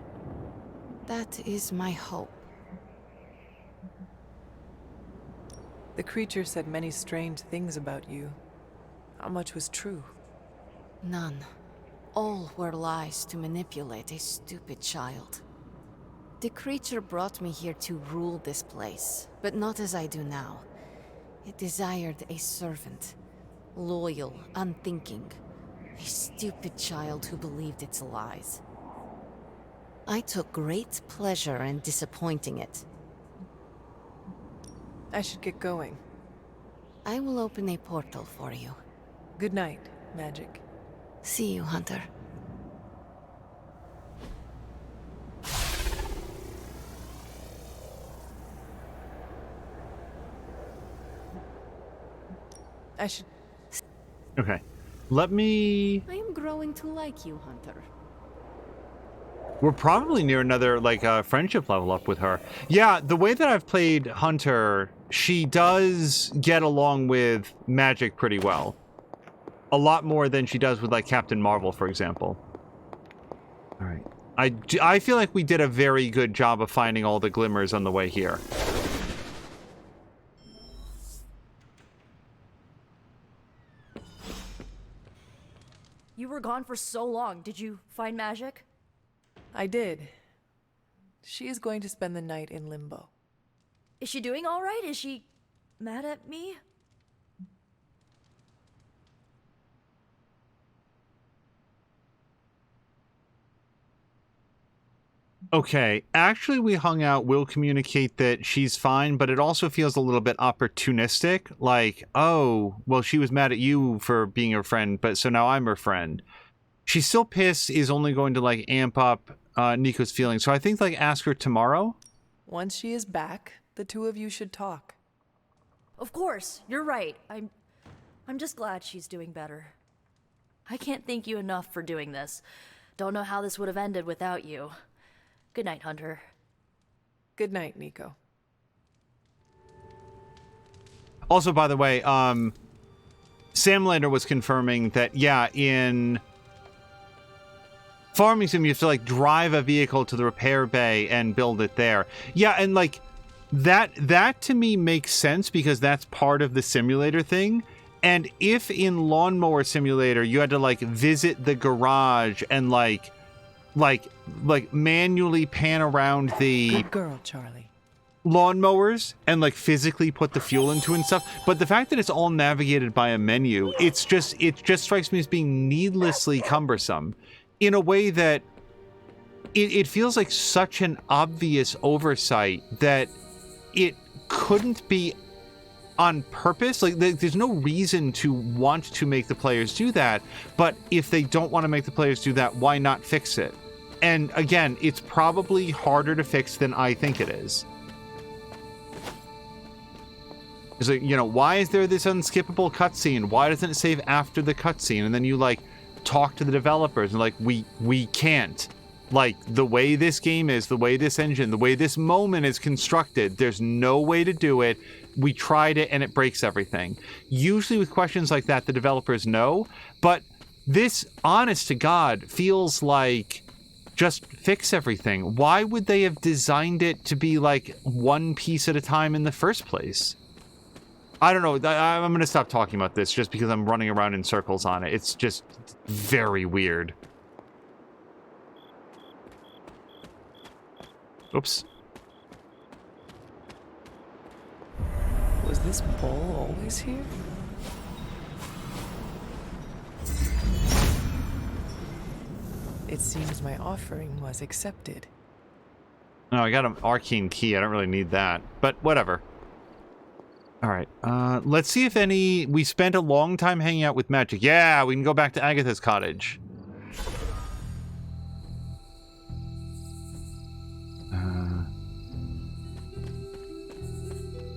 [SPEAKER 17] That is my hope.
[SPEAKER 7] The creature said many strange things about you. How much was true?
[SPEAKER 17] None. All were lies to manipulate a stupid child. The creature brought me here to rule this place, but not as I do now. It desired a servant. Loyal, unthinking. A stupid child who believed its lies. I took great pleasure in disappointing it.
[SPEAKER 7] I should get going.
[SPEAKER 17] I will open a portal for you.
[SPEAKER 7] Good night, Magic.
[SPEAKER 17] See you, Hunter.
[SPEAKER 7] I should...
[SPEAKER 1] Okay. Let me...
[SPEAKER 17] I am growing to like you, Hunter.
[SPEAKER 1] We're probably near another, like, friendship level up with her. Yeah, the way that I've played Hunter, she does get along with magic pretty well. A lot more than she does with, like, Captain Marvel, for example. All right. I feel like we did a very good job of finding all the glimmers on the way here.
[SPEAKER 3] You were gone for so long. Did you find magic?
[SPEAKER 7] I did. She is going to spend the night in limbo.
[SPEAKER 3] Is she doing all right? Is she mad at me?
[SPEAKER 1] Okay, actually we hung out, we'll communicate that she's fine, but it also feels a little bit opportunistic, like, oh, well, she was mad at you for being her friend, but so now I'm her friend. She's still pissed, is only going to, like, amp up Nico's feelings, so I think, like, ask her tomorrow?
[SPEAKER 7] Once she is back, the two of you should talk.
[SPEAKER 3] Of course, you're right. I'm just glad she's doing better. I can't thank you enough for doing this. Don't know how this would have ended without you. Good night, Hunter.
[SPEAKER 7] Good night, Nico.
[SPEAKER 1] Also, by the way, Sam later was confirming that, yeah, in Farming Sim, you have to, like, drive a vehicle to the repair bay and build it there. Yeah, and, like, that to me makes sense because that's part of the simulator thing. And if in Lawnmower Simulator you had to, like, visit the garage and, like manually pan around the
[SPEAKER 7] good girl, Charlie,
[SPEAKER 1] lawnmowers and, like, physically put the fuel into and stuff. But the fact that it's all navigated by a menu, it just strikes me as being needlessly cumbersome in a way that it feels like such an obvious oversight that it couldn't be on purpose. Like, there's no reason to want to make the players do that, but if they don't want to make the players do that, why not fix it? And again, it's probably harder to fix than I think it is. It's like, you know, why is there this unskippable cutscene? Why doesn't it save after the cutscene? And then you, like, talk to the developers and, like, we can't. Like, the way this game is, the way this engine, the way this moment is constructed, there's no way to do it. We tried it and it breaks everything. Usually with questions like that, the developers know, but this, honest to God, feels like just fix everything. Why would they have designed it to be, like, one piece at a time in the first place? I don't know. I'm going to stop talking about this just because I'm running around in circles on it. It's just very weird. Oops.
[SPEAKER 7] Was this bowl always here? It seems my offering was accepted.
[SPEAKER 1] No, I got an arcane key. I don't really need that, but whatever. All right, let's see if any... We spent a long time hanging out with magic. Yeah, we can go back to Agatha's cottage.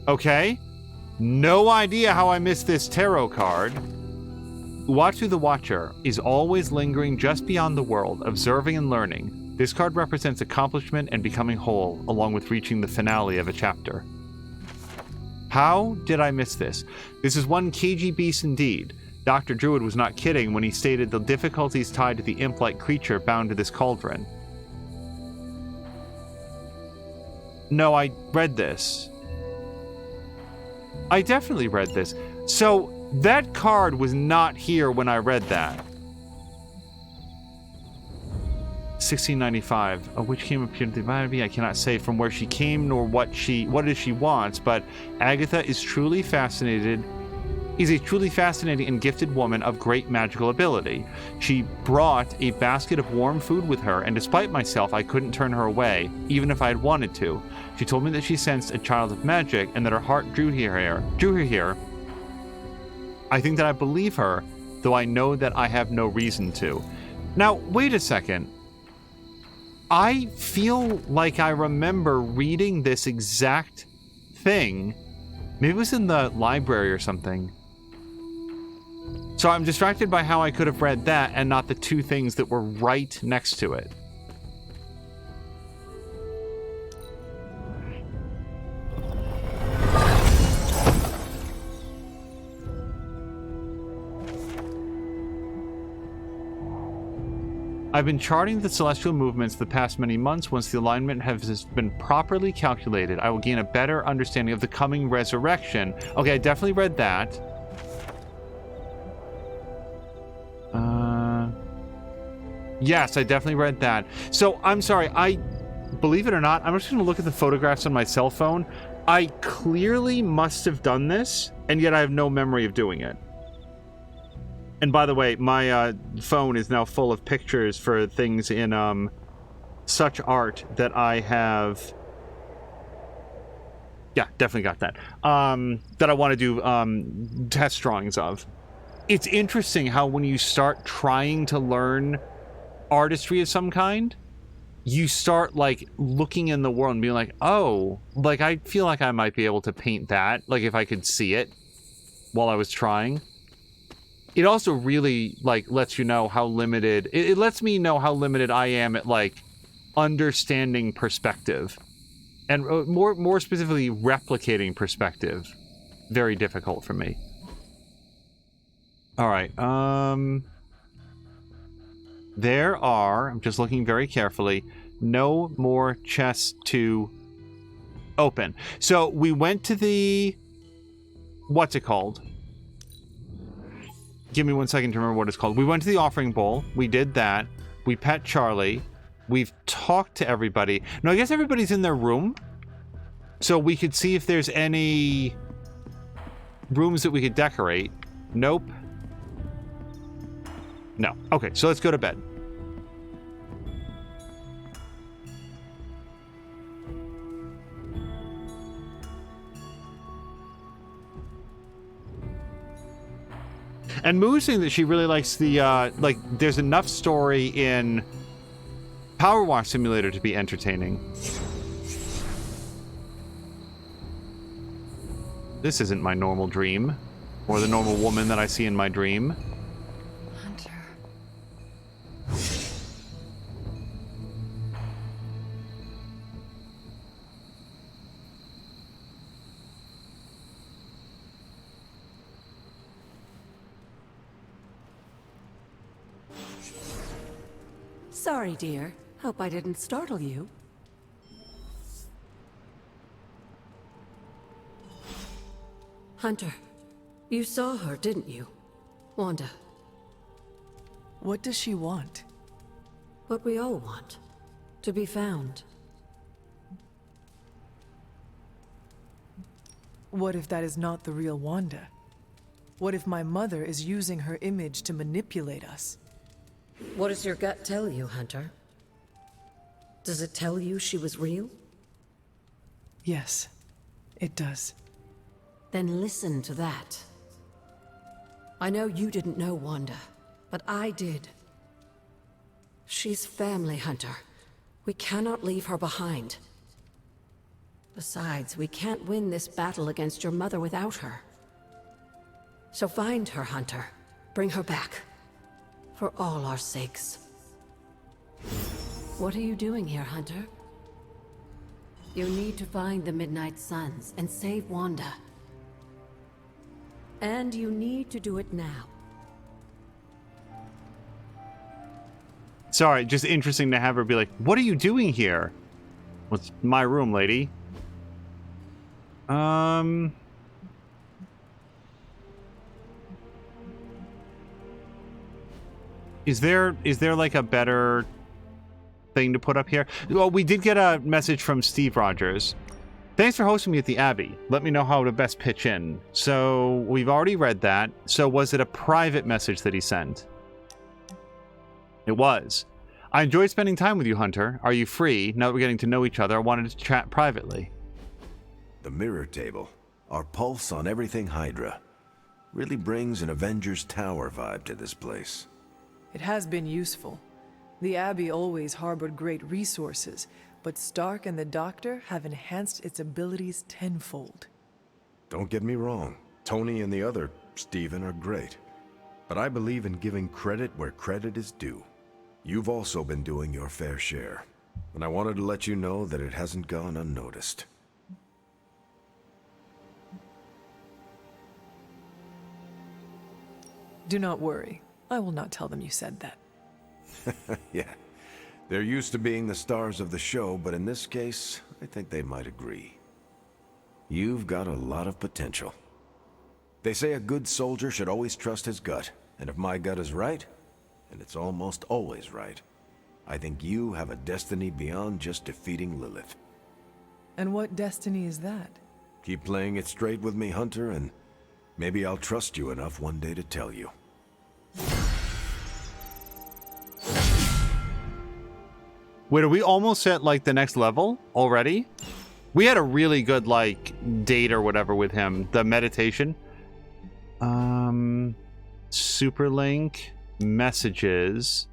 [SPEAKER 1] Okay. No idea how I missed this tarot card. Uatu the Watcher is always lingering just beyond the world, observing and learning. This card represents accomplishment and becoming whole, along with reaching the finale of a chapter. How did I miss this? This is one cagey beast indeed. Dr. Druid was not kidding when he stated the difficulties tied to the imp-like creature bound to this cauldron. No, I read this. I definitely read this. So, that card was not here when I read that. 1695. A witch came appeared to the Abbey. I cannot say from where she came nor what it is she wants, but Agatha is a truly fascinating and gifted woman of great magical ability. She brought a basket of warm food with her, and despite myself, I couldn't turn her away, even if I had wanted to. She told me that she sensed a child of magic and that her heart drew her here. I think that I believe her, though I know that I have no reason to. Now, wait a second. I feel like I remember reading this exact thing. Maybe it was in the library or something. So I'm distracted by how I could have read that and not the two things that were right next to it. I've been charting the celestial movements the past many months. Once the alignment has been properly calculated, I will gain a better understanding of the coming resurrection. Okay, I definitely read that. Yes, I definitely read that. So, I'm sorry, believe it or not, I'm just going to look at the photographs on my cell phone. I clearly must have done this, and yet I have no memory of doing it. And by the way, my phone is now full of pictures for things in such art that I have... Yeah, definitely got that. That I want to do test drawings of. It's interesting how when you start trying to learn artistry of some kind, you start like looking in the world and being like, oh, like I feel like I might be able to paint that, like if I could see it while I was trying. It also really like lets you know how limited, it lets me know how limited I am at like understanding perspective, and more specifically replicating perspective. Very difficult for me. All right, there are, I'm just looking very carefully, no more chests to open. So we went to the, what's it called? Give me 1 second to remember what it's called. We went to the offering bowl. We did that. We pet Charlie. We've talked to everybody. No, I guess everybody's in their room. So we could see if there's any rooms that we could decorate. Nope. No. Okay, so let's go to bed. And Moo's saying that she really likes the, like, there's enough story in Power Wash Simulator to be entertaining. This isn't my normal dream, or the normal woman that I see in my dream.
[SPEAKER 5] Hunter.
[SPEAKER 10] Sorry, dear. Hope I didn't startle you. Hunter, you saw her, didn't you? Wanda.
[SPEAKER 7] What does she want?
[SPEAKER 10] What we all want. To be found.
[SPEAKER 7] What if that is not the real Wanda? What if my mother is using her image to manipulate us?
[SPEAKER 10] What does your gut tell you, Hunter? Does it tell you she was real?
[SPEAKER 7] Yes, it does.
[SPEAKER 10] Then listen to that. I know you didn't know Wanda, but I did. She's family, Hunter. We cannot leave her behind. Besides, we can't win this battle against your mother without her. So find her, Hunter. Bring her back. For all our sakes. What are you doing here, Hunter? You need to find the Midnight Suns and save Wanda. And you need to do it now.
[SPEAKER 1] Sorry, just interesting to have her be like, what are you doing here? Well, it's my room, lady. Is there like a better thing to put up here? Well, we did get a message from Steve Rogers. Thanks for hosting me at the Abbey. Let me know how to best pitch in. So we've already read that. So was it a private message that he sent? It was. I enjoyed spending time with you, Hunter. Are you free? Now that we're getting to know each other, I wanted to chat privately.
[SPEAKER 8] The mirror table. Our pulse on everything Hydra. Really brings an Avengers Tower vibe to this place.
[SPEAKER 7] It has been useful. The Abbey always harbored great resources, but Stark and the Doctor have enhanced its abilities tenfold.
[SPEAKER 8] Don't get me wrong. Tony and the other Stephen are great. But I believe in giving credit where credit is due. You've also been doing your fair share, and I wanted to let you know that it hasn't gone unnoticed.
[SPEAKER 7] Do not worry. I will not tell them you said that.
[SPEAKER 8] Yeah. They're used to being the stars of the show, but in this case, I think they might agree. You've got a lot of potential. They say a good soldier should always trust his gut, and if my gut is right, and it's almost always right, I think you have a destiny beyond just defeating Lilith.
[SPEAKER 7] And what destiny is that?
[SPEAKER 8] Keep playing it straight with me, Hunter, and maybe I'll trust you enough one day to tell you.
[SPEAKER 1] Wait, are we almost at, like, the next level already? We had a really good, like, date or whatever with him. The meditation. Superlink. Messages.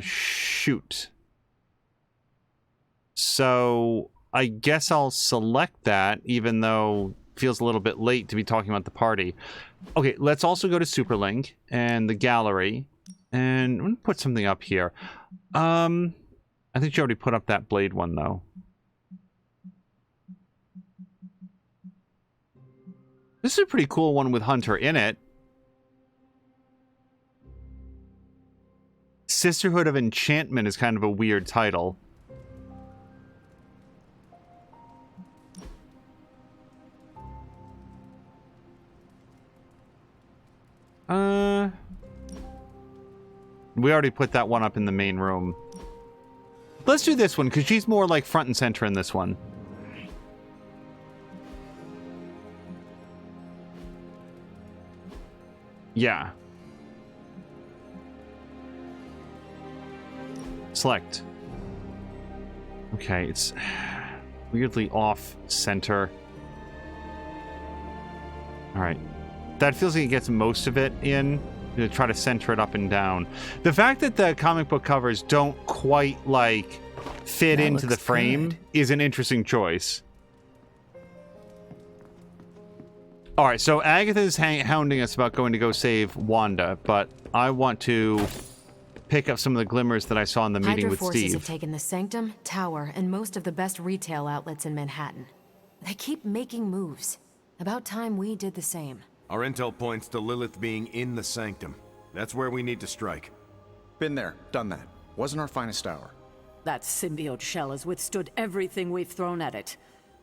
[SPEAKER 1] Shoot. So, I guess I'll select that, even though it feels a little bit late to be talking about the party. Okay, let's also go to Superlink and the gallery. And I'm going to put something up here. I think you already put up that blade one, though. This is a pretty cool one with Hunter in it. Sisterhood of Enchantment is kind of a weird title. We already put that one up in the main room. Let's do this one, because she's more like front and center in this one. Yeah. Select. Okay, it's weirdly off center. Alright. That feels like it gets most of it in. To try to center it up and down. The fact that the comic book covers don't quite, like, fit into the frame is an interesting choice. Alright, so Agatha's hounding us about going to go save Wanda, but I want to pick up some of the glimmers that I saw in the meeting
[SPEAKER 5] Hydra
[SPEAKER 1] with
[SPEAKER 5] forces
[SPEAKER 1] Steve.
[SPEAKER 5] have taken the Sanctum, Tower, and most of the best retail outlets in Manhattan. They keep making moves. About time we did the same.
[SPEAKER 8] Our intel points to Lilith being in the Sanctum. That's where we need to strike.
[SPEAKER 11] Been there, done that. Wasn't our finest hour.
[SPEAKER 9] That symbiote shell has withstood everything we've thrown at it.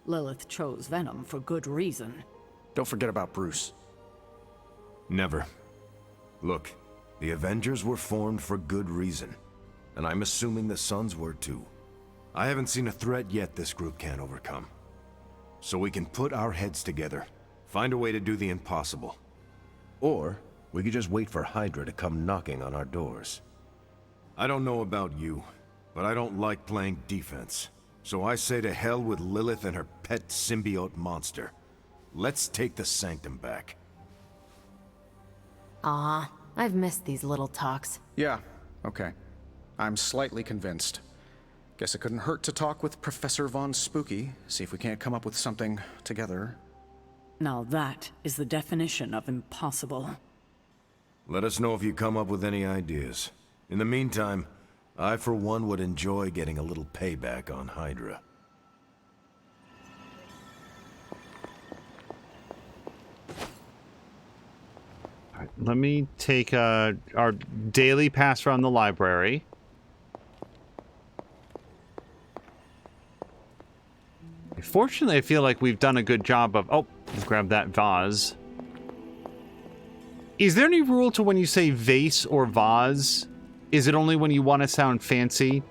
[SPEAKER 9] Lilith chose Venom for good reason.
[SPEAKER 11] Don't forget about Bruce.
[SPEAKER 8] Never. Look, the Avengers were formed for good reason. And I'm assuming the Sons were too. I haven't seen a threat yet this group can't overcome. So we can put our heads together. Find a way to do the impossible. Or we could just wait for Hydra to come knocking on our doors. I don't know about you, but I don't like playing defense. So I say to hell with Lilith and her pet symbiote monster. Let's take the Sanctum back.
[SPEAKER 5] Aw, I've missed these little talks.
[SPEAKER 11] Yeah, okay. I'm slightly convinced. Guess it couldn't hurt to talk with Professor Von Spooky, see if we can't come up with something together.
[SPEAKER 9] Now that is the definition of impossible.
[SPEAKER 8] Let us know if you come up with any ideas. In the meantime, I for one would enjoy getting a little payback on Hydra.
[SPEAKER 1] All right, let me take our daily pass around the library. Fortunately, I feel like we've done a good job of... Oh, let's grab that vase. Is there any rule to when you say vase or vase? Is it only when you want to sound fancy?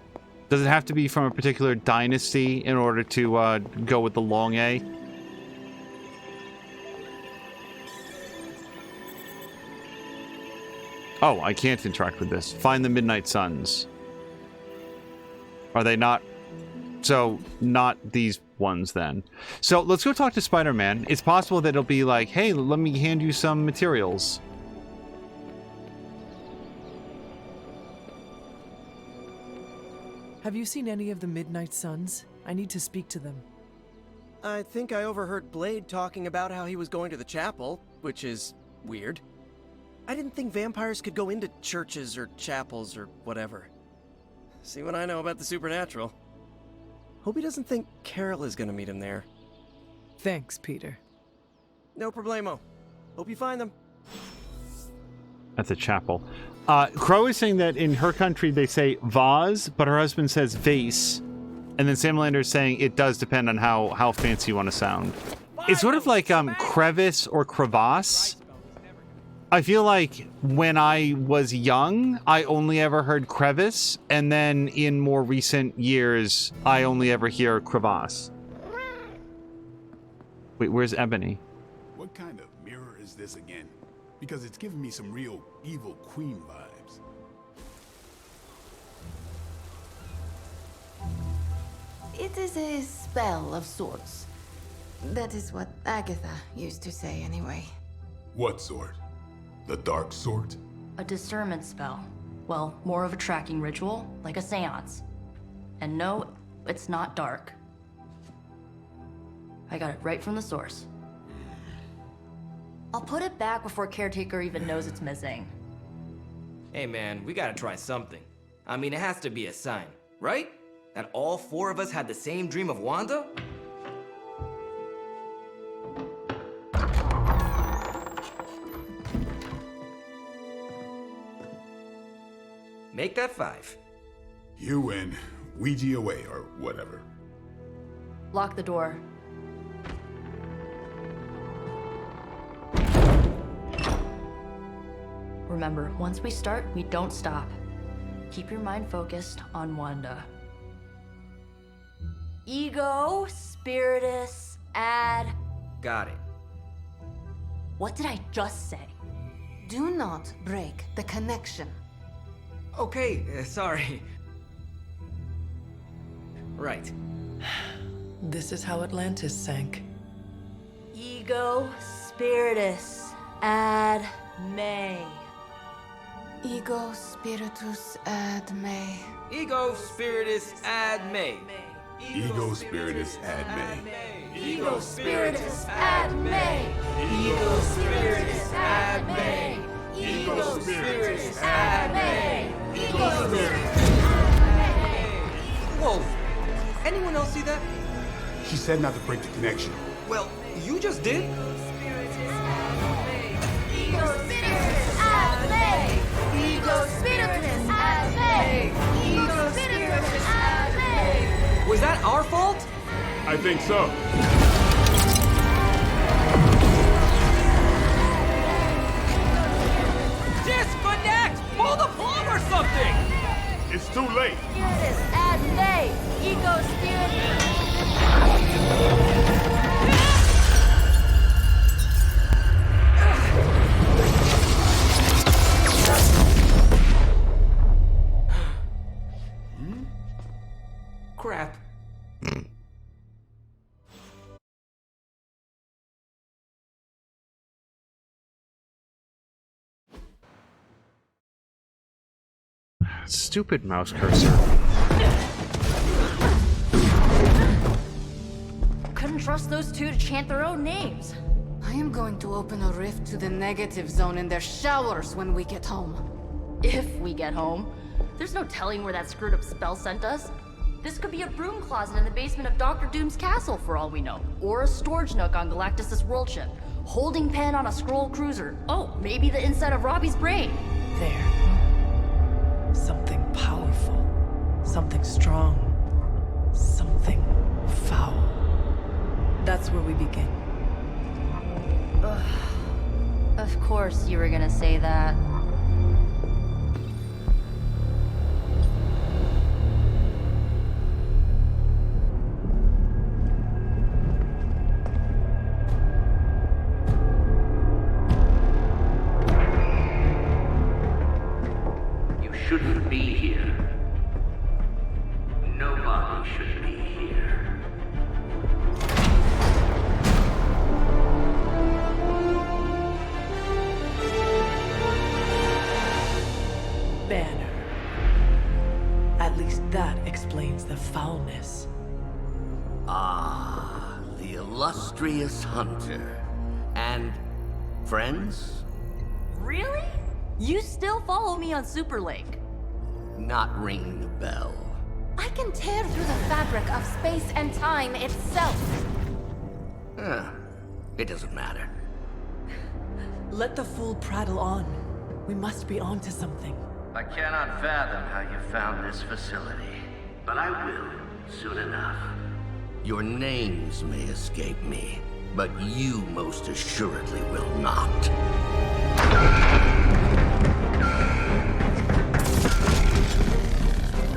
[SPEAKER 1] Does it have to be from a particular dynasty in order to go with the long A? Oh, I can't interact with this. Find the Midnight Suns. Are they not... So, not these ones, then. So, let's go talk to Spider-Man. It's possible that it'll be like, hey, let me hand you some materials.
[SPEAKER 7] Have you seen any of the Midnight Suns? I need to speak to them.
[SPEAKER 4] I think I overheard Blade talking about how he was going to the chapel, which is weird. I didn't think vampires could go into churches or chapels or whatever. See what I know about the supernatural. Hope he doesn't think Carol is gonna meet him there.
[SPEAKER 7] Thanks, Peter.
[SPEAKER 4] No problemo. Hope you find them.
[SPEAKER 1] That's a chapel. Crow is saying that in her country they say vase, but her husband says vase. And then Sam Lander is saying it does depend on how fancy you want to sound. It's sort of like crevice or crevasse. I feel like when I was young, I only ever heard crevice, and then in more recent years, I only ever hear crevasse. Wait, where's Ebony?
[SPEAKER 2] What kind of mirror is this again? Because it's giving me some real evil queen vibes.
[SPEAKER 18] It is a spell of sorts. That is what Agatha used to say anyway.
[SPEAKER 2] What sort? The dark sort?
[SPEAKER 3] A discernment spell. Well, more of a tracking ritual, like a seance. And no, it's not dark. I got it right from the source. I'll put it back before Caretaker even knows it's missing.
[SPEAKER 13] Hey man, we gotta try something. I mean, it has to be a sign, right? That all four of us had the same dream of Wanda? Make that 5.
[SPEAKER 2] You win. Ouija away, or whatever.
[SPEAKER 3] Lock the door. Remember, once we start, we don't stop. Keep your mind focused on Wanda. Ego, spiritus, ad.
[SPEAKER 13] Got it.
[SPEAKER 3] What did I just say?
[SPEAKER 17] Do not break the connection.
[SPEAKER 13] Okay, sorry. Right.
[SPEAKER 7] This is how Atlantis sank.
[SPEAKER 3] Ego, spiritus, ad, me.
[SPEAKER 17] Ego spiritus ad me.
[SPEAKER 13] Ego spiritus ad me.
[SPEAKER 2] Ego spiritus ad me.
[SPEAKER 3] Ego spiritus ad me.
[SPEAKER 13] Ego spiritus ad me.
[SPEAKER 3] Ego spiritus ad me. Ego spiritus.
[SPEAKER 13] Whoa! Anyone else see that?
[SPEAKER 2] She said not to break the connection.
[SPEAKER 13] Well, you just did.
[SPEAKER 3] Ego spiritus ad me. Ego spiritus ad me. Ego spiritus ad me.
[SPEAKER 13] Was that our fault?
[SPEAKER 2] I think so.
[SPEAKER 13] Disconnect! Pull the plug or something!
[SPEAKER 2] It's too late.
[SPEAKER 3] Spiritus ad me. Ego spiritus.
[SPEAKER 13] Crap.
[SPEAKER 1] Stupid mouse cursor.
[SPEAKER 3] Couldn't trust those two to chant their own names.
[SPEAKER 17] I am going to open a rift to the negative zone in their showers when we get home.
[SPEAKER 3] If we get home. There's no telling where that screwed up spell sent us. This could be a broom closet in the basement of Dr. Doom's castle for all we know. Or a storage nook on Galactus' world ship. Holding pen on a scroll cruiser. Oh, maybe the inside of Robbie's brain.
[SPEAKER 7] There. Something powerful. Something strong. Something foul. That's where we begin.
[SPEAKER 3] Ugh. Of course you were gonna say that.
[SPEAKER 20] Shouldn't be here. Nobody should be here.
[SPEAKER 7] Banner. At least that explains the foulness.
[SPEAKER 21] Ah, the
[SPEAKER 20] illustrious hunter. And friends?
[SPEAKER 3] Really? You still follow me on Superlink?
[SPEAKER 20] Not ringing the bell.
[SPEAKER 17] I can tear through the fabric of space and time itself.
[SPEAKER 20] It doesn't matter.
[SPEAKER 7] Let the fool prattle on. We must be onto something.
[SPEAKER 20] I cannot fathom how you found this facility, but I will soon enough. Your names may escape me, but you most assuredly will not.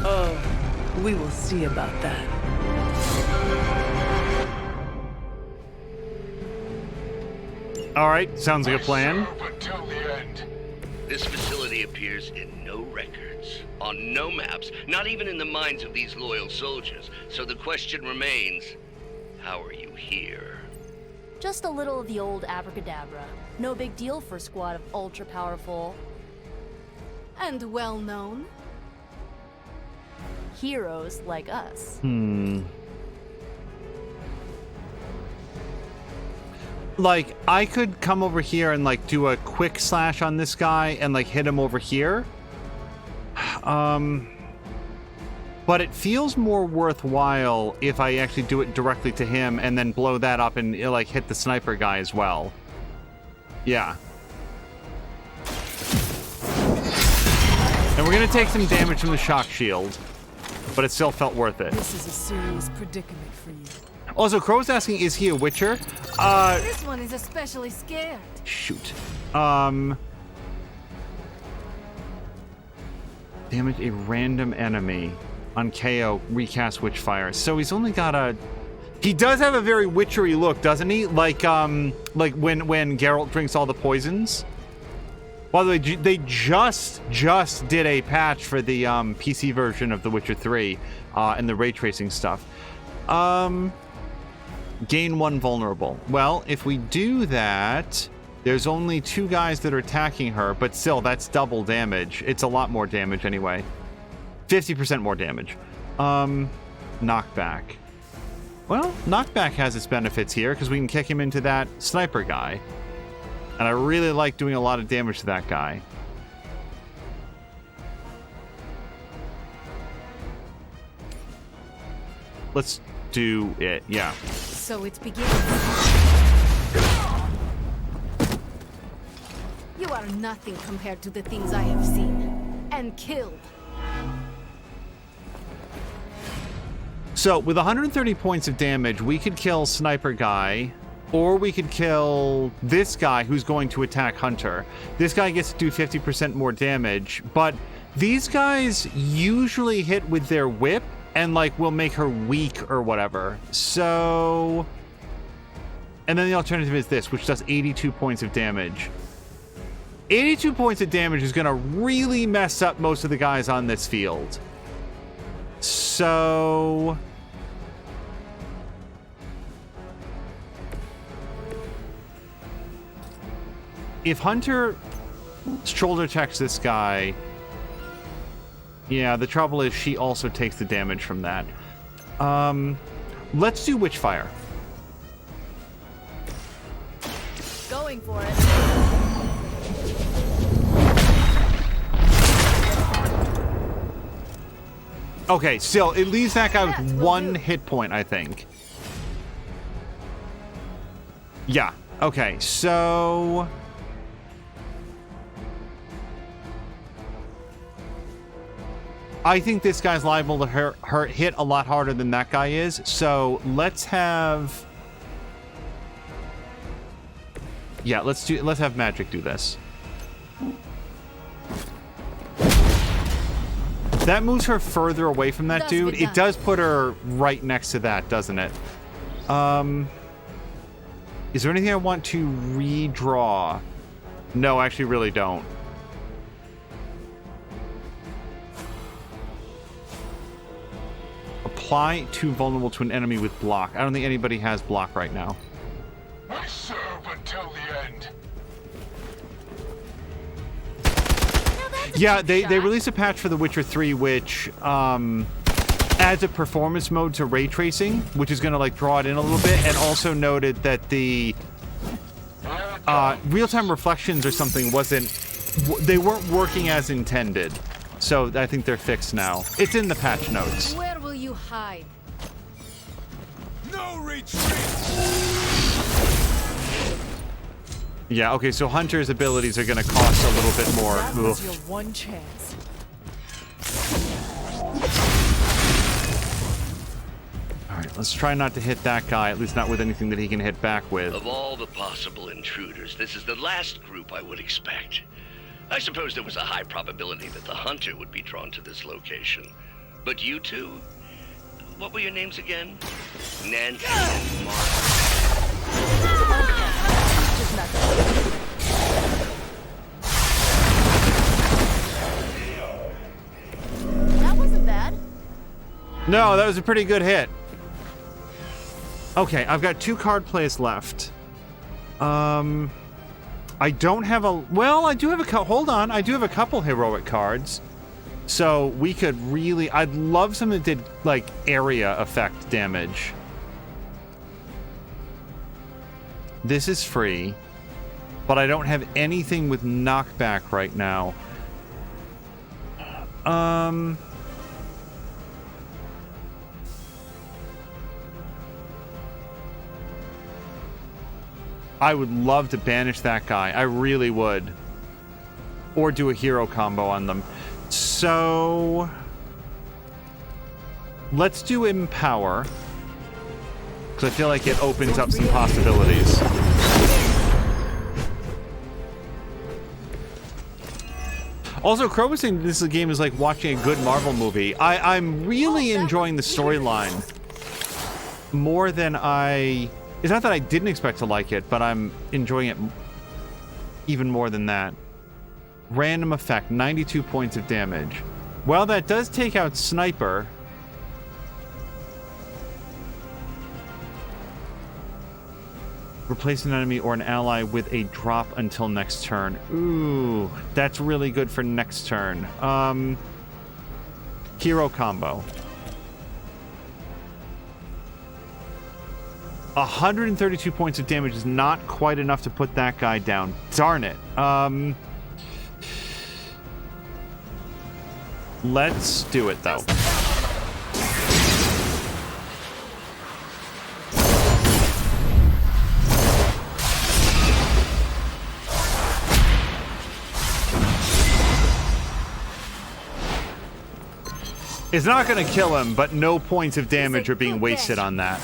[SPEAKER 7] Oh, we will see about that.
[SPEAKER 1] All right, sounds like a plan.
[SPEAKER 16] Until the end.
[SPEAKER 20] This facility appears in no records, on no maps, not even in the minds of these loyal soldiers. So the question remains, how are you here?
[SPEAKER 3] Just a little of the old abracadabra. No big deal for a squad of ultra-powerful...
[SPEAKER 17] And well-known.
[SPEAKER 3] heroes like us.
[SPEAKER 1] Like, I could come over here and, like, do a quick slash on this guy and, like, hit him over here. But it feels more worthwhile if I actually do it directly to him and then blow that up and, like, hit the sniper guy as well. Yeah. And we're gonna take some damage from the shock shield, but it still felt worth it.
[SPEAKER 7] This is a serious predicament for you.
[SPEAKER 1] Also, Crow's asking, is he a Witcher?
[SPEAKER 17] This one is especially scared.
[SPEAKER 1] Shoot. Damage a random enemy on KO, recast Witchfire. So he's only got a... He does have a very witchery look, doesn't he? Like when Geralt drinks all the poisons. By the way, they just did a patch for the PC version of The Witcher 3 and the ray tracing stuff. Gain 1 vulnerable. Well, if we do that, there's only 2 guys that are attacking her, but still, that's double damage. It's a lot more damage anyway. 50% more damage. Knockback. Well, knockback has its benefits here, because we can kick him into that sniper guy. And I really like doing a lot of damage to that guy. Let's do it, yeah.
[SPEAKER 17] So it begins. You are nothing compared to the things I have seen and killed.
[SPEAKER 1] So, with 130 points of damage, we could kill Sniper Guy, or we could kill this guy who's going to attack Hunter. This guy gets to do 50% more damage, but these guys usually hit with their whip and, like, will make her weak or whatever. So... And then the alternative is this, which does 82 points of damage. 82 points of damage is going to really mess up most of the guys on this field. So... If Hunter shoulder attacks this guy... Yeah, the trouble is she also takes the damage from that. Let's do Witchfire.
[SPEAKER 3] Going for it.
[SPEAKER 1] Okay, still, it leaves that guy with 1 hit point, I think. Yeah, okay, so... I think this guy's liable to hit a lot harder than that guy is, so let's have... Yeah, let's have Magic do this. That moves her further away from that dude. It does put her right next to that, doesn't it? Is there anything I want to redraw? No, I actually really don't. Apply to vulnerable to an enemy with block. I don't think anybody has block right now.
[SPEAKER 16] I serve until the end.
[SPEAKER 1] Yeah, they released a patch for The Witcher 3, which adds a performance mode to ray tracing, which is going to like draw it in a little bit, and also noted that the real-time reflections or something they weren't working as intended. So I think they're fixed now. It's in the patch notes.
[SPEAKER 5] Where will you hide?
[SPEAKER 16] No retreat!
[SPEAKER 1] Yeah, okay, so Hunter's abilities are going to cost a little bit more.
[SPEAKER 7] That was your one chance.
[SPEAKER 1] Alright, let's try not to hit that guy, at least not with anything that he can hit back with.
[SPEAKER 20] Of all the possible intruders, this is the last group I would expect. I suppose there was a high probability that the Hunter would be drawn to this location. But you two? What were your names again? Nancy and Mark.
[SPEAKER 3] That wasn't bad.
[SPEAKER 1] No, that was a pretty good hit. Okay, I've got 2 card plays left. I don't have a... Well, I do have a... Hold on. I do have a couple heroic cards. So we could really... I'd love something that did, like, area effect damage. This is free. But I don't have anything with knockback right now. I would love to banish that guy. I really would. Or do a hero combo on them. So... let's do Empower. Because I feel like it opens up some possibilities. Also, Crow was saying this game is like watching a good Marvel movie. I'm really enjoying the storyline. More than I... It's not that I didn't expect to like it, but I'm enjoying it even more than that. Random effect, 92 points of damage. Well, that does take out Sniper. Replace an enemy or an ally with a drop until next turn. Ooh, that's really good for next turn. Hero combo. 132 points of damage is not quite enough to put that guy down. Darn it. Let's do it, though. It's not going to kill him, but no points of damage are being wasted on that.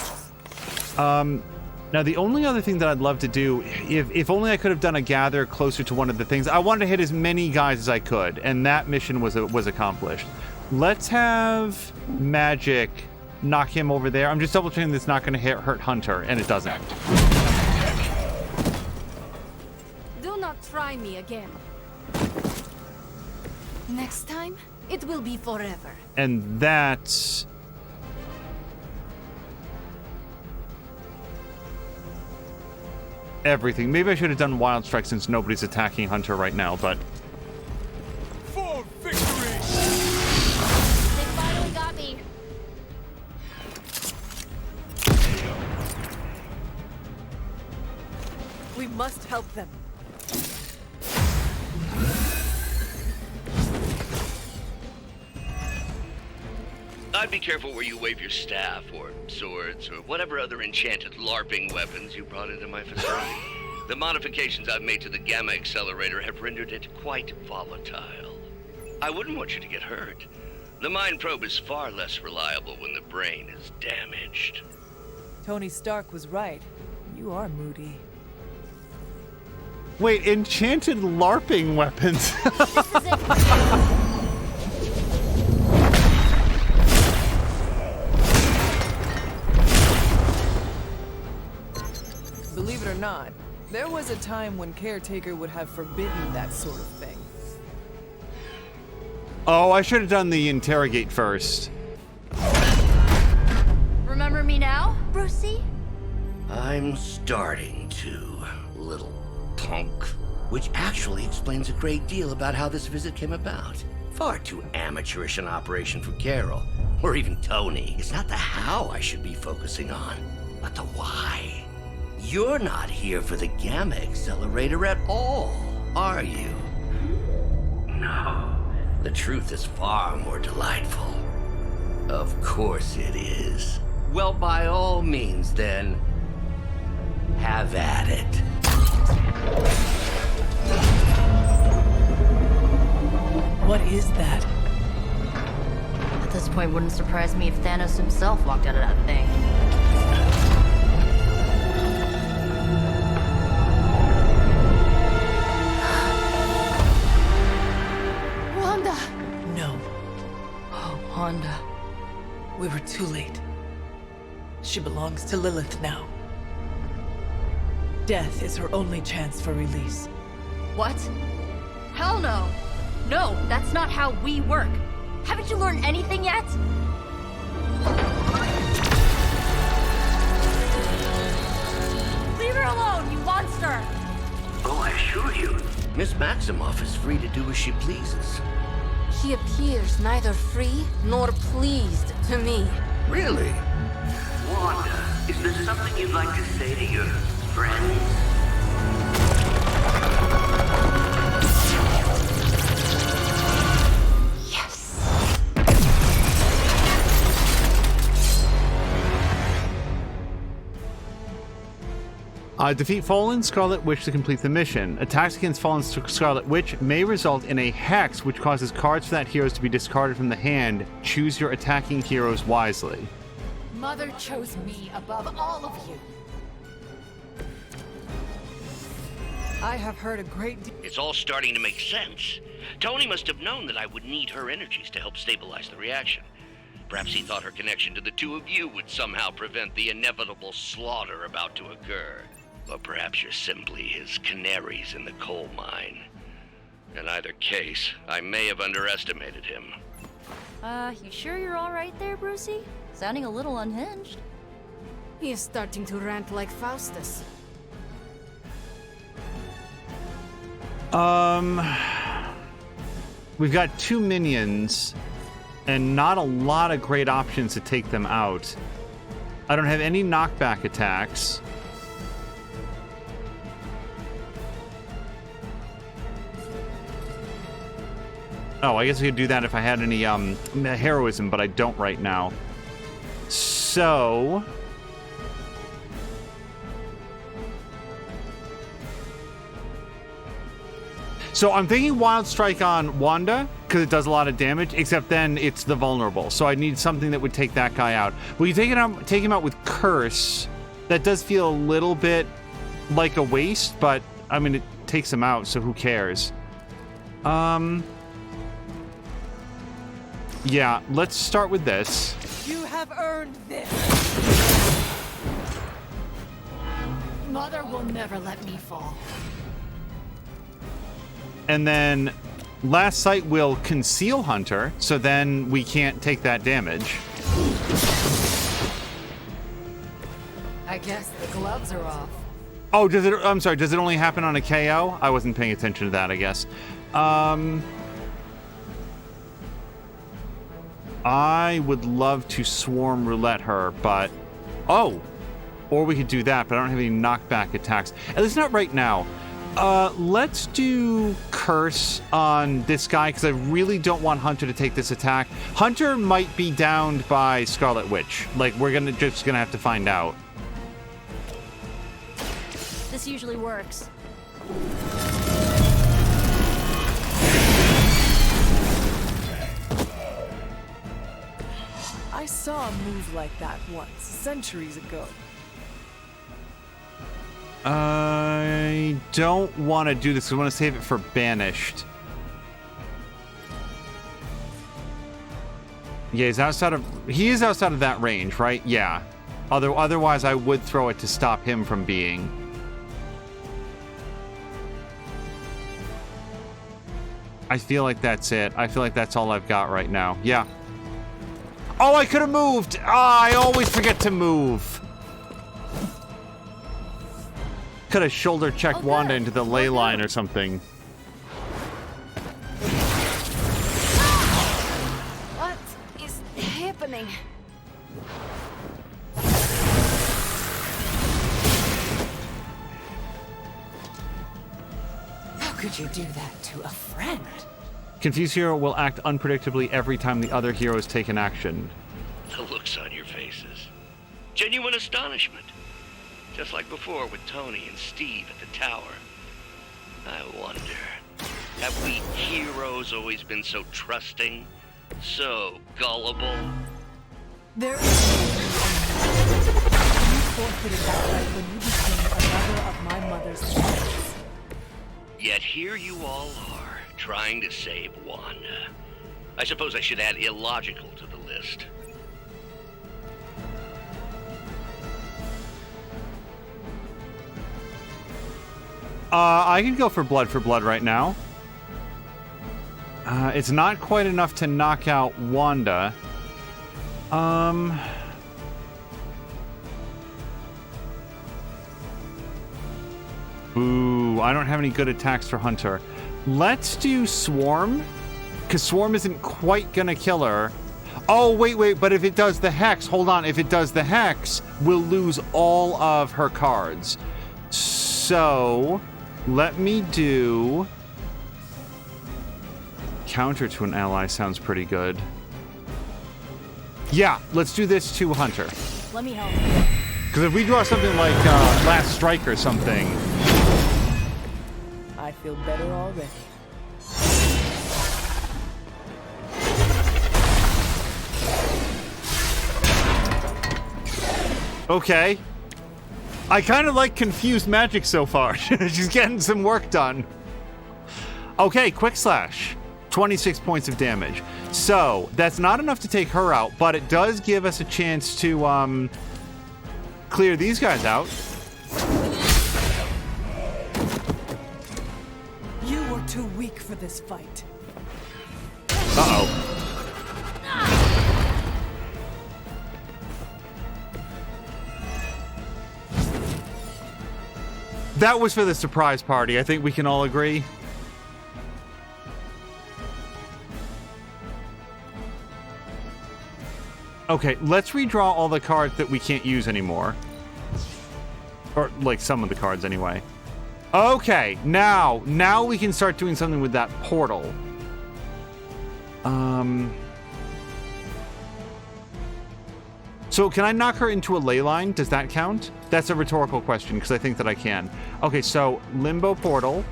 [SPEAKER 1] Now, the only other thing that I'd love to do, if only I could have done a gather closer to one of the things, I wanted to hit as many guys as I could, and that mission was accomplished. Let's have Magic knock him over there. I'm just double checking that's not going to hurt Hunter, and it doesn't.
[SPEAKER 5] Do not try me again. Next time, it will be forever.
[SPEAKER 1] And that's... everything. Maybe I should have done Wild Strike since nobody's attacking Hunter right now, but...
[SPEAKER 16] For victory!
[SPEAKER 3] They finally got me.
[SPEAKER 7] We must help them.
[SPEAKER 20] I'd be careful where you wave your staff, or swords, or whatever other enchanted LARPing weapons you brought into my facility. The modifications I've made to the Gamma Accelerator have rendered it quite volatile. I wouldn't want you to get hurt. The Mind Probe is far less reliable when the brain is damaged.
[SPEAKER 7] Tony Stark was right. You are moody.
[SPEAKER 1] Wait, enchanted LARPing weapons?
[SPEAKER 7] Believe it or not, there was a time when Caretaker would have forbidden that sort of thing.
[SPEAKER 1] Oh, I should have done the interrogate first.
[SPEAKER 3] Remember me now, Brucey?
[SPEAKER 20] I'm starting to, little punk. Which actually explains a great deal about how this visit came about. Far too amateurish an operation for Carol. or even Tony. It's not the how I should be focusing on, but the why. You're not here for the Gamma Accelerator at all, are you? No. The truth is far more delightful. Of course it is. Well, by all means, then, have at it.
[SPEAKER 7] What is that?
[SPEAKER 3] At this point, wouldn't surprise me if Thanos himself walked out of that thing.
[SPEAKER 17] Wanda!
[SPEAKER 7] No.
[SPEAKER 3] Oh, Wanda.
[SPEAKER 7] We were too late. She belongs to Lilith now. Death is her only chance for release.
[SPEAKER 3] What? Hell no! No, that's not how we work. Haven't you learned anything yet? Leave her alone, you monster!
[SPEAKER 20] Oh, I assure you, Miss Maximoff is free to do as she pleases.
[SPEAKER 17] She appears neither free nor pleased to me.
[SPEAKER 20] Really?
[SPEAKER 21] Wanda, is there something you'd like to say to your friends?
[SPEAKER 1] Defeat Fallen Scarlet Witch to complete the mission. Attacks against Fallen Scarlet Witch may result in a hex which causes cards for that heroes to be discarded from the hand. Choose your attacking heroes wisely.
[SPEAKER 5] Mother chose me above all of you.
[SPEAKER 7] I have heard a great deal.
[SPEAKER 20] It's all starting to make sense. Tony must have known that I would need her energies to help stabilize the reaction. Perhaps he thought her connection to the two of you would somehow prevent the inevitable slaughter about to occur. Or perhaps you're simply his canaries in the coal mine. In either case, I may have underestimated him.
[SPEAKER 3] You sure you're alright there, Brucey? Sounding a little unhinged.
[SPEAKER 17] He is starting to rant like Faustus.
[SPEAKER 1] We've got 2 minions and not a lot of great options to take them out. I don't have any knockback attacks. Oh, I guess we could do that if I had any heroism, but I don't right now. So I'm thinking Wild Strike on Wanda, because it does a lot of damage, except then it's the vulnerable. So I need something that would take that guy out. We can take him out with Curse. That does feel a little bit like a waste, but I mean, it takes him out, so who cares? Yeah, let's start with this.
[SPEAKER 7] You have earned this.
[SPEAKER 5] Mother will never let me fall.
[SPEAKER 1] And then Last Sight will conceal Hunter, so then we can't take that damage.
[SPEAKER 5] I guess the gloves are off.
[SPEAKER 1] Oh, does it? I'm sorry, does it only happen on a KO? I wasn't paying attention to that, I guess. I would love to Swarm Roulette her, but... Oh! Or we could do that, but I don't have any knockback attacks. At least not right now. Let's do Curse on this guy, because I really don't want Hunter to take this attack. Hunter might be downed by Scarlet Witch. Like, we're just gonna have to find out.
[SPEAKER 3] This usually works.
[SPEAKER 7] I saw a move like that once, centuries ago.
[SPEAKER 1] I don't want to do this, because I want to save it for Banished. Yeah, he is outside of that range, right? Yeah. Otherwise, I would throw it to stop him from being. I feel like that's it. I feel like that's all I've got right now. Yeah. Oh, I could have moved! Ah, I always forget to move. Could have shoulder checked Wanda into the ley line or something.
[SPEAKER 17] What is happening? anything.
[SPEAKER 15] How could you do that to a friend?
[SPEAKER 1] Confused hero will act unpredictably every time the other heroes take an action.
[SPEAKER 21] The looks on your faces. Genuine astonishment. Just like before with Tony and Steve at the tower. I wonder, have we heroes always been so trusting? So gullible?
[SPEAKER 7] There is no you forfeited that right when you became another of my mother's friends.
[SPEAKER 21] Yet here you all are, trying to save Wanda. I suppose I should add illogical to the list.
[SPEAKER 1] I can go for blood right now. It's not quite enough to knock out Wanda. Ooh, I don't have any good attacks for Hunter. Let's do Swarm, because Swarm isn't quite gonna kill her. Oh, wait, but if it does the Hex, hold on, if it does the Hex, we'll lose all of her cards. So, let me do... Counter to an ally sounds pretty good. Yeah, let's do this to Hunter.
[SPEAKER 3] Let me help.
[SPEAKER 1] Because if we draw something like Last Strike or something...
[SPEAKER 7] I feel better already.
[SPEAKER 1] Okay. I kind of like Confused Magic so far. She's getting some work done. Okay, Quick Slash. 26 points of damage. So, that's not enough to take her out, but it does give us a chance to clear these guys out.
[SPEAKER 7] You were too weak for this fight.
[SPEAKER 1] Uh-oh. That was for the surprise party. I think we can all agree. Okay, let's redraw all the cards that we can't use anymore. Or, like, some of the cards anyway. Okay, now we can start doing something with that portal. So can I knock her into a ley line? Does that count? That's a rhetorical question, because I think that I can. Okay, so Limbo Portal.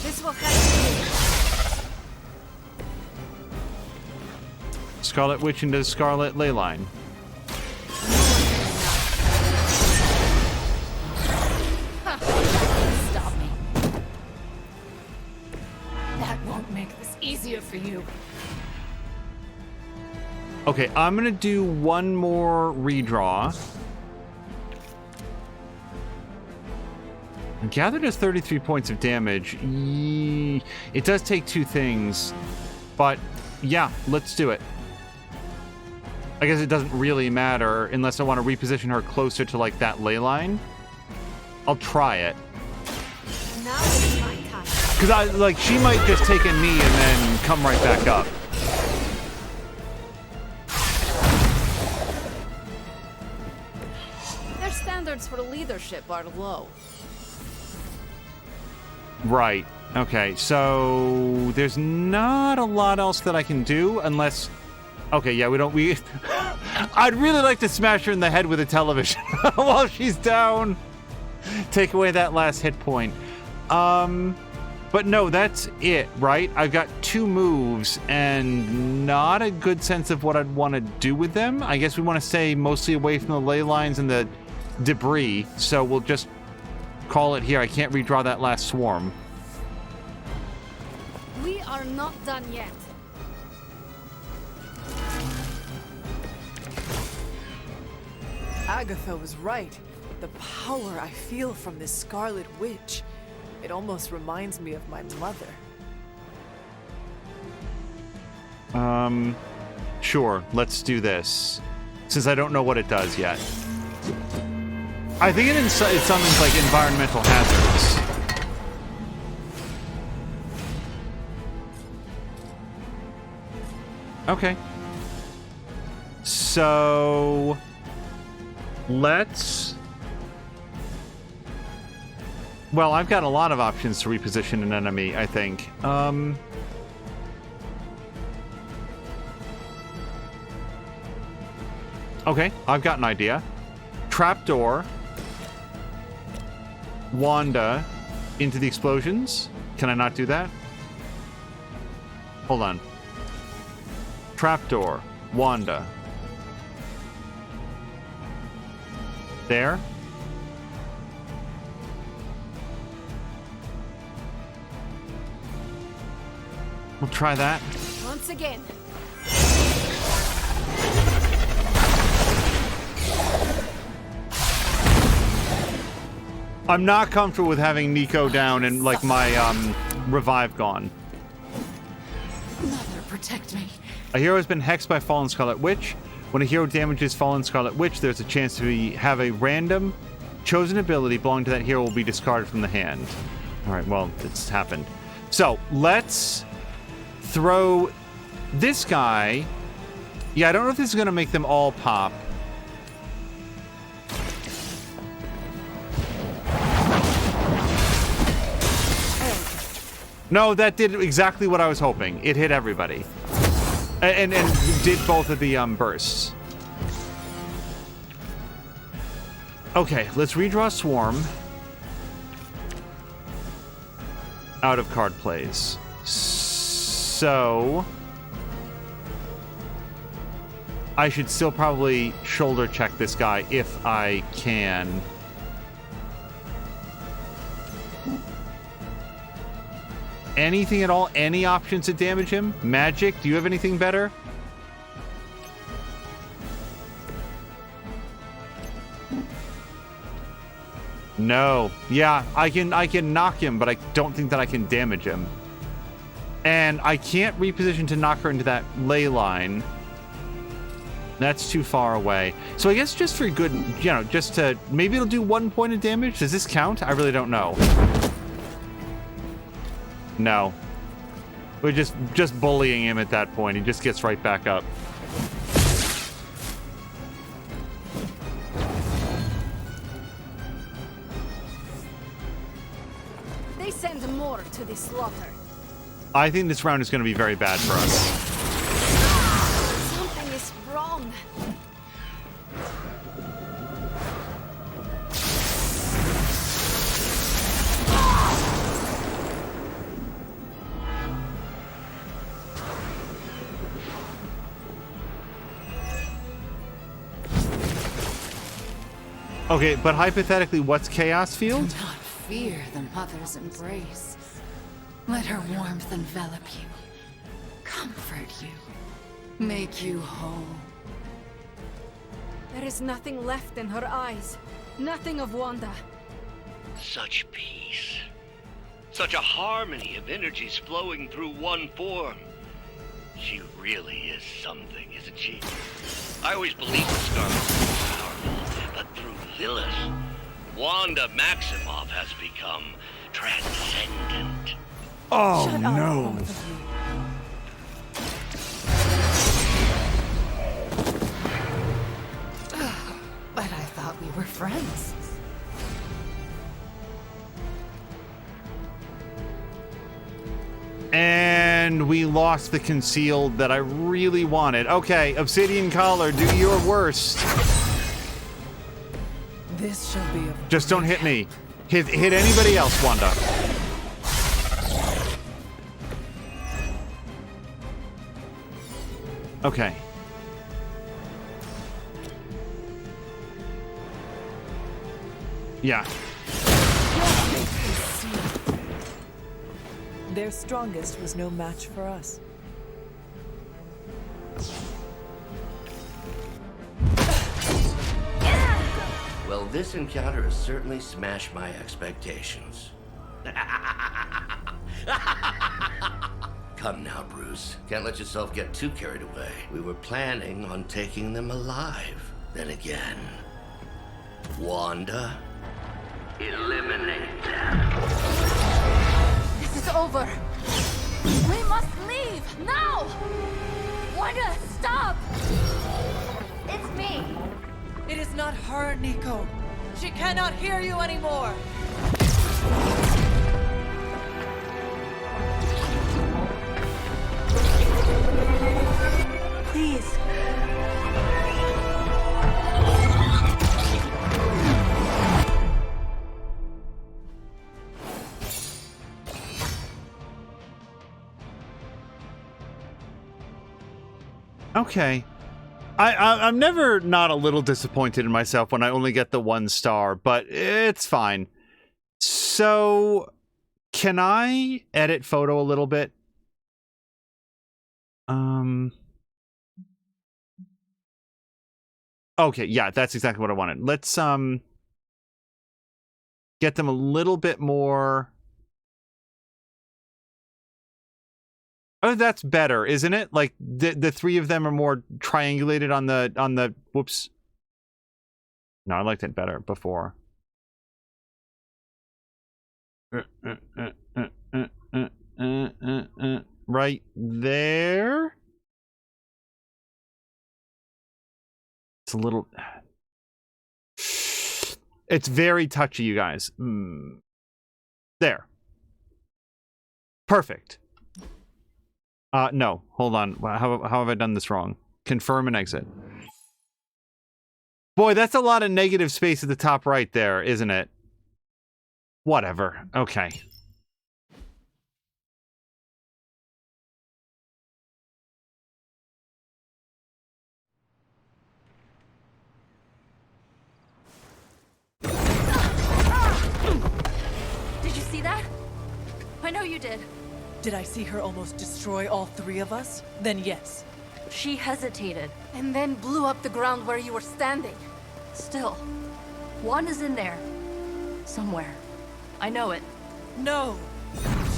[SPEAKER 17] This will help.
[SPEAKER 1] Scarlet Witch into Scarlet Ley Line.
[SPEAKER 17] Stop me. That won't make this easier for you.
[SPEAKER 1] Okay, I'm gonna do one more redraw. Gather does 33 points of damage. It does take two things, but yeah, let's do it. I guess it doesn't really matter unless I want to reposition her closer to like that ley line. I'll try it.
[SPEAKER 17] Now it's my time.
[SPEAKER 1] Because she might just take a knee and then come right back up.
[SPEAKER 17] Their standards for leadership are low.
[SPEAKER 1] Right. Okay, so there's not a lot else that I can do unless... Okay, yeah, we... I'd really like to smash her in the head with a television while she's down. Take away that last hit point. But no, that's it, right? I've got two moves and not a good sense of what I'd want to do with them. I guess we want to stay mostly away from the ley lines and the debris, so we'll just call it here. I can't redraw that last swarm.
[SPEAKER 17] We are not done yet.
[SPEAKER 7] Agatha was right. The power I feel from this Scarlet Witch. It almost reminds me of my mother.
[SPEAKER 1] Sure, let's do this. Since I don't know what it does yet. I think it summons like environmental hazards. Okay. So let's... Well, I've got a lot of options to reposition an enemy, I think. Okay, I've got an idea. Trapdoor. Wanda into the explosions. Can I not do that? Hold on. Trapdoor. Wanda. There. We'll try that.
[SPEAKER 17] Once again.
[SPEAKER 1] I'm not comfortable with having Nico down and like my revive gone.
[SPEAKER 17] Mother, protect me.
[SPEAKER 1] A hero has been hexed by Fallen Scarlet Witch. When a hero damages Fallen Scarlet Witch, there's a chance to have a random chosen ability belonging to that hero will be discarded from the hand. All right, well, it's happened. So let's throw this guy. Yeah, I don't know if this is going to make them all pop. No, that did exactly what I was hoping. It hit everybody. And did both of the bursts. Okay, let's redraw Swarm. Out of card plays. So... I should still probably shoulder check this guy if I can. Anything at all? Any options to damage him? Magic? Do you have anything better? No. Yeah, I can knock him, but I don't think that I can damage him. And I can't reposition to knock her into that ley line. That's too far away. So I guess just for good, you know, just to... Maybe it'll do 1 point of damage? Does this count? I really don't know. No. We're just bullying him at that point. He just gets right back up.
[SPEAKER 17] They send more to the slaughter.
[SPEAKER 1] I think this round is going to be very bad for us.
[SPEAKER 17] Something is wrong.
[SPEAKER 1] Okay, but hypothetically, what's Chaos Field?
[SPEAKER 15] Do not fear the mother's embrace. Let her warmth envelop you, comfort you, make you whole.
[SPEAKER 17] There is nothing left in her eyes. Nothing of Wanda.
[SPEAKER 21] Such peace. Such a harmony of energies flowing through one form. She really is something, isn't she? I always believed the Scarlet was powerful, but through Lilith, Wanda Maximoff has become transcendent.
[SPEAKER 1] Oh,
[SPEAKER 17] Shut up,
[SPEAKER 1] no.
[SPEAKER 17] both of you.
[SPEAKER 15] But I thought we were friends.
[SPEAKER 1] And we lost the concealed that I really wanted. Okay, Obsidian Collar, do your worst.
[SPEAKER 7] This shall be a...
[SPEAKER 1] Just don't hit me. Hit anybody else, Wanda. Okay. Yeah.
[SPEAKER 7] Their strongest was no match for us.
[SPEAKER 21] Well, this encounter has certainly smashed my expectations. Come now, Bruce. Can't let yourself get too carried away. We were planning on taking them alive. Then again, Wanda, eliminate them.
[SPEAKER 17] This is over. We must leave now.
[SPEAKER 3] Wanda, stop! It's me.
[SPEAKER 7] It is not her, Nico. She cannot hear you anymore.
[SPEAKER 3] Please.
[SPEAKER 1] Okay. I'm never not a little disappointed in myself when I only get the 1 star, but it's fine. So, can I edit photo a little bit? Okay, yeah, that's exactly what I wanted. Let's get them a little bit more. Oh, that's better, isn't it? Like the 3 of them are more triangulated on the whoops. No, I liked it better before. Right there. It's a little. It's very touchy, you guys. There. Perfect. No, hold on. How have I done this wrong? Confirm and exit. Boy, that's a lot of negative space at the top right there, isn't it? Whatever. Okay.
[SPEAKER 3] Did you see that? I know you did.
[SPEAKER 7] Did I see her almost destroy all 3 of us? Then yes.
[SPEAKER 3] She hesitated.
[SPEAKER 17] And then blew up the ground where you were standing.
[SPEAKER 3] Still, Wanda's in there. Somewhere. I know it.
[SPEAKER 7] No!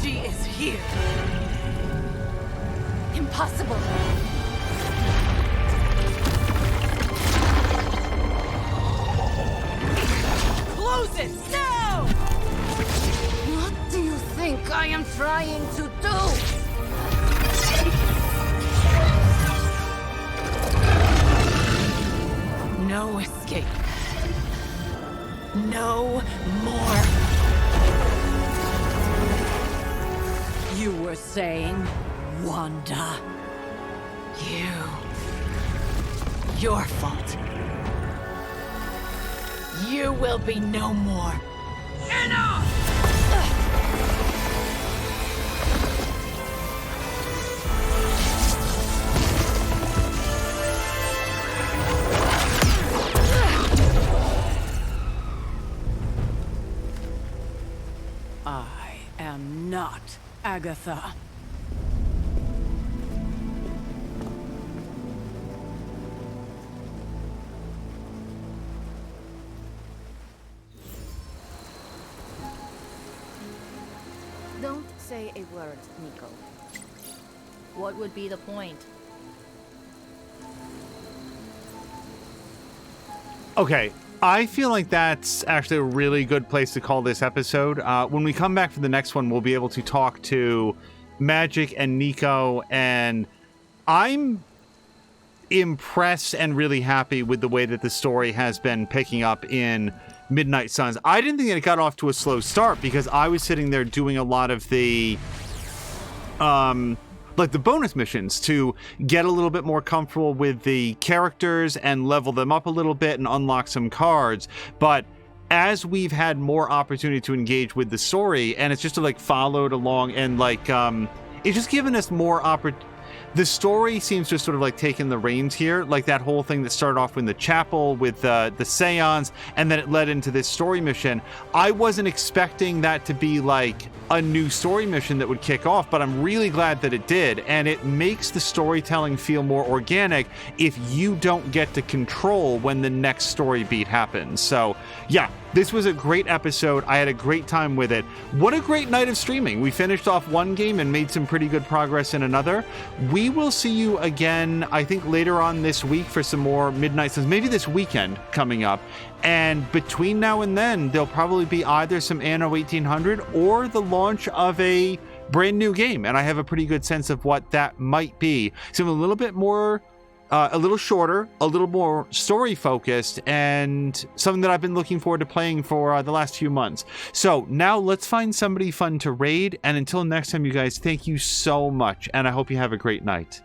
[SPEAKER 7] She is here!
[SPEAKER 17] Impossible!
[SPEAKER 7] Close it! Now!
[SPEAKER 17] What do you think I am trying to do?
[SPEAKER 7] No escape. No more.
[SPEAKER 9] You were saying, Wanda.
[SPEAKER 7] Your fault. You will be no more. Enough!
[SPEAKER 9] I am not Agatha.
[SPEAKER 17] Don't say a word, Nico.
[SPEAKER 3] What would be the point?
[SPEAKER 1] Okay, I feel like that's actually a really good place to call this episode. When we come back for the next one, we'll be able to talk to Magic and Nico, and I'm impressed and really happy with the way that the story has been picking up in Midnight Suns. I didn't think it got off to a slow start because I was sitting there doing a lot of the like the bonus missions to get a little bit more comfortable with the characters and level them up a little bit and unlock some cards. But as we've had more opportunity to engage with the story, and it's just like followed along, and like it's just given us more opportunity. The story seems to have sort of like taken the reins here, like that whole thing that started off in the chapel with the seance, and then it led into this story mission. I wasn't expecting that to be like a new story mission that would kick off, but I'm really glad that it did, and it makes the storytelling feel more organic if you don't get to control when the next story beat happens. So yeah, this was a great episode. I had a great time with it. What a great night of streaming. We finished off one game and made some pretty good progress in another. We will see you again, I think, later on this week for some more Midnight Suns, maybe this weekend coming up. And between now and then, there'll probably be either some Anno 1800 or the launch of a brand new game, and I have a pretty good sense of what that might be. So a little bit more, a little shorter, a little more story focused, and something that I've been looking forward to playing for the last few months. So now let's find somebody fun to raid, and until next time, you guys, thank you so much, and I hope you have a great night.